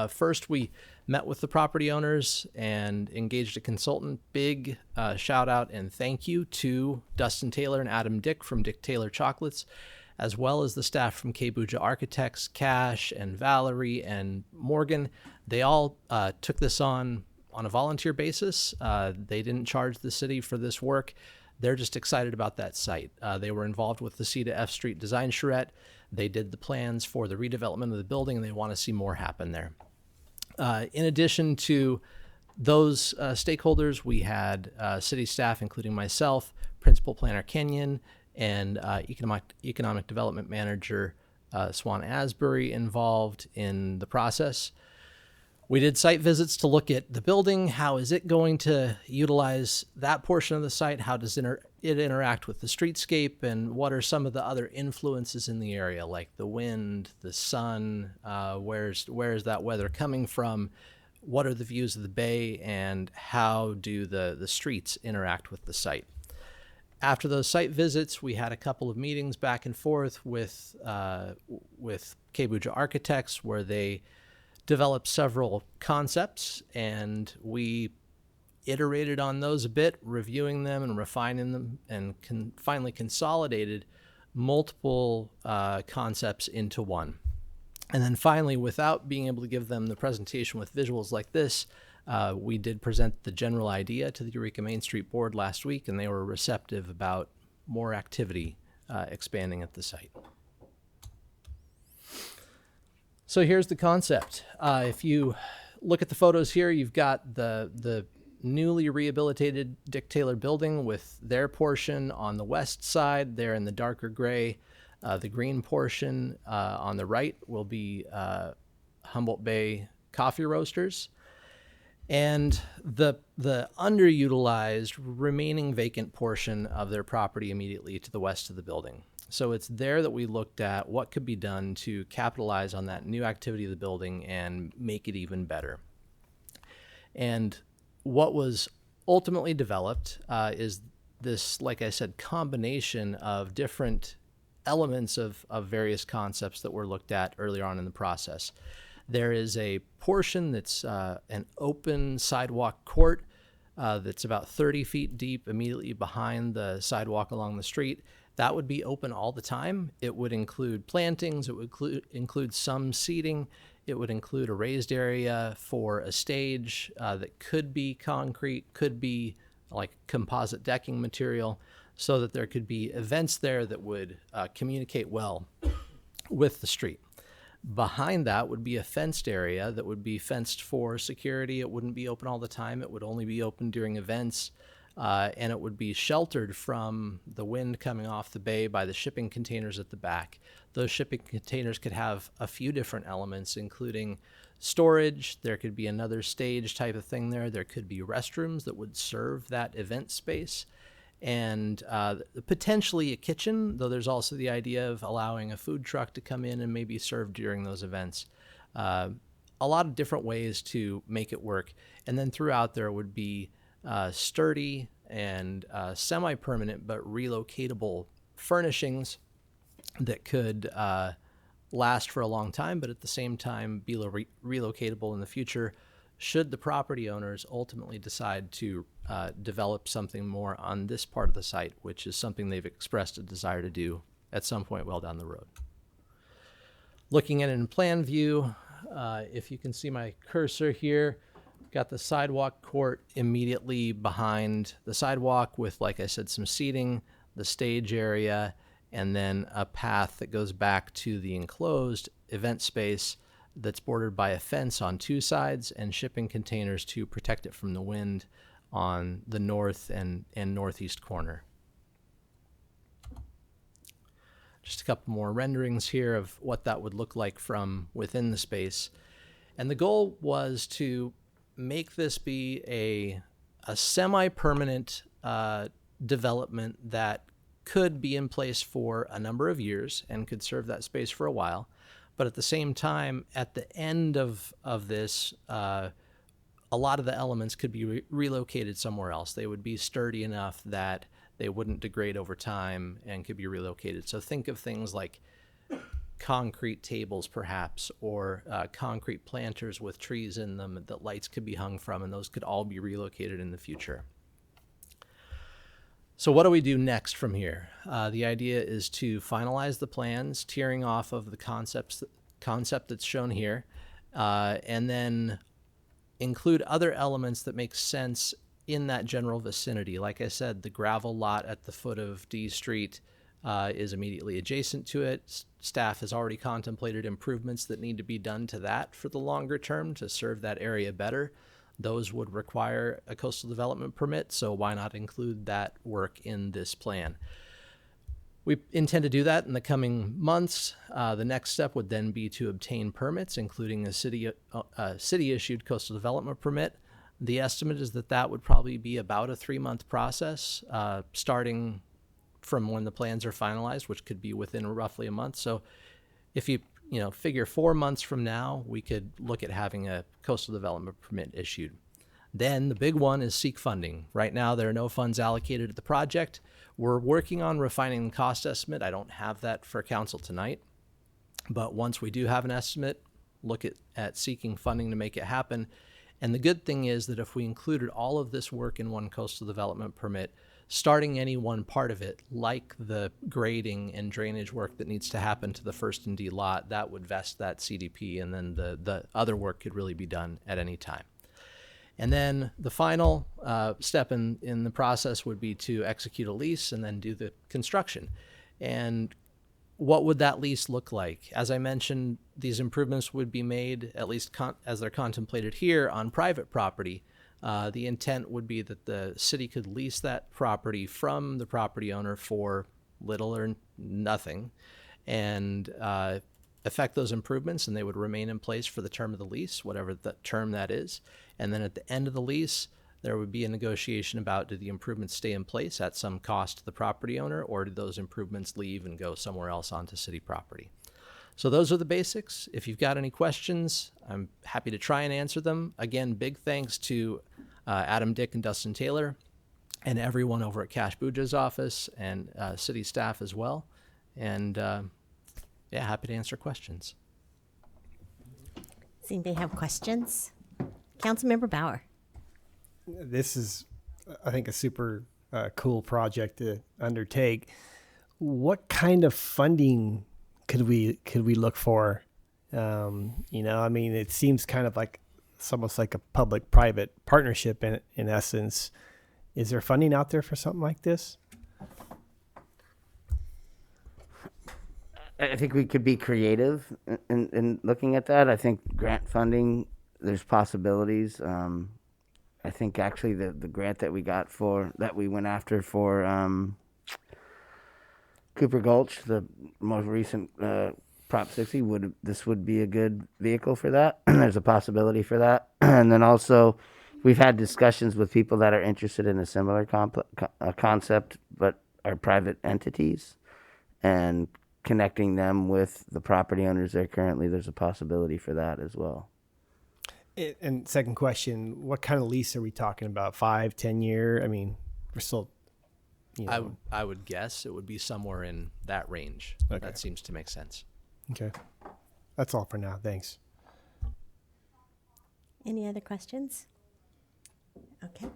First, we met with the property owners and engaged a consultant. Big shout out and thank you to Dustin Taylor and Adam Dick from Dick Taylor Chocolates, as well as the staff from Kabuja Architects, Cash and Valerie and Morgan. They all took this on a volunteer basis. They didn't charge the city for this work. They're just excited about that site. They were involved with the C to F Street design charrette. They did the plans for the redevelopment of the building, and they want to see more happen there. In addition to those stakeholders, we had city staff, including myself, Principal Planner Kenyon, and Economic Development Manager Swan Asbury involved in the process. We did site visits to look at the building. How is it going to utilize that portion of the site? How does it interact with the streetscape? And what are some of the other influences in the area, like the wind, the sun? Where is that weather coming from? What are the views of the bay? And how do the streets interact with the site? After those site visits, we had a couple of meetings back and forth with Kabuja Architects, where they developed several concepts, and we iterated on those a bit, reviewing them and refining them, and finally consolidated multiple concepts into one. And then finally, without being able to give them the presentation with visuals like this, we did present the general idea to the Eureka Main Street Board last week, and they were receptive about more activity expanding at the site. So here's the concept. If you look at the photos here, you've got the newly rehabilitated Dick Taylor building with their portion on the west side there in the darker gray. The green portion on the right will be Humboldt Bay Coffee Roasters. And the underutilized remaining vacant portion of their property immediately to the west of the building. So it's there that we looked at what could be done to capitalize on that new activity of the building and make it even better. And what was ultimately developed is this, like I said, combination of different elements of various concepts that were looked at earlier on in the process. There is a portion that's an open sidewalk court that's about 30 feet deep immediately behind the sidewalk along the street. That would be open all the time. It would include plantings. It would include some seating. It would include a raised area for a stage that could be concrete, could be like composite decking material, so that there could be events there that would communicate well with the street. Behind that would be a fenced area that would be fenced for security. It wouldn't be open all the time. It would only be open during events. And it would be sheltered from the wind coming off the bay by the shipping containers at the back. Those shipping containers could have a few different elements, including storage. There could be another stage type of thing there. There could be restrooms that would serve that event space, and potentially a kitchen, though there's also the idea of allowing a food truck to come in and maybe serve during those events. A lot of different ways to make it work. And then throughout there would be sturdy and semi-permanent but relocatable furnishings that could last for a long time, but at the same time be relocatable in the future should the property owners ultimately decide to develop something more on this part of the site, which is something they've expressed a desire to do at some point well down the road. Looking at it in plan view, if you can see my cursor here, got the sidewalk court immediately behind the sidewalk with, like I said, some seating, the stage area, and then a path that goes back to the enclosed event space that's bordered by a fence on two sides and shipping containers to protect it from the wind on the north and northeast corner. Just a couple more renderings here of what that would look like from within the space. And the goal was to make this be a semi-permanent development that could be in place for a number of years and could serve that space for a while. But at the same time, at the end of this, a lot of the elements could be relocated somewhere else. They would be sturdy enough that they wouldn't degrade over time and could be relocated. So think of things like concrete tables perhaps, or concrete planters with trees in them that lights could be hung from, and those could all be relocated in the future. So what do we do next from here? The idea is to finalize the plans, tearing off of the concept that's shown here, and then include other elements that make sense in that general vicinity. Like I said, the gravel lot at the foot of D Street is immediately adjacent to it. Staff has already contemplated improvements that need to be done to that for the longer term to serve that area better. Those would require a coastal development permit, so why not include that work in this plan? We intend to do that in the coming months. The next step would then be to obtain permits, including a city-issued coastal development permit. The estimate is that that would probably be about a 3-month process, starting from when the plans are finalized, which could be within roughly a month. So if you figure 4 months from now, we could look at having a coastal development permit issued. Then the big one is seek funding. Right now, there are no funds allocated to the project. We're working on refining the cost estimate. I don't have that for council tonight, but once we do have an estimate, look at seeking funding to make it happen. And the good thing is that if we included all of this work in one coastal development permit, starting any one part of it, like the grading and drainage work that needs to happen to the first and D lot, that would vest that CDP, and then the other work could really be done at any time. And then the final step in the process would be to execute a lease and then do the construction. And what would that lease look like? As I mentioned, these improvements would be made, at least as they're contemplated here, on private property. The intent would be that the city could lease that property from the property owner for little or nothing and effect those improvements, and they would remain in place for the term of the lease, whatever the term that is. And then at the end of the lease, there would be a negotiation about, do the improvements stay in place at some cost to the property owner, or do those improvements leave and go somewhere else onto city property? So those are the basics. If you've got any questions, I'm happy to try and answer them. Again, big thanks to Adam, Dick, and Dustin Taylor, and everyone over at Cash Buja's office and city staff as well. And yeah, happy to answer questions. Does anybody have questions? Councilmember Bauer. This is, I think, a super cool project to undertake. What kind of funding could we look for? You know, I mean, it seems kind of like it's almost like a public-private partnership in essence. Is there funding out there for something like this? I think we could be creative in looking at that. I think grant funding, there's possibilities. I think actually the grant that we went after for Cooper Gulch, the most recent Prop 60, this would be a good vehicle for that. There's a possibility for that. And then also, we've had discussions with people that are interested in a similar concept, but are private entities, and connecting them with the property owners there currently. There's a possibility for that as well. And second question, what kind of lease are we talking about? 5-10 year? I mean, we're still, you know. I would guess it would be somewhere in that range. Okay. That seems to make sense. Okay. That's all for now. Thanks. Any other questions? Okay.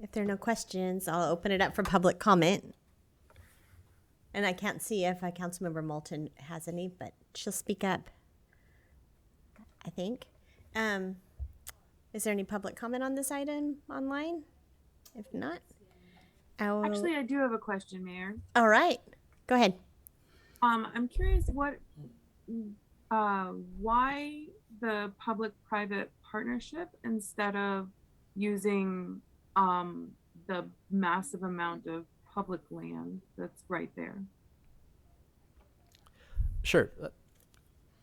If there are no questions, I'll open it up for public comment. And I can't see if Councilmember Moulton has any, but she'll speak up, I think. Is there any public comment on this item online? If not, Actually, I do have a question, Mayor. All right, go ahead. I'm curious why the public-private partnership instead of using the massive amount of public land that's right there? Sure.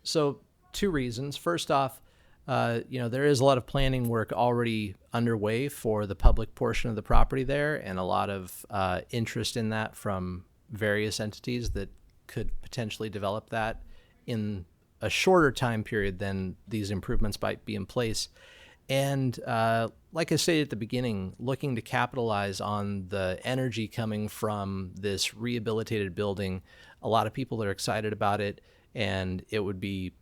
So 2 reasons. First off, there is a lot of planning work already underway for the public portion of the property there, and a lot of interest in that from various entities that could potentially develop that in a shorter time period than these improvements might be in place. And like I stated at the beginning, looking to capitalize on the energy coming from this rehabilitated building. A lot of people are excited about it, and it would be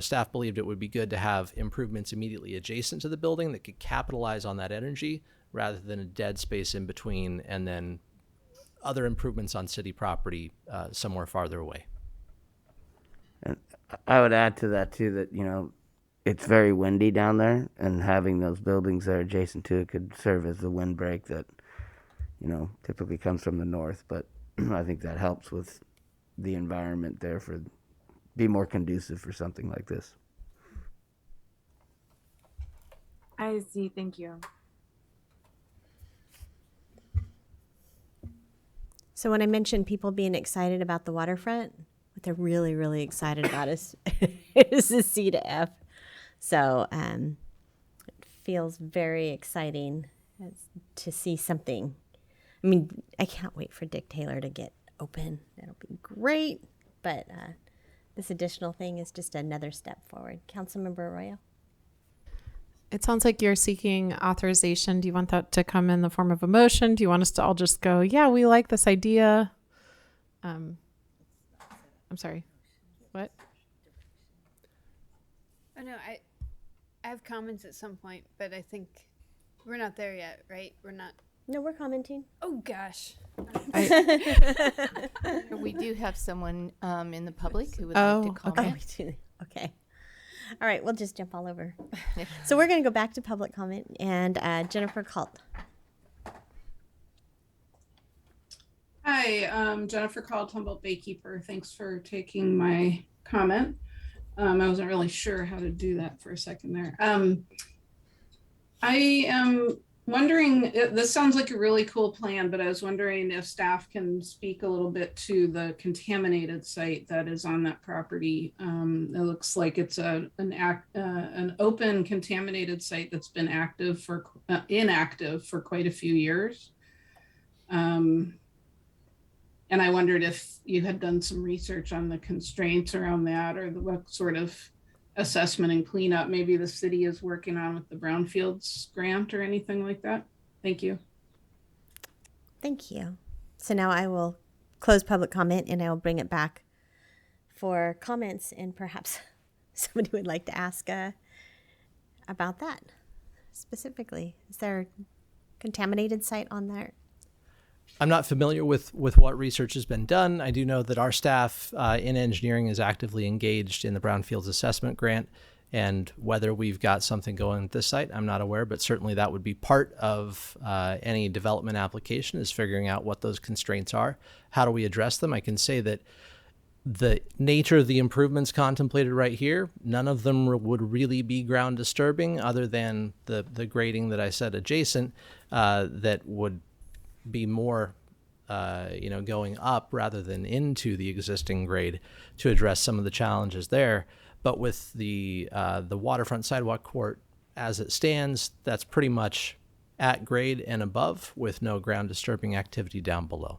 staff believed it would be good to have improvements immediately adjacent to the building that could capitalize on that energy rather than a dead space in between and then other improvements on city property somewhere farther away. And I would add to that too that, it's very windy down there, and having those buildings there adjacent to it could serve as the windbreak that, typically comes from the north. But I think that helps with the environment there be more conducive for something like this. I see. Thank you. So when I mentioned people being excited about the waterfront, what they're really, really excited about is the C to F. So it feels very exciting to see something. I mean, I can't wait for Dick Taylor to get open. That'll be great. But this additional thing is just another step forward. Councilmember Arroyo? It sounds like you're seeking authorization. Do you want that to come in the form of a motion? Do you want us to all just go, yeah, we like this idea? I'm sorry. What? Oh, no, I have comments at some point, but I think we're not there yet, right? We're not. No, we're commenting. Oh, gosh. We do have someone in the public who would like to comment. Okay. All right, we'll just jump all over. So we're going to go back to public comment, and Jennifer Kalt. Hi, Jennifer called Humboldt Baykeeper. Thanks for taking my comment. I wasn't really sure how to do that for a second there. I am wondering, this sounds like a really cool plan, but I was wondering if staff can speak a little bit to the contaminated site that is on that property. It looks like it's an open contaminated site that's been inactive for quite a few years. And I wondered if you had done some research on the constraints around that, or what sort of assessment and cleanup maybe the city is working on with the Brownfields grant or anything like that. Thank you. Thank you. So now I will close public comment and I will bring it back for comments, and perhaps somebody would like to ask about that specifically. Is there a contaminated site on there? I'm not familiar with what research has been done. I do know that our staff in engineering is actively engaged in the Brownfields Assessment Grant, and whether we've got something going at this site, I'm not aware, but certainly that would be part of any development application, is figuring out what those constraints are. How do we address them? I can say that the nature of the improvements contemplated right here, none of them would really be ground disturbing, other than the grading that I said adjacent, that would be more, going up rather than into the existing grade to address some of the challenges there. But with the waterfront sidewalk court as it stands, that's pretty much at grade and above, with no ground disturbing activity down below.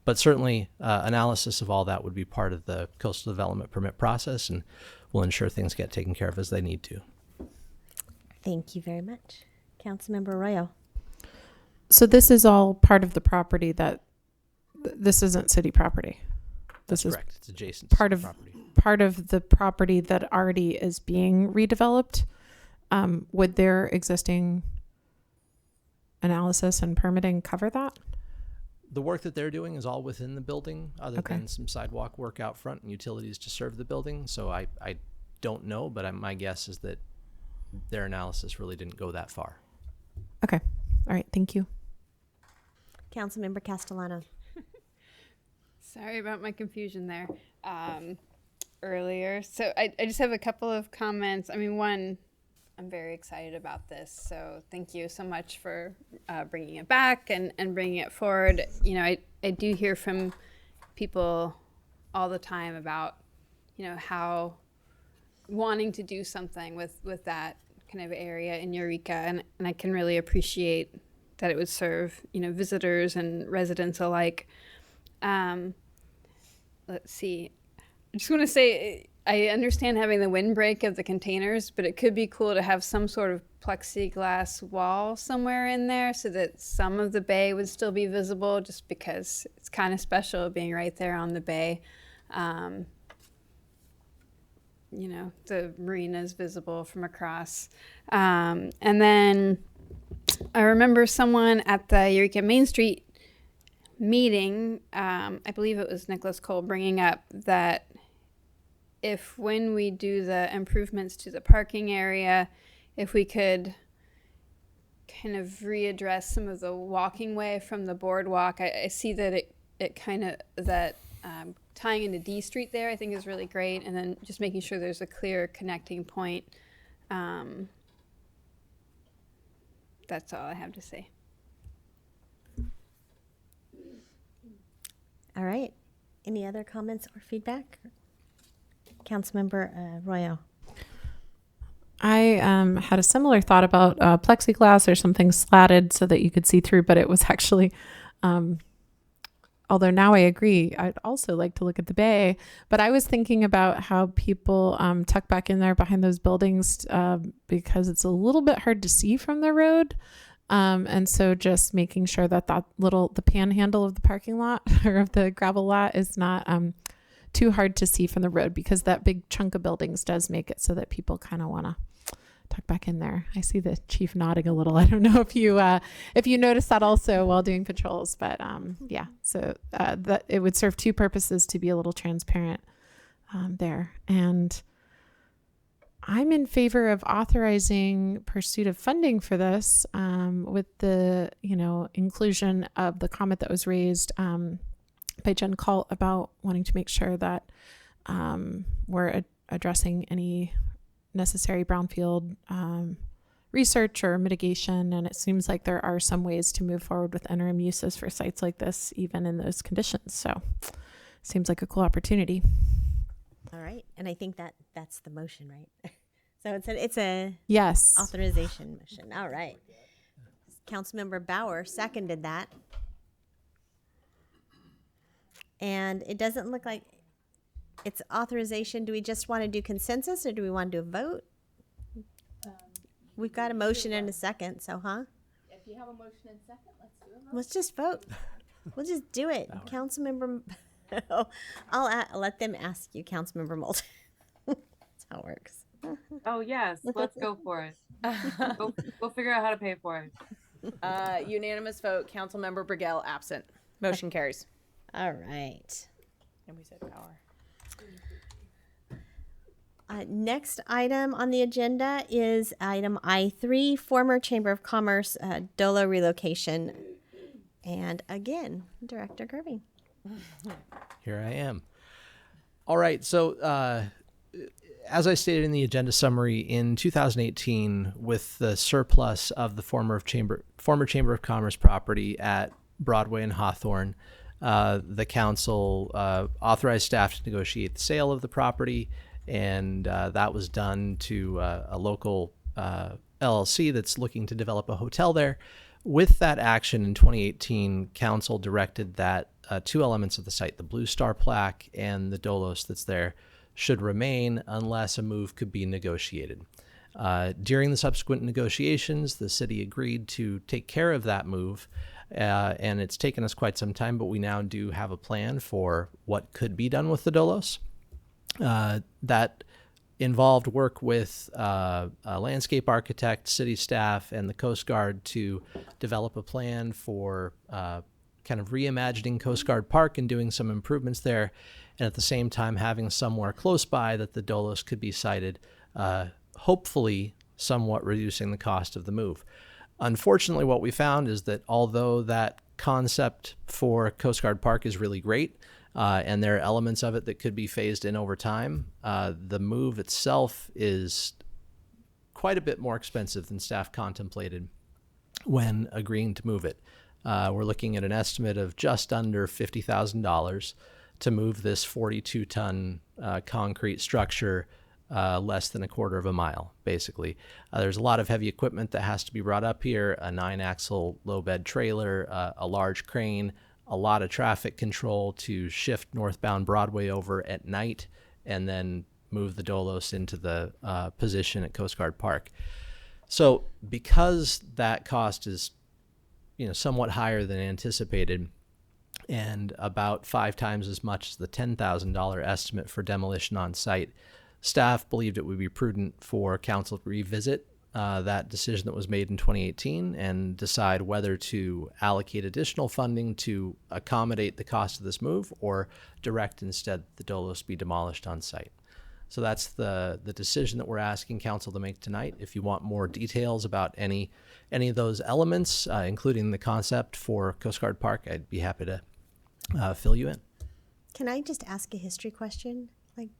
But certainly analysis of all that would be part of the coastal development permit process, and will ensure things get taken care of as they need to. Thank you very much. Councilmember Arroyo. So this is all part of the property this isn't city property. This is correct. It's adjacent part to of property. Part of the property that already is being redeveloped. Would their existing analysis and permitting cover that? The work that they're doing is all within the building, other than some sidewalk work out front and utilities to serve the building. So I don't know, but my guess is that their analysis really didn't go that far. Okay. All right. Thank you. Councilmember Castellano. Sorry about my confusion there earlier. So I just have a couple of comments. I mean, one, I'm very excited about this. So thank you so much for bringing it back and bringing it forward. I do hear from people all the time about, how wanting to do something with that kind of area in Eureka. And I can really appreciate that it would serve, visitors and residents alike. Let's see. I just want to say, I understand having the windbreak of the containers, but it could be cool to have some sort of plexiglass wall somewhere in there so that some of the bay would still be visible, just because it's kind of special being right there on the bay. The marina is visible from across. And then I remember someone at the Eureka Main Street meeting, I believe it was Nicholas Cole, bringing up that when we do the improvements to the parking area, if we could kind of readdress some of the walking way from the boardwalk. I see that it kind of, that tying into D Street there, I think is really great. And then just making sure there's a clear connecting point. That's all I have to say. All right. Any other comments or feedback? Councilmember Arroyo. I had a similar thought about plexiglass or something slatted so that you could see through, but it was actually, although now I agree, I'd also like to look at the bay, but I was thinking about how people tuck back in there behind those buildings because it's a little bit hard to see from the road. And so just making sure that the panhandle of the parking lot or of the gravel lot is not too hard to see from the road, because that big chunk of buildings does make it so that people kind of want to tuck back in there. I see the chief nodding a little. I don't know if you noticed that also while doing patrols, but yeah, so that it would serve two purposes: to be a little transparent there. And I'm in favor of authorizing pursuit of funding for this with the inclusion of the comment that was raised by Jen Colt about wanting to make sure that we're addressing any necessary brownfield research or mitigation. And it seems like there are some ways to move forward with interim uses for sites like this, even in those conditions. So seems like a cool opportunity. All right. And I think that's the motion, right? So it's a yes authorization motion. All right. Councilmember Bauer seconded that. And it doesn't look like it's authorization. Do we just want to do consensus or do we want to do a vote? We've got a motion and a second, so If you have a motion and second, let's do it. let's just vote. We'll just do it. Councilmember, I'll let them ask you, Councilmember Moult. That's how it works. Oh yes, let's go for it. We'll figure out how to pay for it. Unanimous vote. Councilmember Burgell absent. Motion carries. All right. And we said Bauer. Next item on the agenda is item I3, former Chamber of Commerce Dolo relocation. And again, Director Kirby. Here I am. All right. So, as I stated in the agenda summary, in 2018, with the surplus of the former Chamber of Commerce property at Broadway and Hawthorne, the council authorized staff to negotiate the sale of the property, and that was done to a local LLC that's looking to develop a hotel there. With that action in 2018, council directed that two elements of the site, the Blue Star plaque and the Dolos that's there, should remain unless a move could be negotiated. During the subsequent negotiations, the city agreed to take care of that move, and it's taken us quite some time, but we now do have a plan for what could be done with the Dolos. That involved work with a landscape architect, city staff, and the Coast Guard to develop a plan for kind of reimagining Coast Guard Park and doing some improvements there, and at the same time having somewhere close by that the Dolos could be sited, hopefully somewhat reducing the cost of the move. Unfortunately, what we found is that although that concept for Coast Guard Park is really great, and there are elements of it that could be phased in over time, the move itself is quite a bit more expensive than staff contemplated when agreeing to move it. We're looking at an estimate of just under $50,000 to move this 42-ton concrete structure less than a quarter of a mile, basically. There's a lot of heavy equipment that has to be brought up here, a 9-axle low-bed trailer, a large crane, a lot of traffic control to shift northbound Broadway over at night and then move the Dolos into the position at Coast Guard Park. So because that cost is somewhat higher than anticipated and about 5 times as much as the $10,000 estimate for demolition on site, staff believed it would be prudent for council to revisit that decision that was made in 2018 and decide whether to allocate additional funding to accommodate the cost of this move or direct instead the Dolos be demolished on site. So that's the decision that we're asking council to make tonight. If you want more details about any of those elements, including the concept for Coast Guard Park, I'd be happy to fill you in. Can I just ask a history question? Like,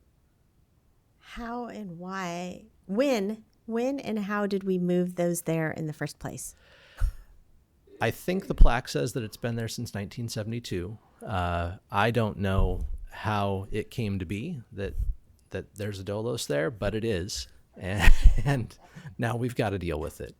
how and why, when and how did we move those there in the first place? I think the plaque says that it's been there since 1972. I don't know how it came to be that there's a Dolos there, but it is, and now we've got to deal with it.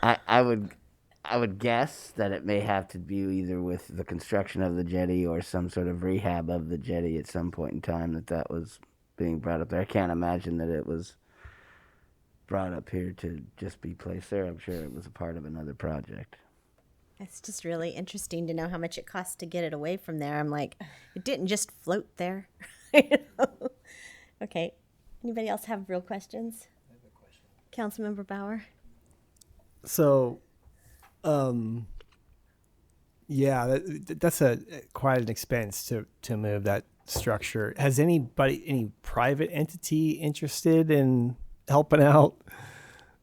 I would guess that it may have to do either with the construction of the jetty or some sort of rehab of the jetty at some point in time that was being brought up there. I can't imagine that it was brought up here to just be placed there. I'm sure it was a part of another project. It's just really interesting to know how much it costs to get it away from there. I'm like, it didn't just float there. Okay. Anybody else have real questions? I have a question. Councilmember Bauer. So, yeah, that's quite an expense to move that structure. Has any private entity interested in helping out?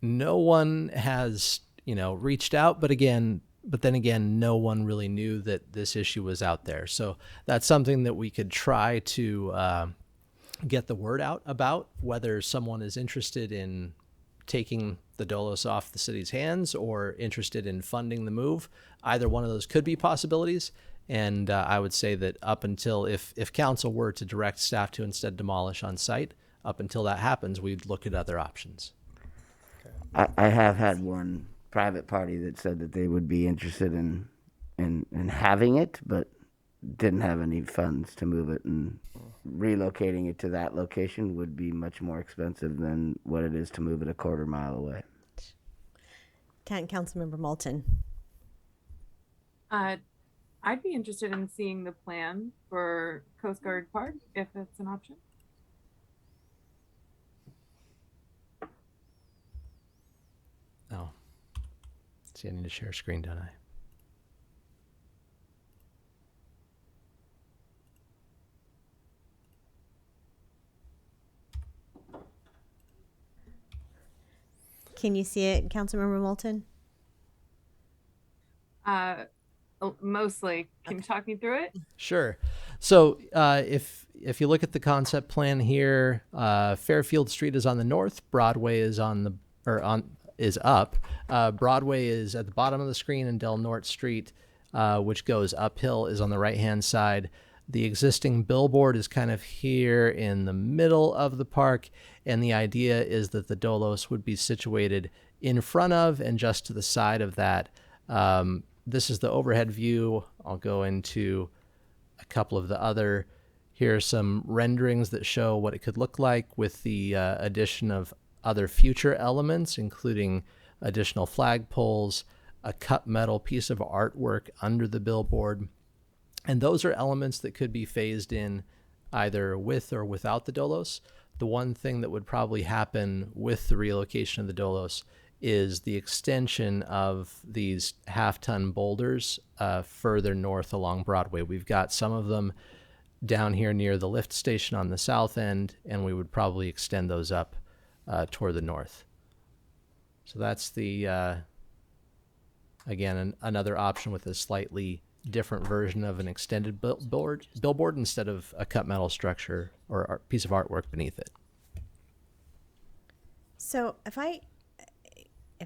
No one has, reached out, but again, but then again, no one really knew that this issue was out there. So that's something that we could try to get the word out about, whether someone is interested in taking the Dolos off the city's hands or interested in funding the move. Either one of those could be possibilities. And I would say that up until, if council were to direct staff to instead demolish on site, up until that happens, we'd look at other options. I have had one private party that said that they would be interested in having it, but didn't have any funds to move it, and relocating it to that location would be much more expensive than what it is to move it a quarter mile away. Councilmember Moulton. I'd be interested in seeing the plan for Coast Guard Park if it's an option. Oh, see, I need to share screen, don't I? Can you see it, Councilmember Moulton? Mostly. Can you talk me through it? Sure. So if you look at the concept plan here, Fairfield Street is on the north, Broadway is is up. Broadway is at the bottom of the screen, and Del Norte Street, which goes uphill, is on the right-hand side. The existing billboard is kind of here in the middle of the park, and the idea is that the Dolos would be situated in front of and just to the side of that. This is the overhead view. I'll go into a couple of the other. Here are some renderings that show what it could look like with the addition of other future elements, including additional flagpoles, a cut metal piece of artwork under the billboard. And those are elements that could be phased in either with or without the Dolos. The one thing that would probably happen with the relocation of the Dolos is the extension of these half-ton boulders further north along Broadway. We've got some of them down here near the lift station on the south end, and we would probably extend those up toward the north. So that's the, again, another option with a slightly different version of an extended billboard instead of a cut metal structure or piece of artwork beneath it. So if I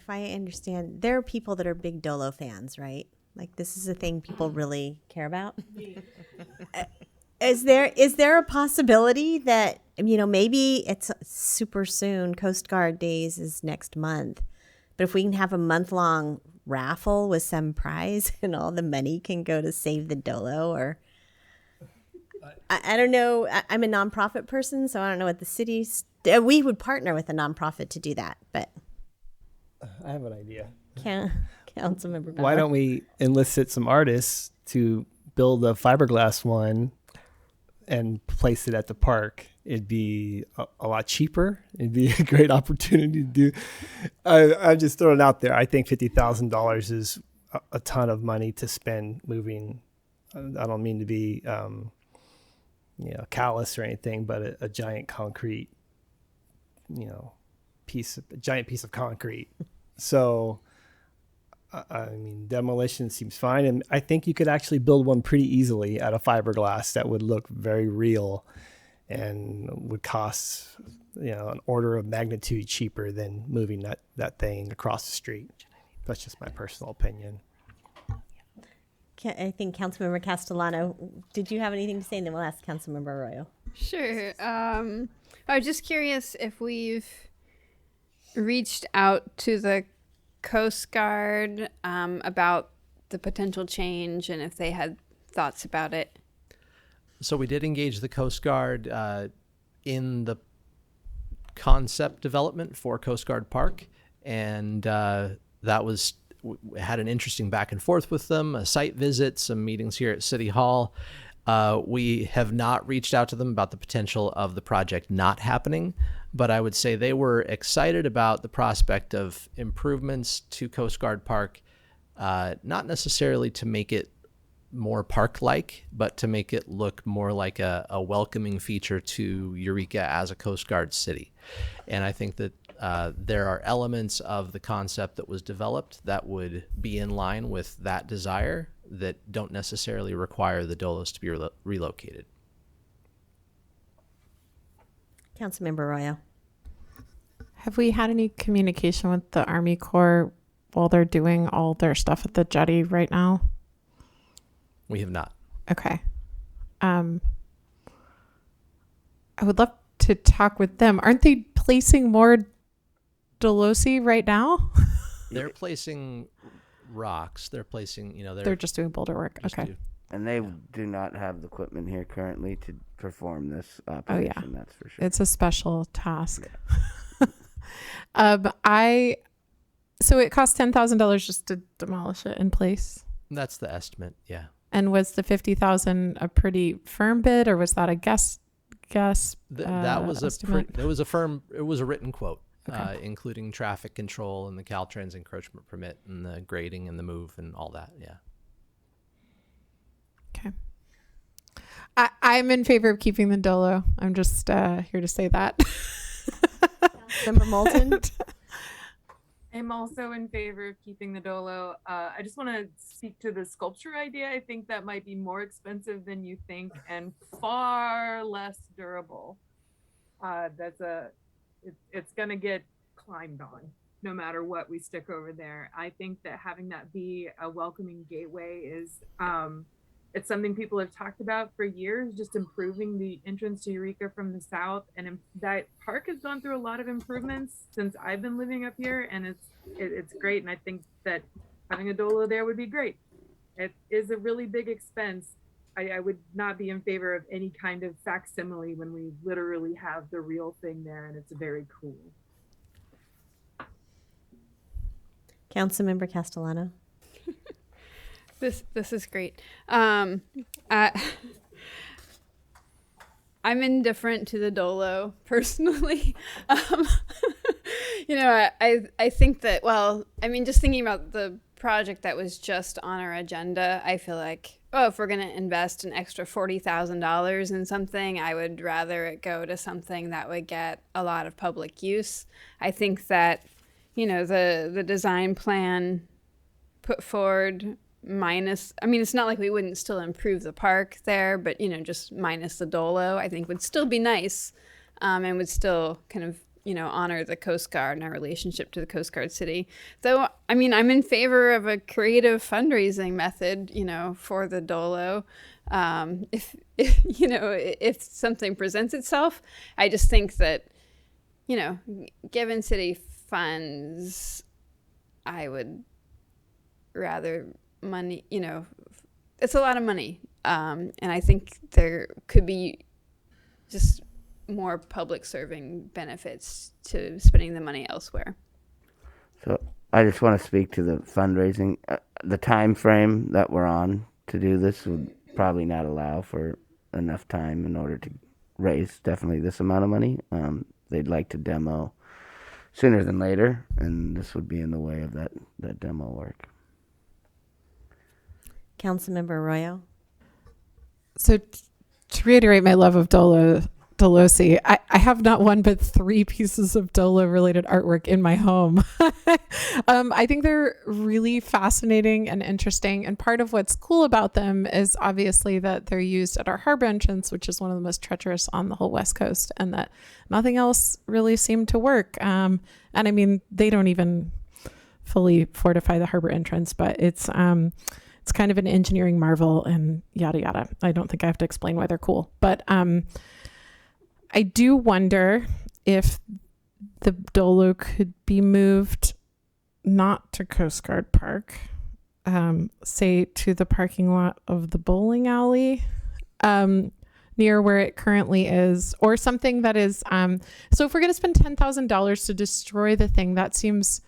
understand, there are people that are big Dolo fans, right? Like, this is a thing people really care about. Is there a possibility that, maybe it's super soon, Coast Guard Days is next month, but if we can have a month-long raffle with some prize and all the money can go to save the Dolo, or I don't know. I'm a nonprofit person, so I don't know what the city's. We would partner with a nonprofit to do that, but I have an idea. Councilmember Bauer. Why don't we enlist some artists to build a fiberglass one and place it at the park? It'd be a lot cheaper. It'd be a great opportunity to do. I'm just throwing it out there. I think $50,000 is a ton of money to spend moving. I don't mean to be, callous or anything, but a giant concrete, giant piece of concrete. So, demolition seems fine. And I think you could actually build one pretty easily out of fiberglass that would look very real and would cost, an order of magnitude cheaper than moving that thing across the street. That's just my personal opinion. I think Councilmember Castellano, did you have anything to say? And then we'll ask Councilmember Arroyo. Sure. I was just curious if we've reached out to the Coast Guard about the potential change and if they had thoughts about it. So we did engage the Coast Guard in the concept development for Coast Guard Park, and that had an interesting back and forth with them, a site visit, some meetings here at City Hall. We have not reached out to them about the potential of the project not happening, but I would say they were excited about the prospect of improvements to Coast Guard Park, not necessarily to make it more park-like, but to make it look more like a welcoming feature to Eureka as a Coast Guard city. And I think that there are elements of the concept that was developed that would be in line with that desire that don't necessarily require the Dolos to be relocated. Councilmember Arroyo. Have we had any communication with the Army Corps while they're doing all their stuff at the jetty right now? We have not. Okay. I would love to talk with them. Aren't they placing more Dolosi right now? They're placing rocks. They're placing, they're just doing boulder work. Okay. And they do not have the equipment here currently to perform this operation. That's for sure. It's a special task. So it cost $10,000 just to demolish it in place. That's the estimate. Yeah. And was the $50,000 a pretty firm bid, or was that a guess? That was estimate? It was a written quote, including traffic control and the Caltrans encroachment permit and the grading and the move and all that. Yeah. Okay. I'm in favor of keeping the Dolo. I'm just here to say that. Member Moulton. I'm also in favor of keeping the Dolo. I just want to speak to the sculpture idea. I think that might be more expensive than you think and far less durable. It's going to get climbed on no matter what we stick over there. I think that having that be a welcoming gateway is it's something people have talked about for years, just improving the entrance to Eureka from the south. And that park has gone through a lot of improvements since I've been living up here, and it's great. And I think that having a Dolo there would be great. It is a really big expense. I would not be in favor of any kind of facsimile when we literally have the real thing there, and it's very cool. Councilmember Castellano. This is great. I'm indifferent to the Dolo personally. I think that, just thinking about the project that was just on our agenda, I feel like, if we're going to invest an extra $40,000 in something, I would rather it go to something that would get a lot of public use. I think that, the design plan put forward it's not like we wouldn't still improve the park there, but, just minus the Dolo, I think would still be nice, and would still kind of, honor the Coast Guard and our relationship to the Coast Guard city. Though, I'm in favor of a creative fundraising method, for the Dolo. If something presents itself, I just think that, given city funds, I would rather money, it's a lot of money. And I think there could be just more public serving benefits to spending the money elsewhere. So I just want to speak to the fundraising. The time frame that we're on to do this would probably not allow for enough time in order to raise definitely this amount of money. They'd like to demo sooner than later, and this would be in the way of that demo work. Councilmember Arroyo. So to reiterate my love of Dolosi, I have not one but 3 pieces of Dolo related artwork in my home. I think they're really fascinating and interesting. And part of what's cool about them is obviously that they're used at our harbor entrance, which is one of the most treacherous on the whole West Coast, and that nothing else really seemed to work. And they don't even fully fortify the harbor entrance, but it's kind of an engineering marvel and yada, yada. I don't think I have to explain why they're cool, but I do wonder if the Dolo could be moved not to Coast Guard Park, say to the parking lot of the bowling alley, near where it currently is, or something that is, so if we're going to spend $10,000 to destroy the thing, that seems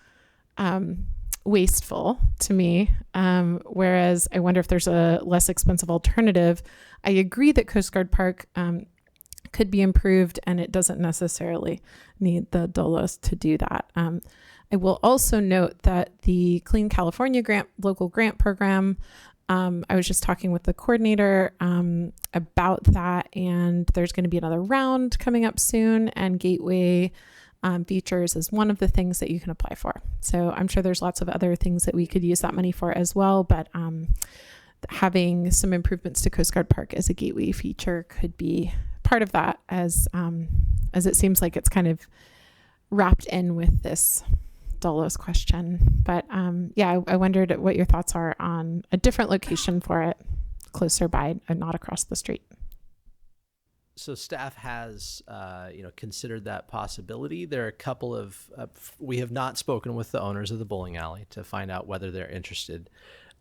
wasteful to me. Whereas I wonder if there's a less expensive alternative. I agree that Coast Guard Park could be improved, and it doesn't necessarily need the Dolos to do that. I will also note that the Clean California local grant program I was just talking with the coordinator about that, and there's going to be another round coming up soon, and Gateway features is one of the things that you can apply for. So I'm sure there's lots of other things that we could use that money for as well, but having some improvements to Coast Guard Park as a Gateway feature could be part of that, as it seems like it's kind of wrapped in with this Dulles question. But I wondered what your thoughts are on a different location for it, closer by and not across the street. So staff has, considered that possibility. There are a couple of, we have not spoken with the owners of the bowling alley to find out whether they're interested.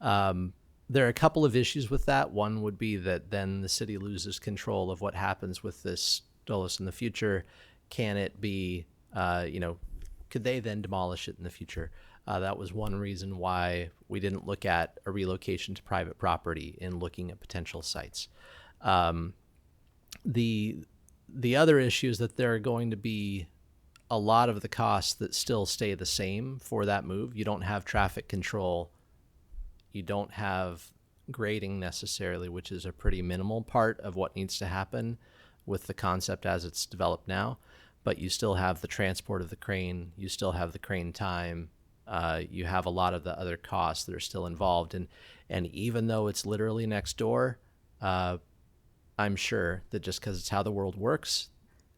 There are a couple of issues with that. One would be that then the city loses control of what happens with this Dulles in the future. Can it be, could they then demolish it in the future? That was one reason why we didn't look at a relocation to private property in looking at potential sites. The other issue is that there are going to be a lot of the costs that still stay the same for that move. You don't have traffic control. You don't have grading necessarily, which is a pretty minimal part of what needs to happen with the concept as it's developed now. But you still have the transport of the crane. You still have the crane time. You have a lot of the other costs that are still involved. And even though it's literally next door, I'm sure that just because it's how the world works,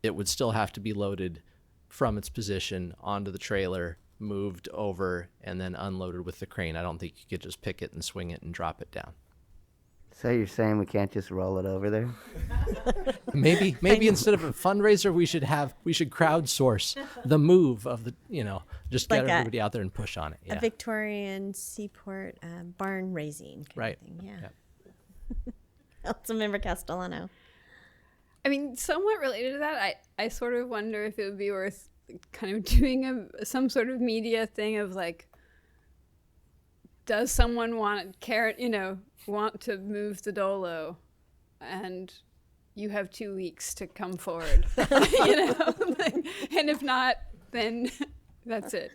it would still have to be loaded from its position onto the trailer, moved over, and then unloaded with the crane. I don't think you could just pick it and swing it and drop it down. So you're saying we can't just roll it over there? Maybe instead of a fundraiser, we should crowdsource the move of the, just get everybody out there and push on it. Yeah. A Victorian seaport barn raising kind right. of thing. Yeah. Councilmember Castellano. I mean, somewhat related to that, I sort of wonder if it would be worth kind of doing some sort of media thing of like, does someone want to move the Dolo, and you have 2 weeks to come forward, and if not, then that's it.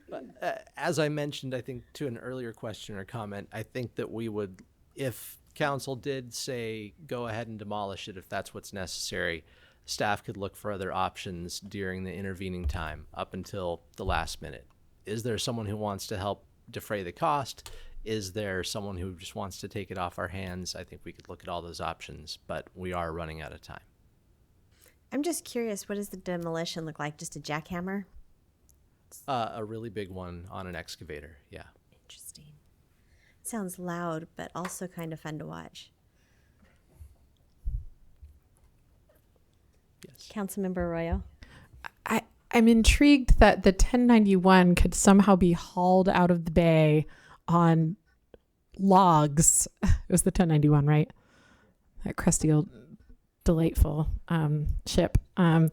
But as I mentioned, I think to an earlier question or comment, I think that we would, if council did say go ahead and demolish it, if that's what's necessary, staff could look for other options during the intervening time up until the last minute. Is there someone who wants to help defray the cost? Is there someone who just wants to take it off our hands? I think we could look at all those options, but we are running out of time. I'm just curious, what does the demolition look like? Just a jackhammer? A really big one on an excavator, yeah. Interesting. Sounds loud, but also kind of fun to watch. Yes. Councilmember Arroyo. I'm intrigued that the 1091 could somehow be hauled out of the bay on logs. It was the 1091, right? That crusty old delightful ship. And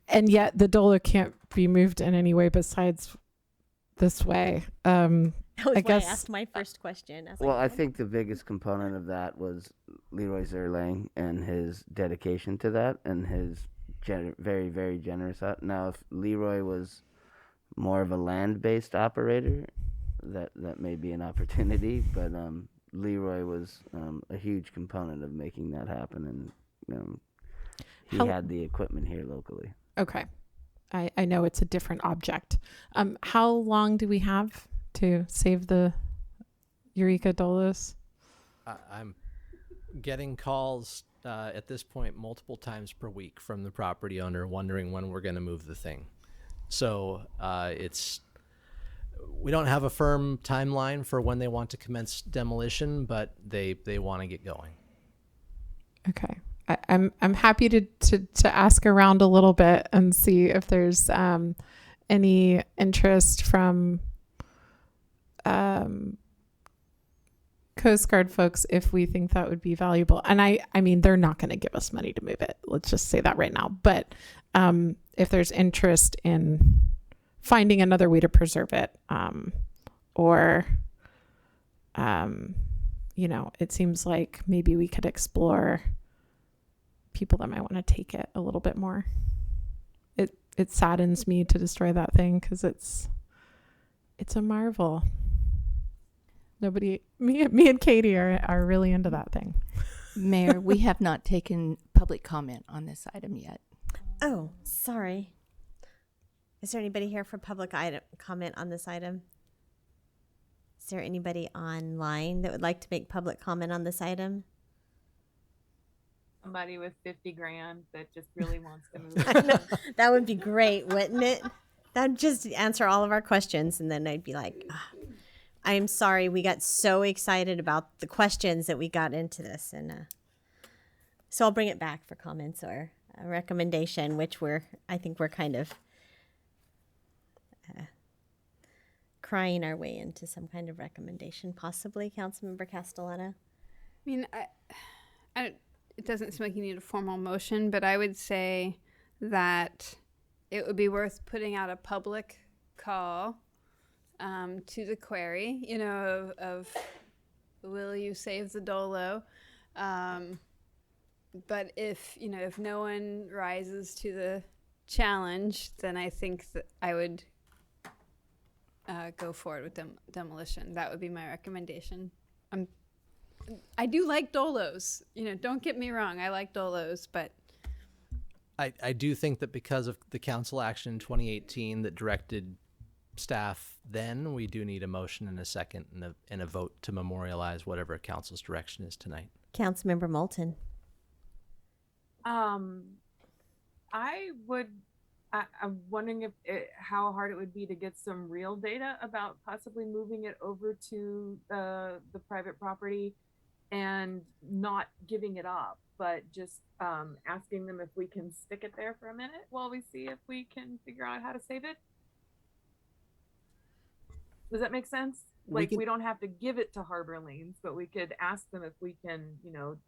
yet the Dolo can't be moved in any way besides this way. I guess I asked my first question. I think the biggest component of that was Leroy Zerlang and his dedication to that, and his very, very generous. Now, if Leroy was more of a land-based operator, that may be an opportunity. But Leroy was a huge component of making that happen, and he had the equipment here locally. Okay, I know it's a different object. How long do we have to save the Eureka Dulles? I'm getting calls at this point multiple times per week from the property owner wondering when we're going to move the thing. So we don't have a firm timeline for when they want to commence demolition, but they want to get going. Okay. I'm happy to ask around a little bit and see if there's any interest from Coast Guard folks if we think that would be valuable. And I mean, they're not going to give us money to move it. Let's just say that right now. But if there's interest in finding another way to preserve it, it seems like maybe we could explore people that might want to take it a little bit more. It saddens me to destroy that thing because it's a marvel. Nobody, me and Katie are really into that thing. Mayor, we have not taken public comment on this item yet. Oh, sorry. Is there anybody here for public comment on this item? Is there anybody online that would like to make public comment on this item? Somebody with 50 grand that just really wants to move. I know. That would be great, wouldn't it? That'd just answer all of our questions, and then I'd be like, I'm sorry, we got so excited about the questions that we got into this, and so I'll bring it back for comments or a recommendation, which I think we're kind of crying our way into some kind of recommendation, possibly, Councilmember Castellano. I mean, it doesn't seem like you need a formal motion, but I would say that it would be worth putting out a public call to the query, you know, of will you save the dolo? But if no one rises to the challenge, then I think that I would go forward with demolition. That would be my recommendation. I do like dolos. Don't get me wrong. I like dolos, but I do think that because of the council action in 2018 that directed staff then, we do need a motion and a second and a vote to memorialize whatever council's direction is tonight. Councilmember Moulton. I'm wondering how hard it would be to get some real data about possibly moving it over to the private property and not giving it up, but just asking them if we can stick it there for a minute while we see if we can figure out how to save it. Does that make sense? Like, we don't have to give it to Harbor Lanes, but we could ask them if we can,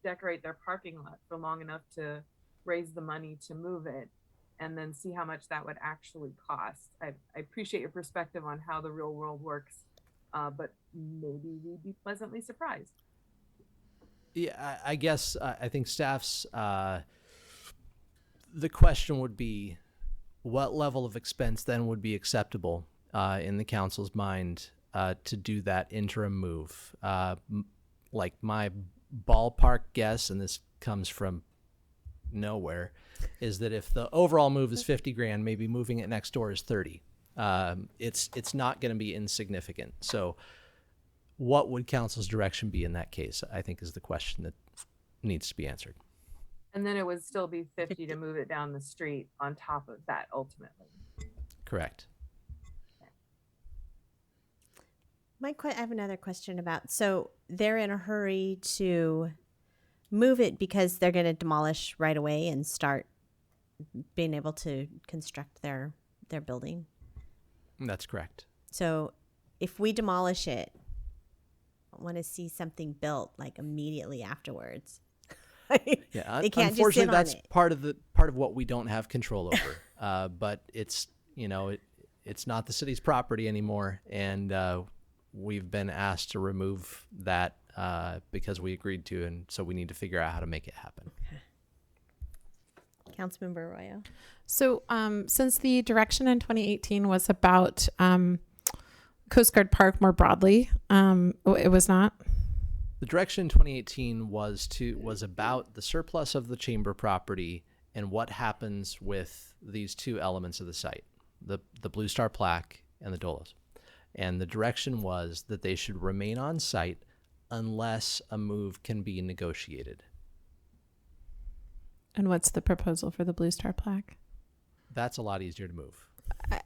decorate their parking lot for long enough to raise the money to move it, and then see how much that would actually cost. I appreciate your perspective on how the real world works, but maybe we'd be pleasantly surprised. Yeah, I guess I think staff's the question would be, what level of expense then would be acceptable in the council's mind to do that interim move? Like my ballpark guess, and this comes from nowhere, is that if the overall move is 50 grand, maybe moving it next door is 30. It's not going to be insignificant. So what would council's direction be in that case, I think, is the question that needs to be answered. And then it would still be 50 to move it down the street on top of that ultimately. Correct. I have another question about, so they're in a hurry to move it because they're going to demolish right away and start being able to construct their building. That's correct. So if we demolish it, I want to see something built like immediately afterwards. Yeah, they can't unfortunately, just sit that's on it. part of what we don't have control over. But it's it's not the city's property anymore, and we've been asked to remove that because we agreed to, and so we need to figure out how to make it happen. Okay. Councilmember Arroyo. So since the direction in 2018 was about Coast Guard Park more broadly, it was not? The direction in 2018 was about the surplus of the chamber property and what happens with these two elements of the site, the Blue Star plaque and the Dolos. And the direction was that they should remain on site unless a move can be negotiated. And what's the proposal for the Blue Star plaque? That's a lot easier to move.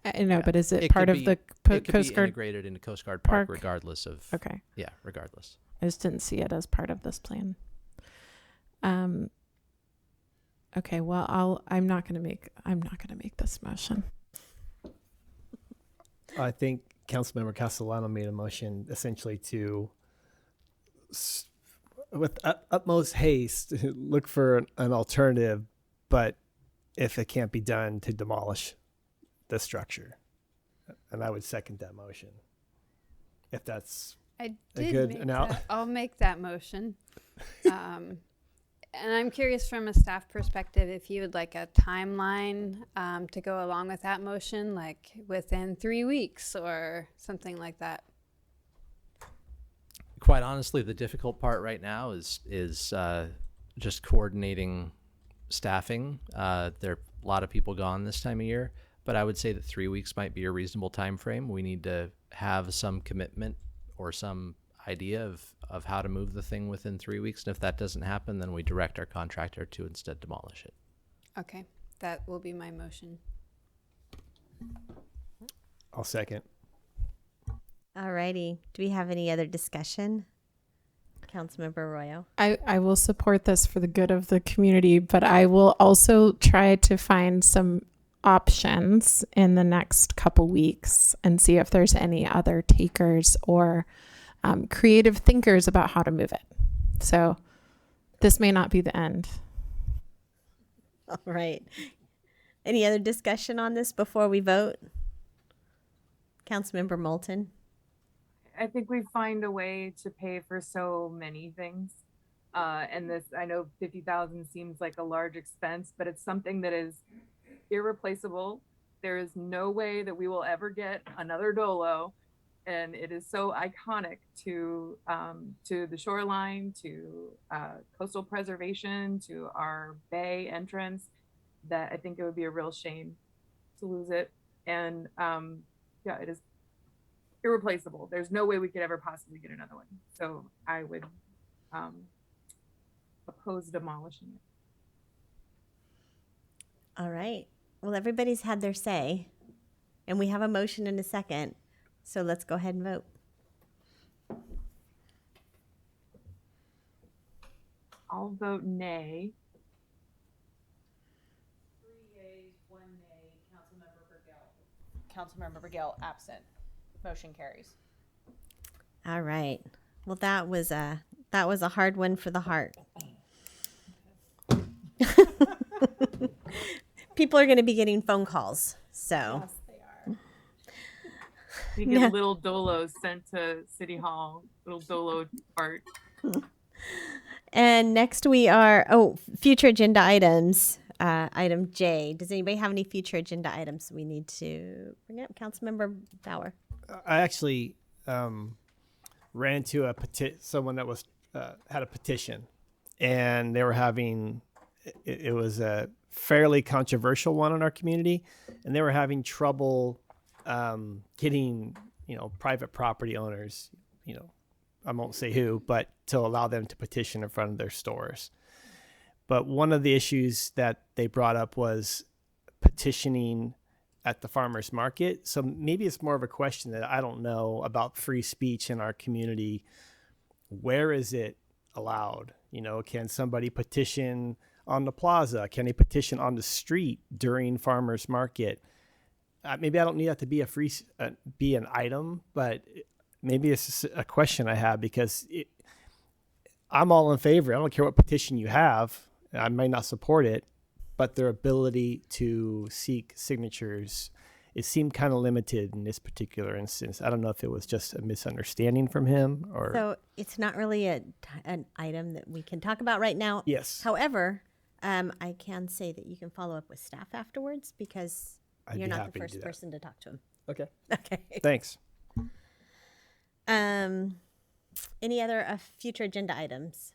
I know, but is it part of the Coast Coast Guard integrated into Coast Guard Park, Park? regardless of. Okay. Yeah, regardless. I just didn't see it as part of this plan. Okay, well, I'm not going to make this motion. I think Councilmember Castellano made a motion essentially to, with utmost haste, look for an alternative, but if it can't be done, to demolish the structure. And I would second that motion. If that's I'll make that motion. And I'm curious from a staff perspective if you would like a timeline to go along with that motion, like within 3 weeks or something like that. quite honestly, the difficult part right now is just coordinating staffing. There are a lot of people gone this time of year, but I would say that 3 weeks might be a reasonable time frame. We need to have some commitment or some idea of how to move the thing within 3 weeks. And if that doesn't happen, then we direct our contractor to instead demolish it. Okay, that will be my motion. I'll second. All righty. Do we have any other discussion? Councilmember Arroyo. I will support this for the good of the community, but I will also try to find some options in the next couple weeks and see if there's any other takers or creative thinkers about how to move it. So this may not be the end. All right. Any other discussion on this before we vote? Councilmember Moulton. I think we find a way to pay for so many things. And this, I know 50,000 seems like a large expense, but it's something that is irreplaceable. There is no way that we will ever get another Dolo. And it is so iconic to the shoreline, to coastal preservation, to our bay entrance, that I think it would be a real shame to lose it. And yeah, it is irreplaceable. There's no way we could ever possibly get another one. So I would oppose demolishing it. All right. Well, everybody's had their say, and we have a motion and a second. So let's go ahead and vote. I'll vote nay. 3 yeas, 1 nay. Councilmember Burgell absent. Motion carries. All right. Well, that was a hard one for the heart. People are going to be getting phone calls. So. Yes, they are. We get little Dolos sent to City Hall, little Dolo art. And next we are, future agenda items. Item J. Does anybody have any future agenda items we need to bring up? Councilmember Bauer. I actually ran into someone that was had a petition, and they were having it was a fairly controversial one in our community, and they were having trouble getting private property owners, I won't say who, but to allow them to petition in front of their stores. But one of the issues that they brought up was petitioning at the farmers market. So maybe it's more of a question that I don't know about free speech in our community. Where is it allowed? Can somebody petition on the plaza? Can they petition on the street during farmers market? Maybe I don't need that to be be an item, but maybe it's just a question I have, because I'm all in favor. I don't care what petition you have. I might not support it, but their ability to seek signatures, it seemed kind of limited in this particular instance. I don't know if it was just a misunderstanding from him or. So it's not really an item that we can talk about right now. Yes. However, I can say that you can follow up with staff afterwards, because you're not the first person to talk to him. Okay. Okay. Thanks. Any other future agenda items?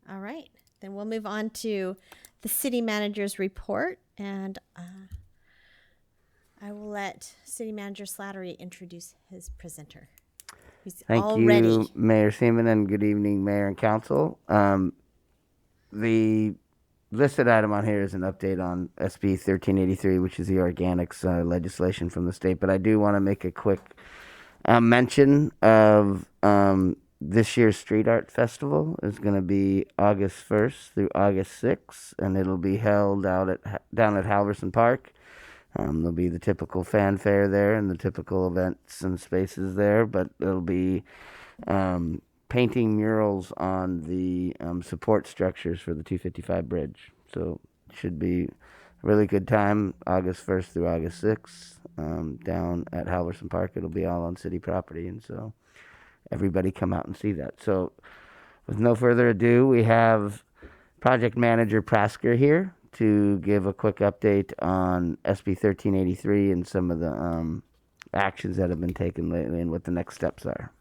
All right, then we'll move on to the city manager's report, and I will let City Manager Slattery introduce his presenter. He's Thank all you, ready. Mayor Seaman, and good evening, Mayor and Council. The listed item on here is an update on SB 1383, which is the organics legislation from the state. But I do want to make a quick mention of this year's Street Art Festival is going to be August 1st through August 6th, and it'll be held down at Halverson Park. There'll be the typical fanfare there and the typical events and spaces there, but it'll be painting murals on the support structures for the 255 bridge. So it should be a really good time, August 1st through August 6th, down at Halverson Park. It'll be all on city property, and so everybody come out and see that. So with no further ado, we have Project Manager Prasker here to give a quick update on SB 1383 and some of the actions that have been taken lately and what the next steps are.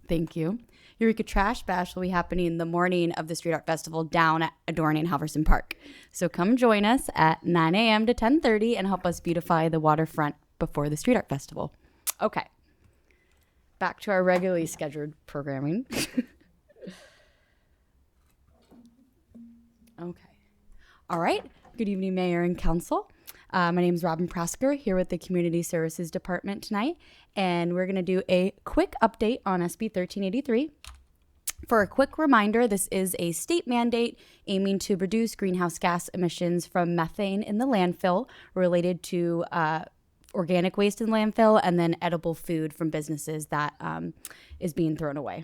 Thank you. Eureka Trash Bash will be happening in the morning of the Street Art Festival down at adorning Halverson Park. So come join us at 9 a.m. to 10:30 and help us beautify the waterfront before the Street Art Festival. Okay. Back to our regularly scheduled programming. Okay. All right. Good evening, Mayor and Council. My name is Robin Prasker, here with the Community Services Department tonight, and we're going to do a quick update on SB 1383. For a quick reminder, this is a state mandate aiming to reduce greenhouse gas emissions from methane in the landfill related to organic waste in landfill and then edible food from businesses that is being thrown away.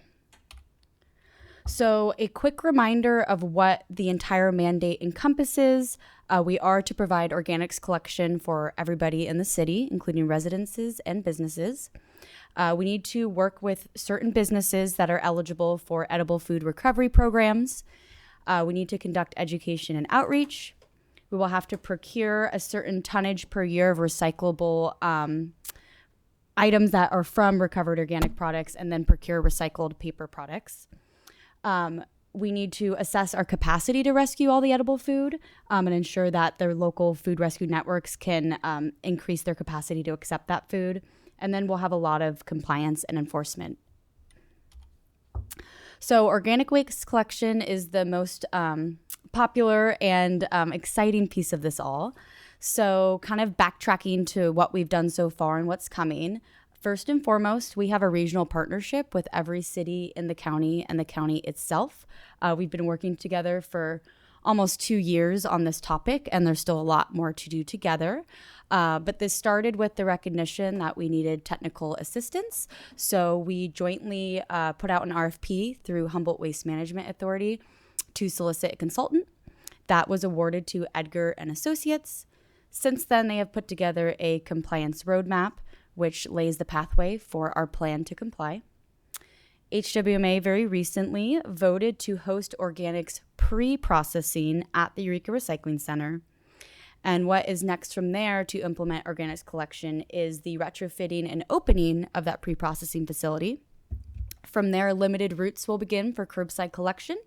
So a quick reminder of what the entire mandate encompasses. We are to provide organics collection for everybody in the city, including residences and businesses. We need to work with certain businesses that are eligible for edible food recovery programs. We need to conduct education and outreach. We will have to procure a certain tonnage per year of recyclable items that are from recovered organic products and then procure recycled paper products. We need to assess our capacity to rescue all the edible food and ensure that their local food rescue networks can increase their capacity to accept that food. And then we'll have a lot of compliance and enforcement. So organic waste collection is the most popular and exciting piece of this all. So kind of backtracking to what we've done so far and what's coming. First and foremost, we have a regional partnership with every city in the county and the county itself. We've been working together for almost 2 years on this topic, and there's still a lot more to do together. But this started with the recognition that we needed technical assistance. So we jointly put out an RFP through Humboldt Waste Management Authority to solicit a consultant. That was awarded to Edgar and Associates. Since then, they have put together a compliance roadmap, which lays the pathway for our plan to comply. HWMA very recently voted to host organics pre-processing at the Eureka Recycling Center. And what is next from there to implement organics collection is the retrofitting and opening of that pre-processing facility. From there, limited routes will begin for curbside collection.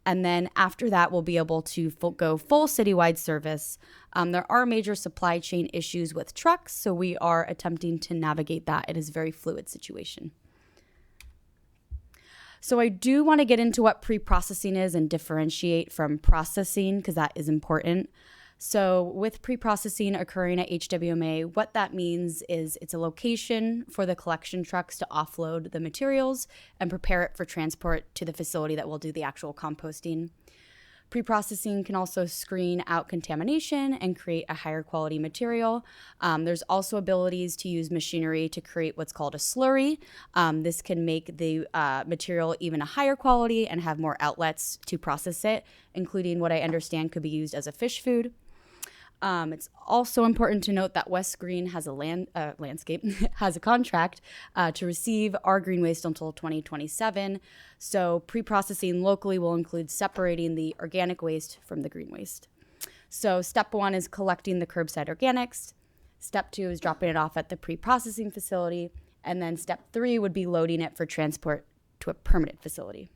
And then after that, we'll be able to go full citywide service. There are major supply chain issues with trucks, so we are attempting to navigate that. It is a very fluid situation. So I do want to get into what pre-processing is and differentiate from processing, because that is important. So with pre-processing occurring at HWMA, what that means is it's a location for the collection trucks to offload the materials and prepare it for transport to the facility that will do the actual composting. Pre-processing can also screen out contamination and create a higher quality material. There's also abilities to use machinery to create what's called a slurry. This can make the material even a higher quality and have more outlets to process it, including what I understand could be used as a fish food. It's also important to note that West Green has a has a contract to receive our green waste until 2027. So pre-processing locally will include separating the organic waste from the green waste. So step 1 is collecting the curbside organics. Step 2 is dropping it off at the pre-processing facility. And then step 3 would be loading it for transport to a permanent facility.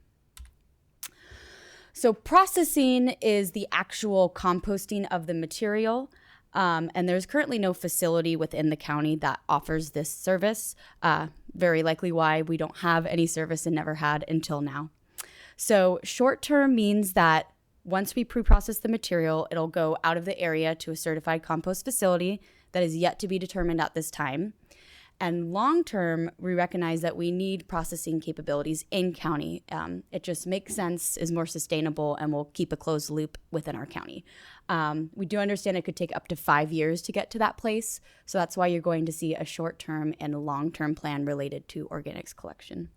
So processing is the actual composting of the material, and there's currently no facility within the county that offers this service, very likely why we don't have any service and never had until now. So short term means that once we pre-process the material, it'll go out of the area to a certified compost facility that is yet to be determined at this time. And long term, we recognize that we need processing capabilities in county. It just makes sense, is more sustainable, and will keep a closed loop within our county. We do understand it could take up to 5 years to get to that place. So that's why you're going to see a short term and a long term plan related to organics collection.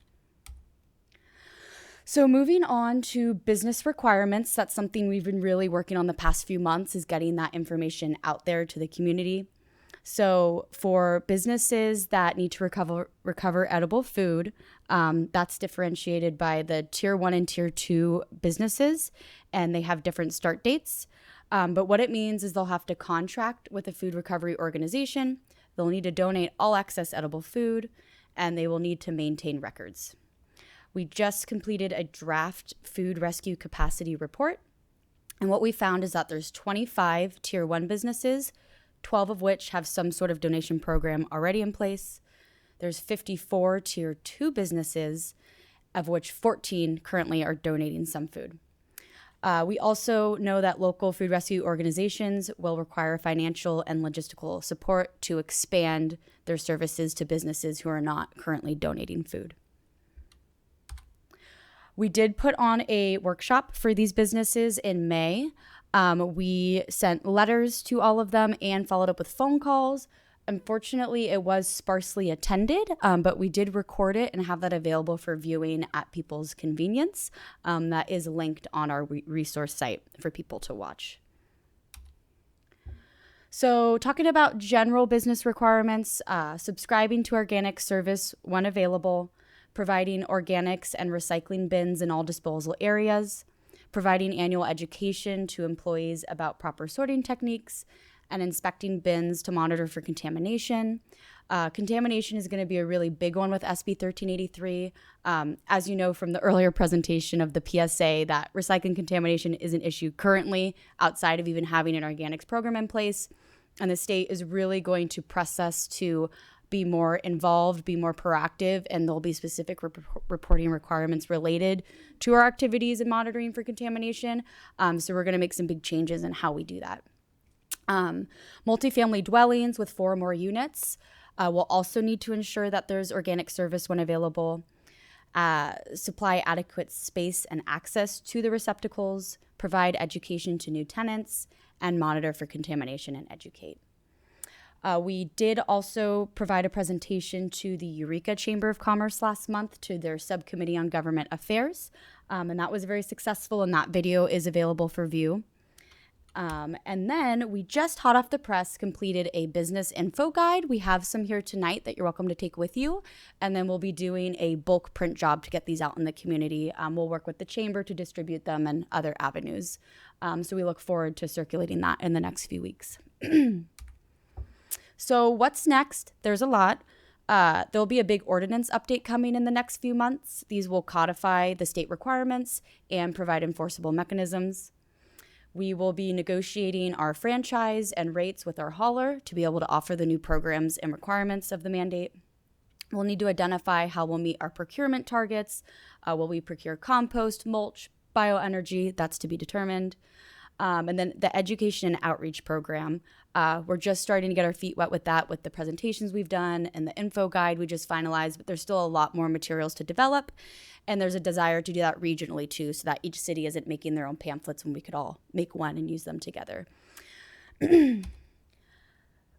So moving on to business requirements, that's something we've been really working on the past few months, is getting that information out there to the community. So for businesses that need to recover edible food, that's differentiated by the tier 1 and tier 2 businesses, and they have different start dates. But what it means is they'll have to contract with a food recovery organization. They'll need to donate all excess edible food, and they will need to maintain records. We just completed a draft food rescue capacity report. And what we found is that there's 25 tier 1 businesses, 12 of which have some sort of donation program already in place. There's 54 tier 2 businesses, of which 14 currently are donating some food. We also know that local food rescue organizations will require financial and logistical support to expand their services to businesses who are not currently donating food. We did put on a workshop for these businesses in May. We sent letters to all of them and followed up with phone calls. Unfortunately, it was sparsely attended, but we did record it and have that available for viewing at people's convenience. That is linked on our resource site for people to watch. So talking about general business requirements, subscribing to organic service when available, providing organics and recycling bins in all disposal areas, providing annual education to employees about proper sorting techniques, and inspecting bins to monitor for contamination. Contamination is going to be a really big one with SB 1383. As you know from the earlier presentation of the PSA, that recycling contamination is an issue currently outside of even having an organics program in place. And the state is really going to press us to be more involved, be more proactive, and there'll be specific reporting requirements related to our activities and monitoring for contamination. So we're going to make some big changes in how we do that. Multifamily dwellings with 4 or more units will also need to ensure that there's organic service when available, supply adequate space and access to the receptacles, provide education to new tenants, and monitor for contamination and educate. We did also provide a presentation to the Eureka Chamber of Commerce last month to their Subcommittee on Government Affairs, and that was very successful, and that video is available for view. And then we just hot off the press completed a business info guide. We have some here tonight that you're welcome to take with you. And then we'll be doing a bulk print job to get these out in the community. We'll work with the chamber to distribute them and other avenues. So we look forward to circulating that in the next few weeks. So what's next? There's a lot. There'll be a big ordinance update coming in the next few months. These will codify the state requirements and provide enforceable mechanisms. We will be negotiating our franchise and rates with our hauler to be able to offer the new programs and requirements of the mandate. We'll need to identify how we'll meet our procurement targets. Will we procure compost, mulch, bioenergy? That's to be determined. And then the education and outreach program. We're just starting to get our feet wet with that, with the presentations we've done and the info guide we just finalized, but there's still a lot more materials to develop. And there's a desire to do that regionally too, so that each city isn't making their own pamphlets when we could all make one and use them together.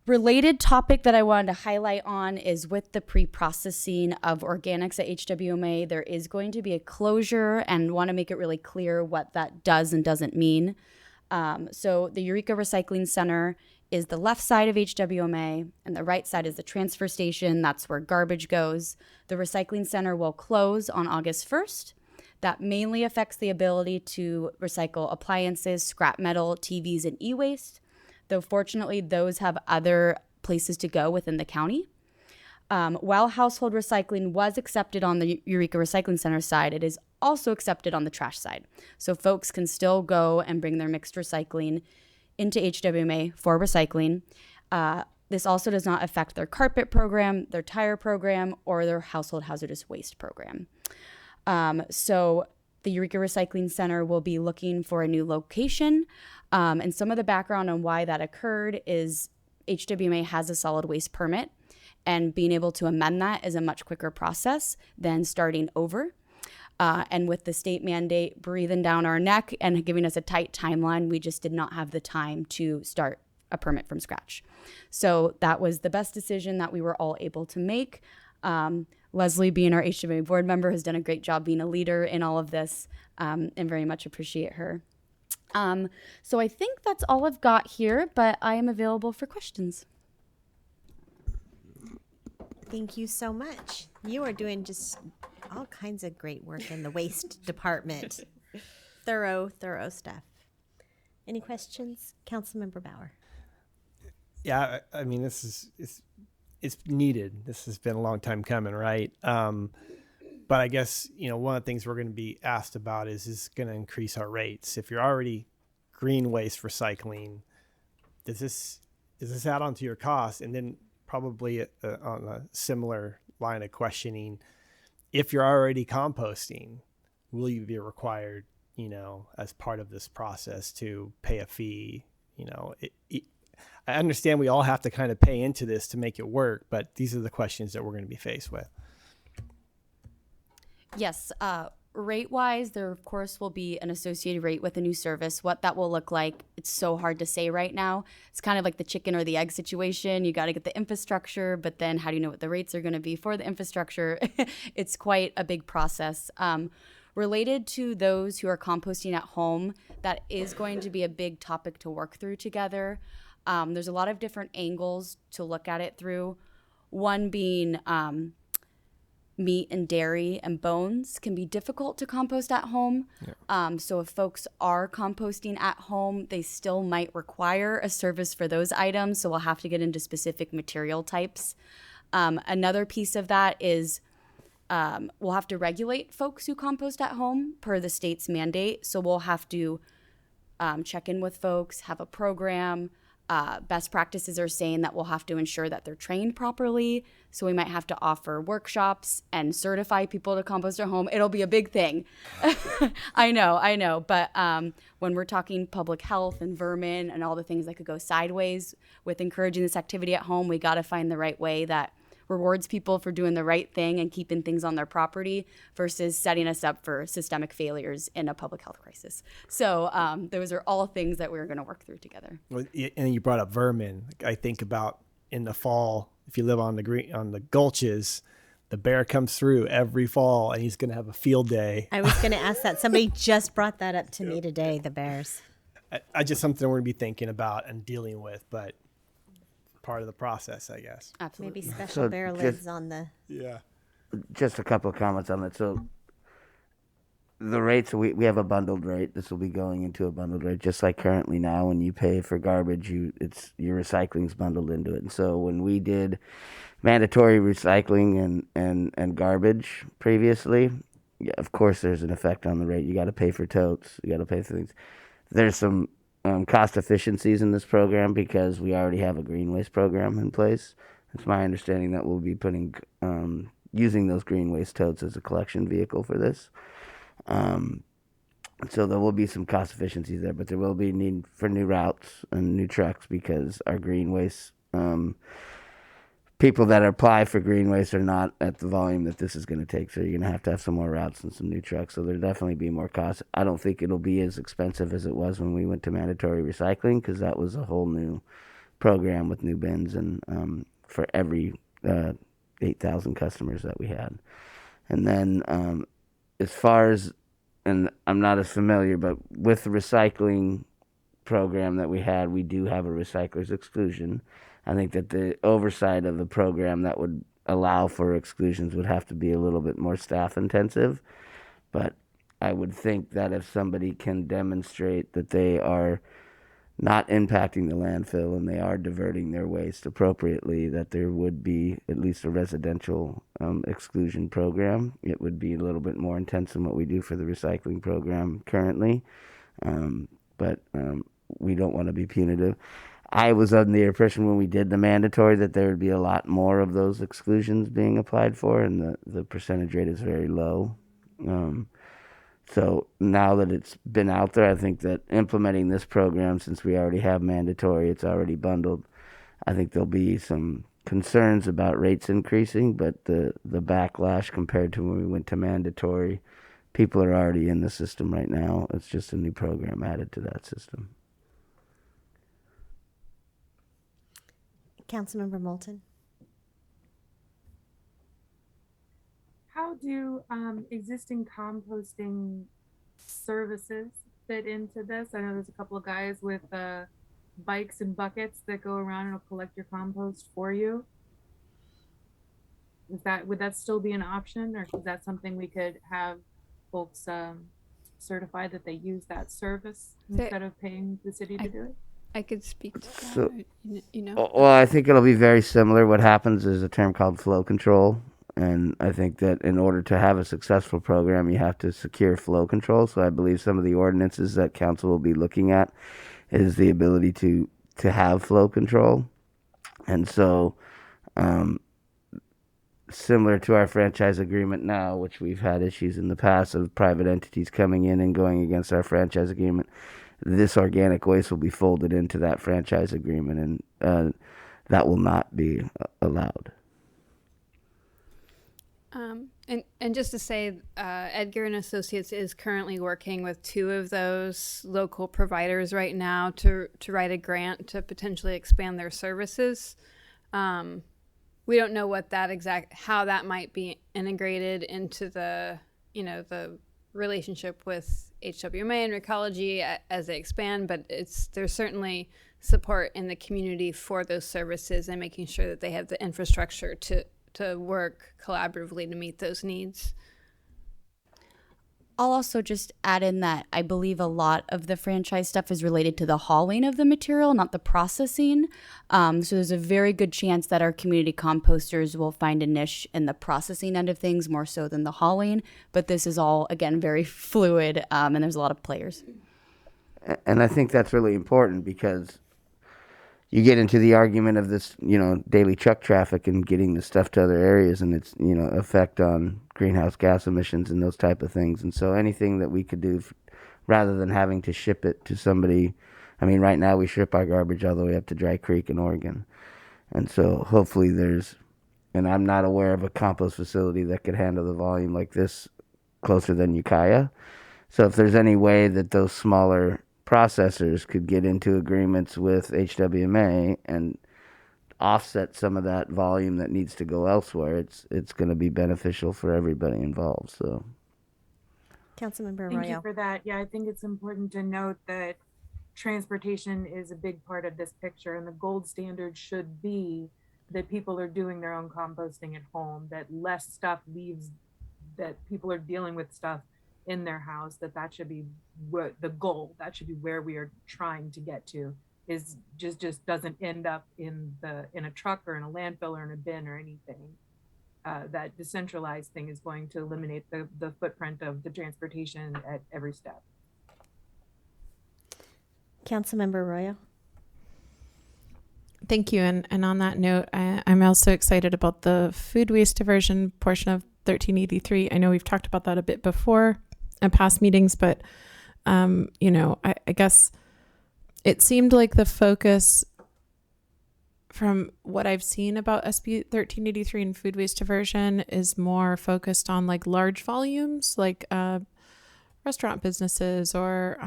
Related topic that I wanted to highlight on is with the pre-processing of organics at HWMA, there is going to be a closure, and want to make it really clear what that does and doesn't mean. So the Eureka Recycling Center is the left side of HWMA, and the right side is the transfer station. That's where garbage goes. The recycling center will close on August 1st. That mainly affects the ability to recycle appliances, scrap metal, TVs, and e-waste, though fortunately those have other places to go within the county. While household recycling was accepted on the Eureka Recycling Center side, it is also accepted on the trash side. So folks can still go and bring their mixed recycling into HWMA for recycling. This also does not affect their carpet program, their tire program, or their household hazardous waste program. So the Eureka Recycling Center will be looking for a new location. And some of the background on why that occurred is HWMA has a solid waste permit, and being able to amend that is a much quicker process than starting over. And with the state mandate breathing down our neck and giving us a tight timeline, we just did not have the time to start a permit from scratch. So that was the best decision that we were all able to make. Leslie, being our HWMA board member, has done a great job being a leader in all of this, and very much appreciate her. So I think that's all I've got here, but I am available for questions. Thank you so much. You are doing just all kinds of great work in the waste department. Thorough stuff. Any questions? Councilmember Bauer. Yeah, I mean, it's needed. This has been a long time coming, right? But I guess, one of the things we're going to be asked about is going to increase our rates. If you're already green waste recycling, does this add on to your costs? And then probably on a similar line of questioning, if you're already composting, will you be required, as part of this process to pay a fee? I understand we all have to kind of pay into this to make it work, but these are the questions that we're going to be faced with. Yes, rate-wise, there of course will be an associated rate with a new service. What that will look like, it's so hard to say right now. It's kind of like the chicken or the egg situation. You got to get the infrastructure, but then how do you know what the rates are going to be for the infrastructure? It's quite a big process. Related to those who are composting at home, that is going to be a big topic to work through together. There's a lot of different angles to look at it through. One being meat and dairy and bones can be difficult to compost at home. Yeah. So if folks are composting at home, they still might require a service for those items. So we'll have to get into specific material types. Another piece of that is we'll have to regulate folks who compost at home per the state's mandate. So we'll have to check in with folks, have a program. Best practices are saying that we'll have to ensure that they're trained properly. So we might have to offer workshops and certify people to compost at home. It'll be a big thing. I know. But when we're talking public health and vermin and all the things that could go sideways with encouraging this activity at home, we got to find the right way that rewards people for doing the right thing and keeping things on their property versus setting us up for systemic failures in a public health crisis. So those are all things that we're going to work through together. Well, and you brought up vermin. I think about in the fall, if you live on the gulches, the bear comes through every fall and he's going to have a field day. I was going to ask that. Somebody just brought that up to me today, the bears. I just something we're going to be thinking about and dealing with, but part of the process, I guess. Absolutely. Maybe special bear lids on the... Yeah. Just a couple of comments on that. So the rates, we have a bundled rate. This will be going into a bundled rate, just like currently now when you pay for garbage, your recycling's bundled into it. And so when we did mandatory recycling and garbage previously, yeah, of course there's an effect on the rate. You got to pay for totes. You got to pay for things. There's some cost efficiencies in this program because we already have a green waste program in place. It's my understanding that we'll be putting using those green waste totes as a collection vehicle for this. So there will be some cost efficiencies there, but there will be need for new routes and new trucks because our green waste people that apply for green waste are not at the volume that this is going to take. So you're going to have some more routes and some new trucks. So there'll definitely be more costs. I don't think it'll be as expensive as it was when we went to mandatory recycling because that was a whole new program with new bins and for every 8,000 customers that we had. And then as far as, and I'm not as familiar, but with the recycling program that we had, we do have a recycler's exclusion. I think that the oversight of the program that would allow for exclusions would have to be a little bit more staff intensive. But I would think that if somebody can demonstrate that they are not impacting the landfill and they are diverting their waste appropriately, that there would be at least a residential exclusion program. It would be a little bit more intense than what we do for the recycling program currently. But we don't want to be punitive. I was under the impression when we did the mandatory that there would be a lot more of those exclusions being applied for, and the percentage rate is very low. So now that it's been out there, I think that implementing this program, since we already have mandatory, it's already bundled, I think there'll be some concerns about rates increasing, but the backlash compared to when we went to mandatory, people are already in the system right now. It's just a new program added to that system. Councilmember Moulton. How do existing composting services fit into this? I know there's a couple of guys with bikes and buckets that go around and will collect your compost for you. would that still be an option, or is that something we could have folks certify that they use that service instead of paying the city to do it? I could speak to that. So, you know. well, I think it'll be very similar. What happens is a term called flow control. And I think that in order to have a successful program, you have to secure flow control. So I believe some of the ordinances that council will be looking at is the ability to have flow control. And so, similar to our franchise agreement now, which we've had issues in the past of private entities coming in and going against our franchise agreement, this organic waste will be folded into that franchise agreement, and that will not be allowed. And just to say, Edgar and Associates is currently working with 2 of those local providers right now to write a grant to potentially expand their services. We don't know what how that might be integrated into the relationship with HWMA and Recology as they expand, but there's certainly support in the community for those services and making sure that they have the infrastructure to work collaboratively to meet those needs. I'll also just add in that I believe a lot of the franchise stuff is related to the hauling of the material, not the processing. So there's a very good chance that our community composters will find a niche in the processing end of things more so than the hauling. But this is all, again, very fluid, and there's a lot of players. And I think that's really important because you get into the argument of this, daily truck traffic and getting the stuff to other areas and its, effect on greenhouse gas emissions and those type of things. And so anything that we could do rather than having to ship it to somebody. I mean, right now we ship our garbage all the way up to Dry Creek in Oregon. And so hopefully and I'm not aware of a compost facility that could handle the volume like this closer than Ukiah. So if there's any way that those smaller processors could get into agreements with HWMA and offset some of that volume that needs to go elsewhere, it's going to be beneficial for everybody involved. So, Councilmember Thank you Arroyo. for that. Yeah, I think it's important to note that transportation is a big part of this picture, and the gold standard should be that people are doing their own composting at home, that less stuff leaves, that people are dealing with stuff in their house, that should be what the goal, that should be where we are trying to get to, is just doesn't end up in a truck or in a landfill or in a bin or anything. That decentralized thing is going to eliminate the footprint of the transportation at every step. Councilmember Arroyo. Thank you. And on that note, I'm also excited about the food waste diversion portion of 1383. I know we've talked about that a bit before in past meetings, but, I guess it seemed like the focus from what I've seen about SB 1383 and food waste diversion is more focused on like large volumes, like restaurant businesses or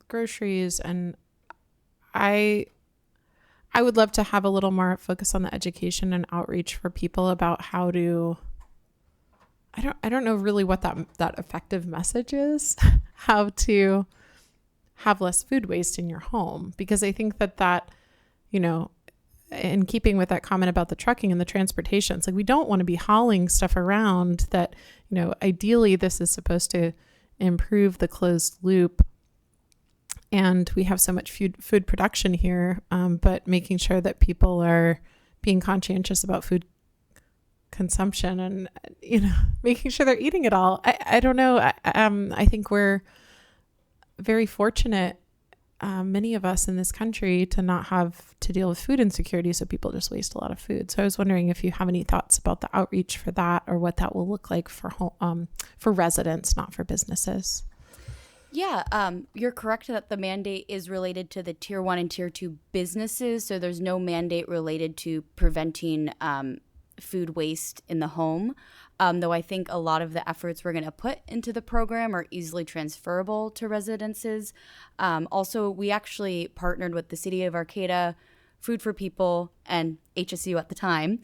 groceries. And I would love to have a little more focus on the education and outreach for people about how to, I don't know really what that effective message is, how to have less food waste in your home. Because I think that, in keeping with that comment about the trucking and the transportation, it's like we don't want to be hauling stuff around that, ideally this is supposed to improve the closed loop. And we have so much food production here, but making sure that people are being conscientious about food consumption and, making sure they're eating it all. I don't know. I think we're very fortunate, many of us in this country, to not have to deal with food insecurity, so people just waste a lot of food. So I was wondering if you have any thoughts about the outreach for that, or what that will look like for residents, not for businesses. Yeah, you're correct that the mandate is related to the Tier 1 and Tier 2 businesses, so there's no mandate related to preventing food waste in the home, though I think a lot of the efforts we're going to put into the program are easily transferable to residences. Also, we actually partnered with the City of Arcata, Food for People, and HSU at the time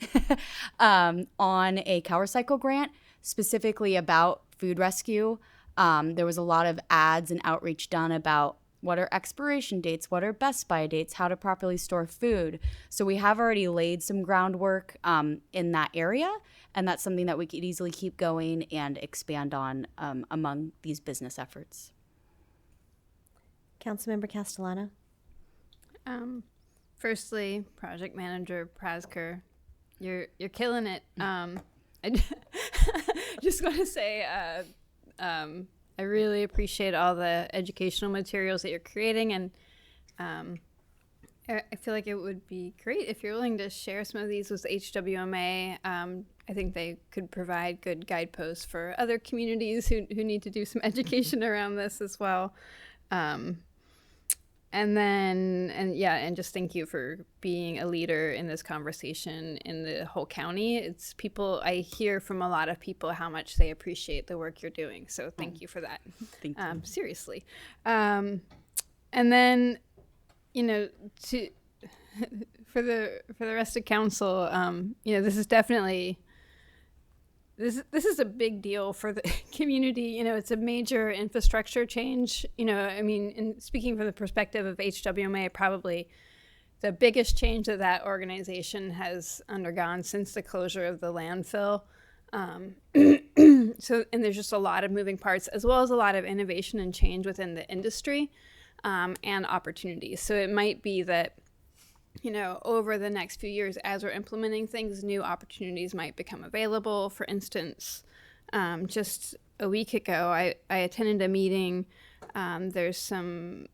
on a cow recycle grant specifically about food rescue. There was a lot of ads and outreach done about what are expiration dates, what are best by dates, how to properly store food. So we have already laid some groundwork in that area, and that's something that we could easily keep going and expand on among these business efforts. Councilmember Castellano. Firstly, project manager Prasker, you're killing it. I just want to say I really appreciate all the educational materials that you're creating, and I feel like it would be great if you're willing to share some of these with HWMA. I think they could provide good guideposts for other communities who need to do some education around this as well. And just thank you for being a leader in this conversation in the whole county. It's people, I hear from a lot of people how much they appreciate the work you're doing. So thank you for that. Thank you. Seriously. And then, for the rest of council, this is definitely, this is a big deal for the community. It's a major infrastructure change. In speaking from the perspective of HWMA, probably the biggest change that organization has undergone since the closure of the landfill. And there's just a lot of moving parts, as well as a lot of innovation and change within the industry and opportunities. So it might be that, over the next few years, as we're implementing things, new opportunities might become available. For instance, just a week ago, I attended a meeting. There's some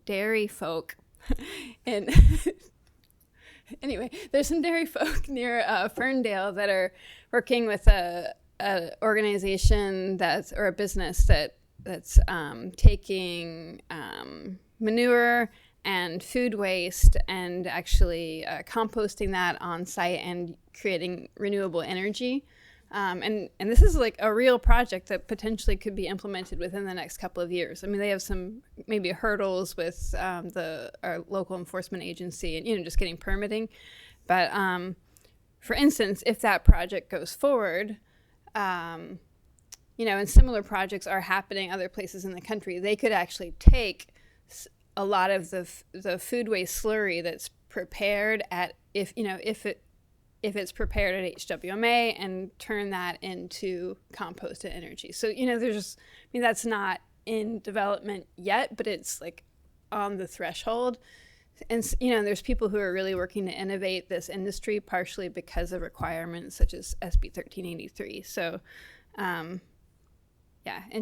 dairy folk, and anyway, there's some dairy folk near Ferndale that are working with a organization or a business that's taking manure and food waste and actually composting that on site and creating renewable energy. And this is like a real project that potentially could be implemented within the next couple of years. I mean, they have some maybe hurdles with our local enforcement agency and, just getting permitting. But for instance, if that project goes forward, and similar projects are happening other places in the country, they could actually take a lot of the food waste slurry that's prepared if it's prepared at HWMA and turn that into composted energy. So that's not in development yet, but it's like on the threshold. And there's people who are really working to innovate this industry, partially because of requirements such as SB 1383. So and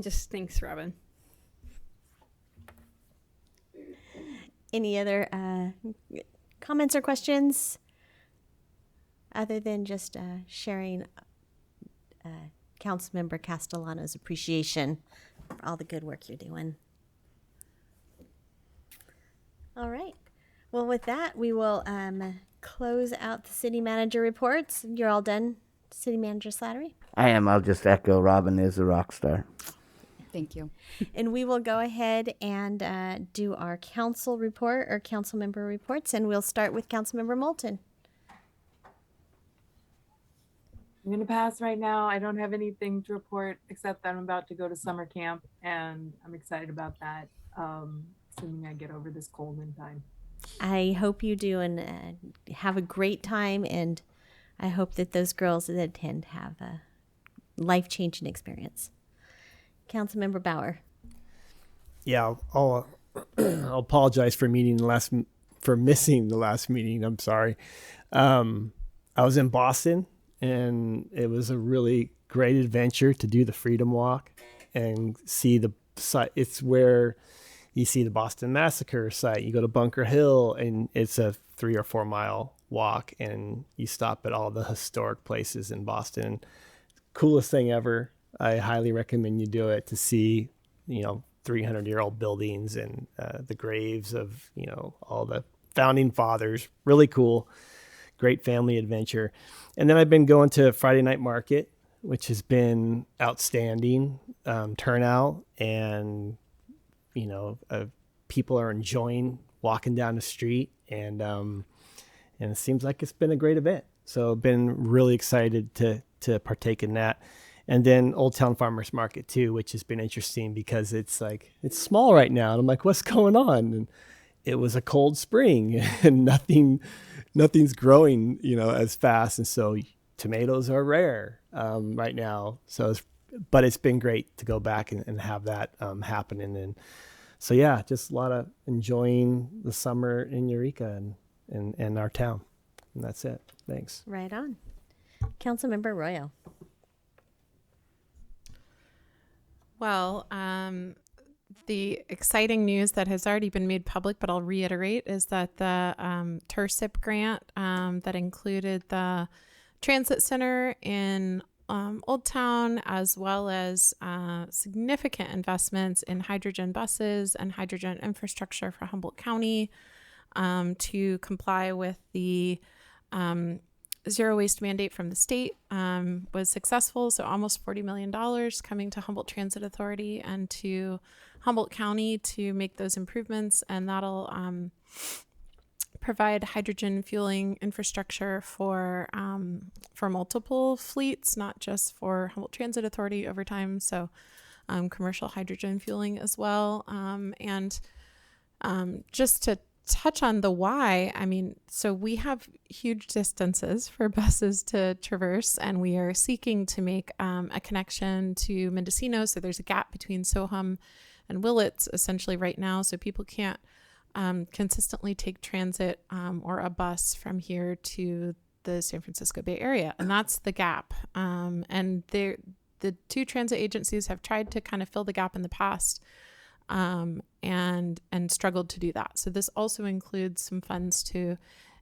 just thanks, Robin. Any other comments or questions other than just sharing Councilmember Castellano's appreciation for all the good work you're doing? All right. Well, with that, we will close out the city manager reports. You're all done, City Manager Slattery? I am. I'll just echo Robin is a rock star. Thank you. And we will go ahead and do our council report or council member reports, and we'll start with Councilmember Moulton. I'm going to pass right now. I don't have anything to report except that I'm about to go to summer camp, and I'm excited about that, assuming I get over this cold in time. I hope you do, and have a great time, and I hope that those girls that attend have a life-changing experience. Councilmember Bauer. Yeah, I'll apologize for missing the last meeting. I'm sorry. I was in Boston, and it was a really great adventure to do the Freedom Walk and see the site. It's where you see the Boston Massacre site. You go to Bunker Hill, and it's a 3 or 4 mile walk, and you stop at all the historic places in Boston. Coolest thing ever. I highly recommend you do it to see, 300-year-old buildings and the graves of, all the founding fathers. Really cool. Great family adventure. And then I've been going to Friday Night Market, which has been outstanding turnout, and people are enjoying walking down the street, and it seems like it's been a great event. So I've been really excited to partake in that. And then Old Town Farmers Market too, which has been interesting because it's small right now. And I'm like, what's going on? And it was a cold spring and nothing's growing, as fast. And so tomatoes are rare right now. But it's been great to go back and have that happening. And so, yeah, just a lot of enjoying the summer in Eureka and our town. And that's it. Thanks. Right on. Councilmember Arroyo. Well, the exciting news that has already been made public, but I'll reiterate, is that the TERSIP grant that included the transit center in Old Town, as well as significant investments in hydrogen buses and hydrogen infrastructure for Humboldt County to comply with the zero waste mandate from the state was successful. So almost $40 million coming to Humboldt Transit Authority and to Humboldt County to make those improvements. And that'll provide hydrogen fueling infrastructure for multiple fleets, not just for Humboldt Transit Authority over time. So commercial hydrogen fueling as well. And just to touch on the why, so we have huge distances for buses to traverse, and we are seeking to make a connection to Mendocino. So there's a gap between Soham and Willits essentially right now. So people can't consistently take transit or a bus from here to the San Francisco Bay Area. And that's the gap. And the two transit agencies have tried to kind of fill the gap in the past and struggled to do that. So this also includes some funds to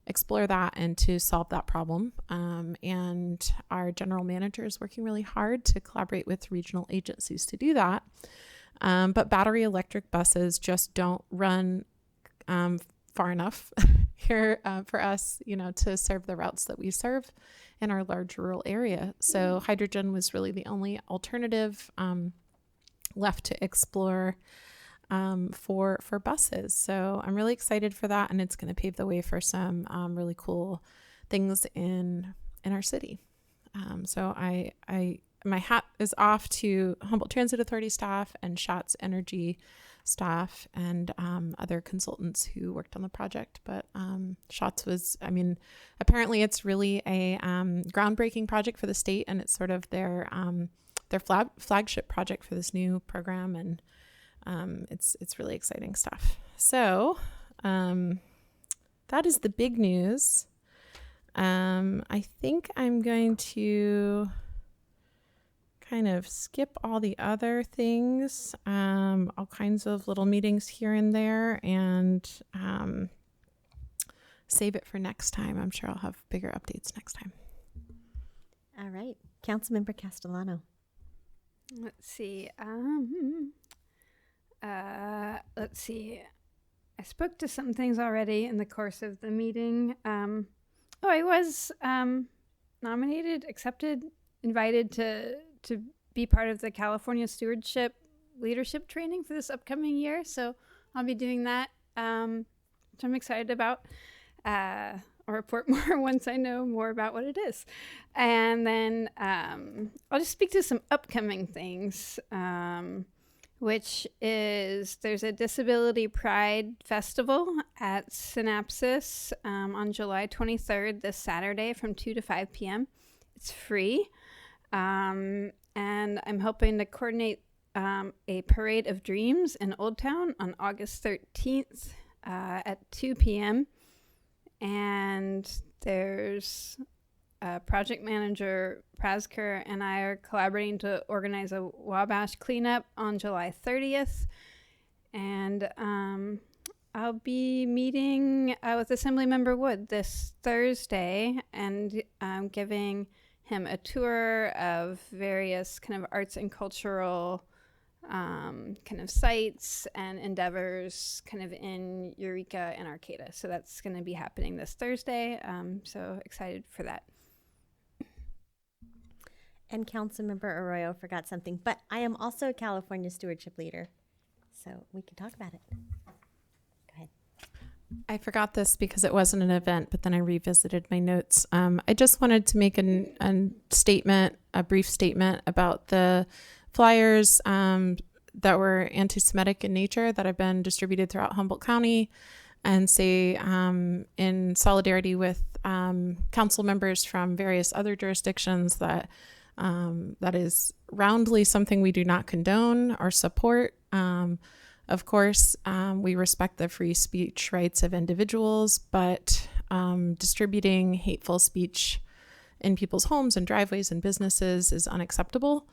explore that and to solve that problem. And our general manager is working really hard to collaborate with regional agencies to do that. But battery electric buses just don't run far enough here for us, to serve the routes that we serve in our large rural area. So hydrogen was really the only alternative left to explore for buses. So I'm really excited for that, and it's going to pave the way for some really cool things in our city. So my hat is off to Humboldt Transit Authority staff and Schatz Energy staff and other consultants who worked on the project. But Schatz was, apparently it's really a groundbreaking project for the state, and it's sort of their flagship project for this new program, and it's really exciting stuff. So that is the big news. I think I'm going to kind of skip all the other things, all kinds of little meetings here and there, and save it for next time. I'm sure I'll have bigger updates next time. All right. Councilmember Castellano. Let's see. Let's see. I spoke to some things already in the course of the meeting. I was nominated, accepted, invited to be part of the California Stewardship Leadership Training for this upcoming year. So I'll be doing that, which I'm excited about. I'll report more once I know more about what it is. And then I'll just speak to some upcoming things, which is there's a Disability Pride Festival at Synapsis on July 23rd, this Saturday from 2 to 5 p.m. It's free. And I'm hoping to coordinate a Parade of Dreams in Old Town on August 13th at 2 p.m. And there's project manager Prasker and I are collaborating to organize a Wabash cleanup on July 30th. And I'll be meeting with Assemblymember Wood this Thursday and giving him a tour of various kind of arts and cultural kind of sites and endeavors kind of in Eureka and Arcata. So that's going to be happening this Thursday. So excited for that. And Councilmember Arroyo forgot something, but I am also a California Stewardship Leader, so we can talk about it. Go ahead. I forgot this because it wasn't an event, but then I revisited my notes. I just wanted to make a brief statement about the flyers that were anti-Semitic in nature that have been distributed throughout Humboldt County, and say in solidarity with council members from various other jurisdictions that that is roundly something we do not condone or support. Of course, we respect the free speech rights of individuals, but distributing hateful speech in people's homes and driveways and businesses is unacceptable.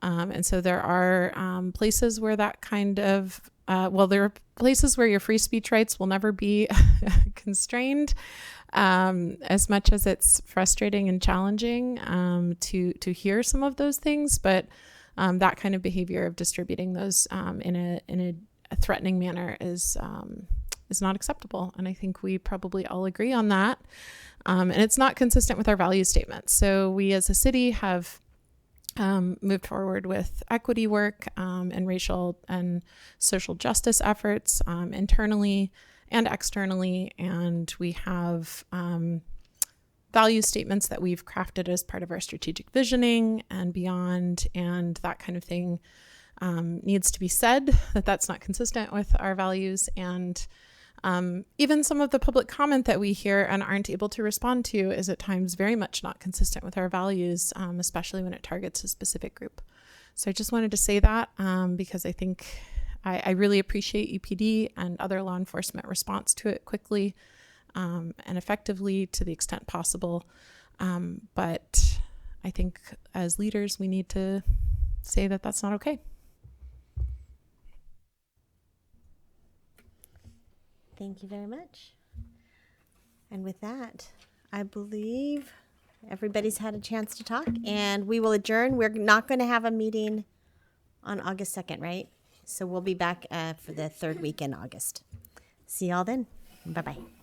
And so there are places where that kind of, there are places where your free speech rights will never be constrained, as much as it's frustrating and challenging to hear some of those things. But that kind of behavior of distributing those in a threatening manner is not acceptable. And I think we probably all agree on that. And it's not consistent with our value statement. So we as a city have moved forward with equity work and racial and social justice efforts internally and externally. And we have value statements that we've crafted as part of our strategic visioning and beyond. And that kind of thing needs to be said, that that's not consistent with our values. And even some of the public comment that we hear and aren't able to respond to is at times very much not consistent with our values, especially when it targets a specific group. So I just wanted to say that because I think I really appreciate EPD and other law enforcement response to it quickly and effectively to the extent possible. But I think as leaders, we need to say that that's not okay. Thank you very much. And with that, I believe everybody's had a chance to talk, and we will adjourn. We're not going to have a meeting on August 2nd, right? So we'll be back for the third week in August. See y'all then. Bye-bye.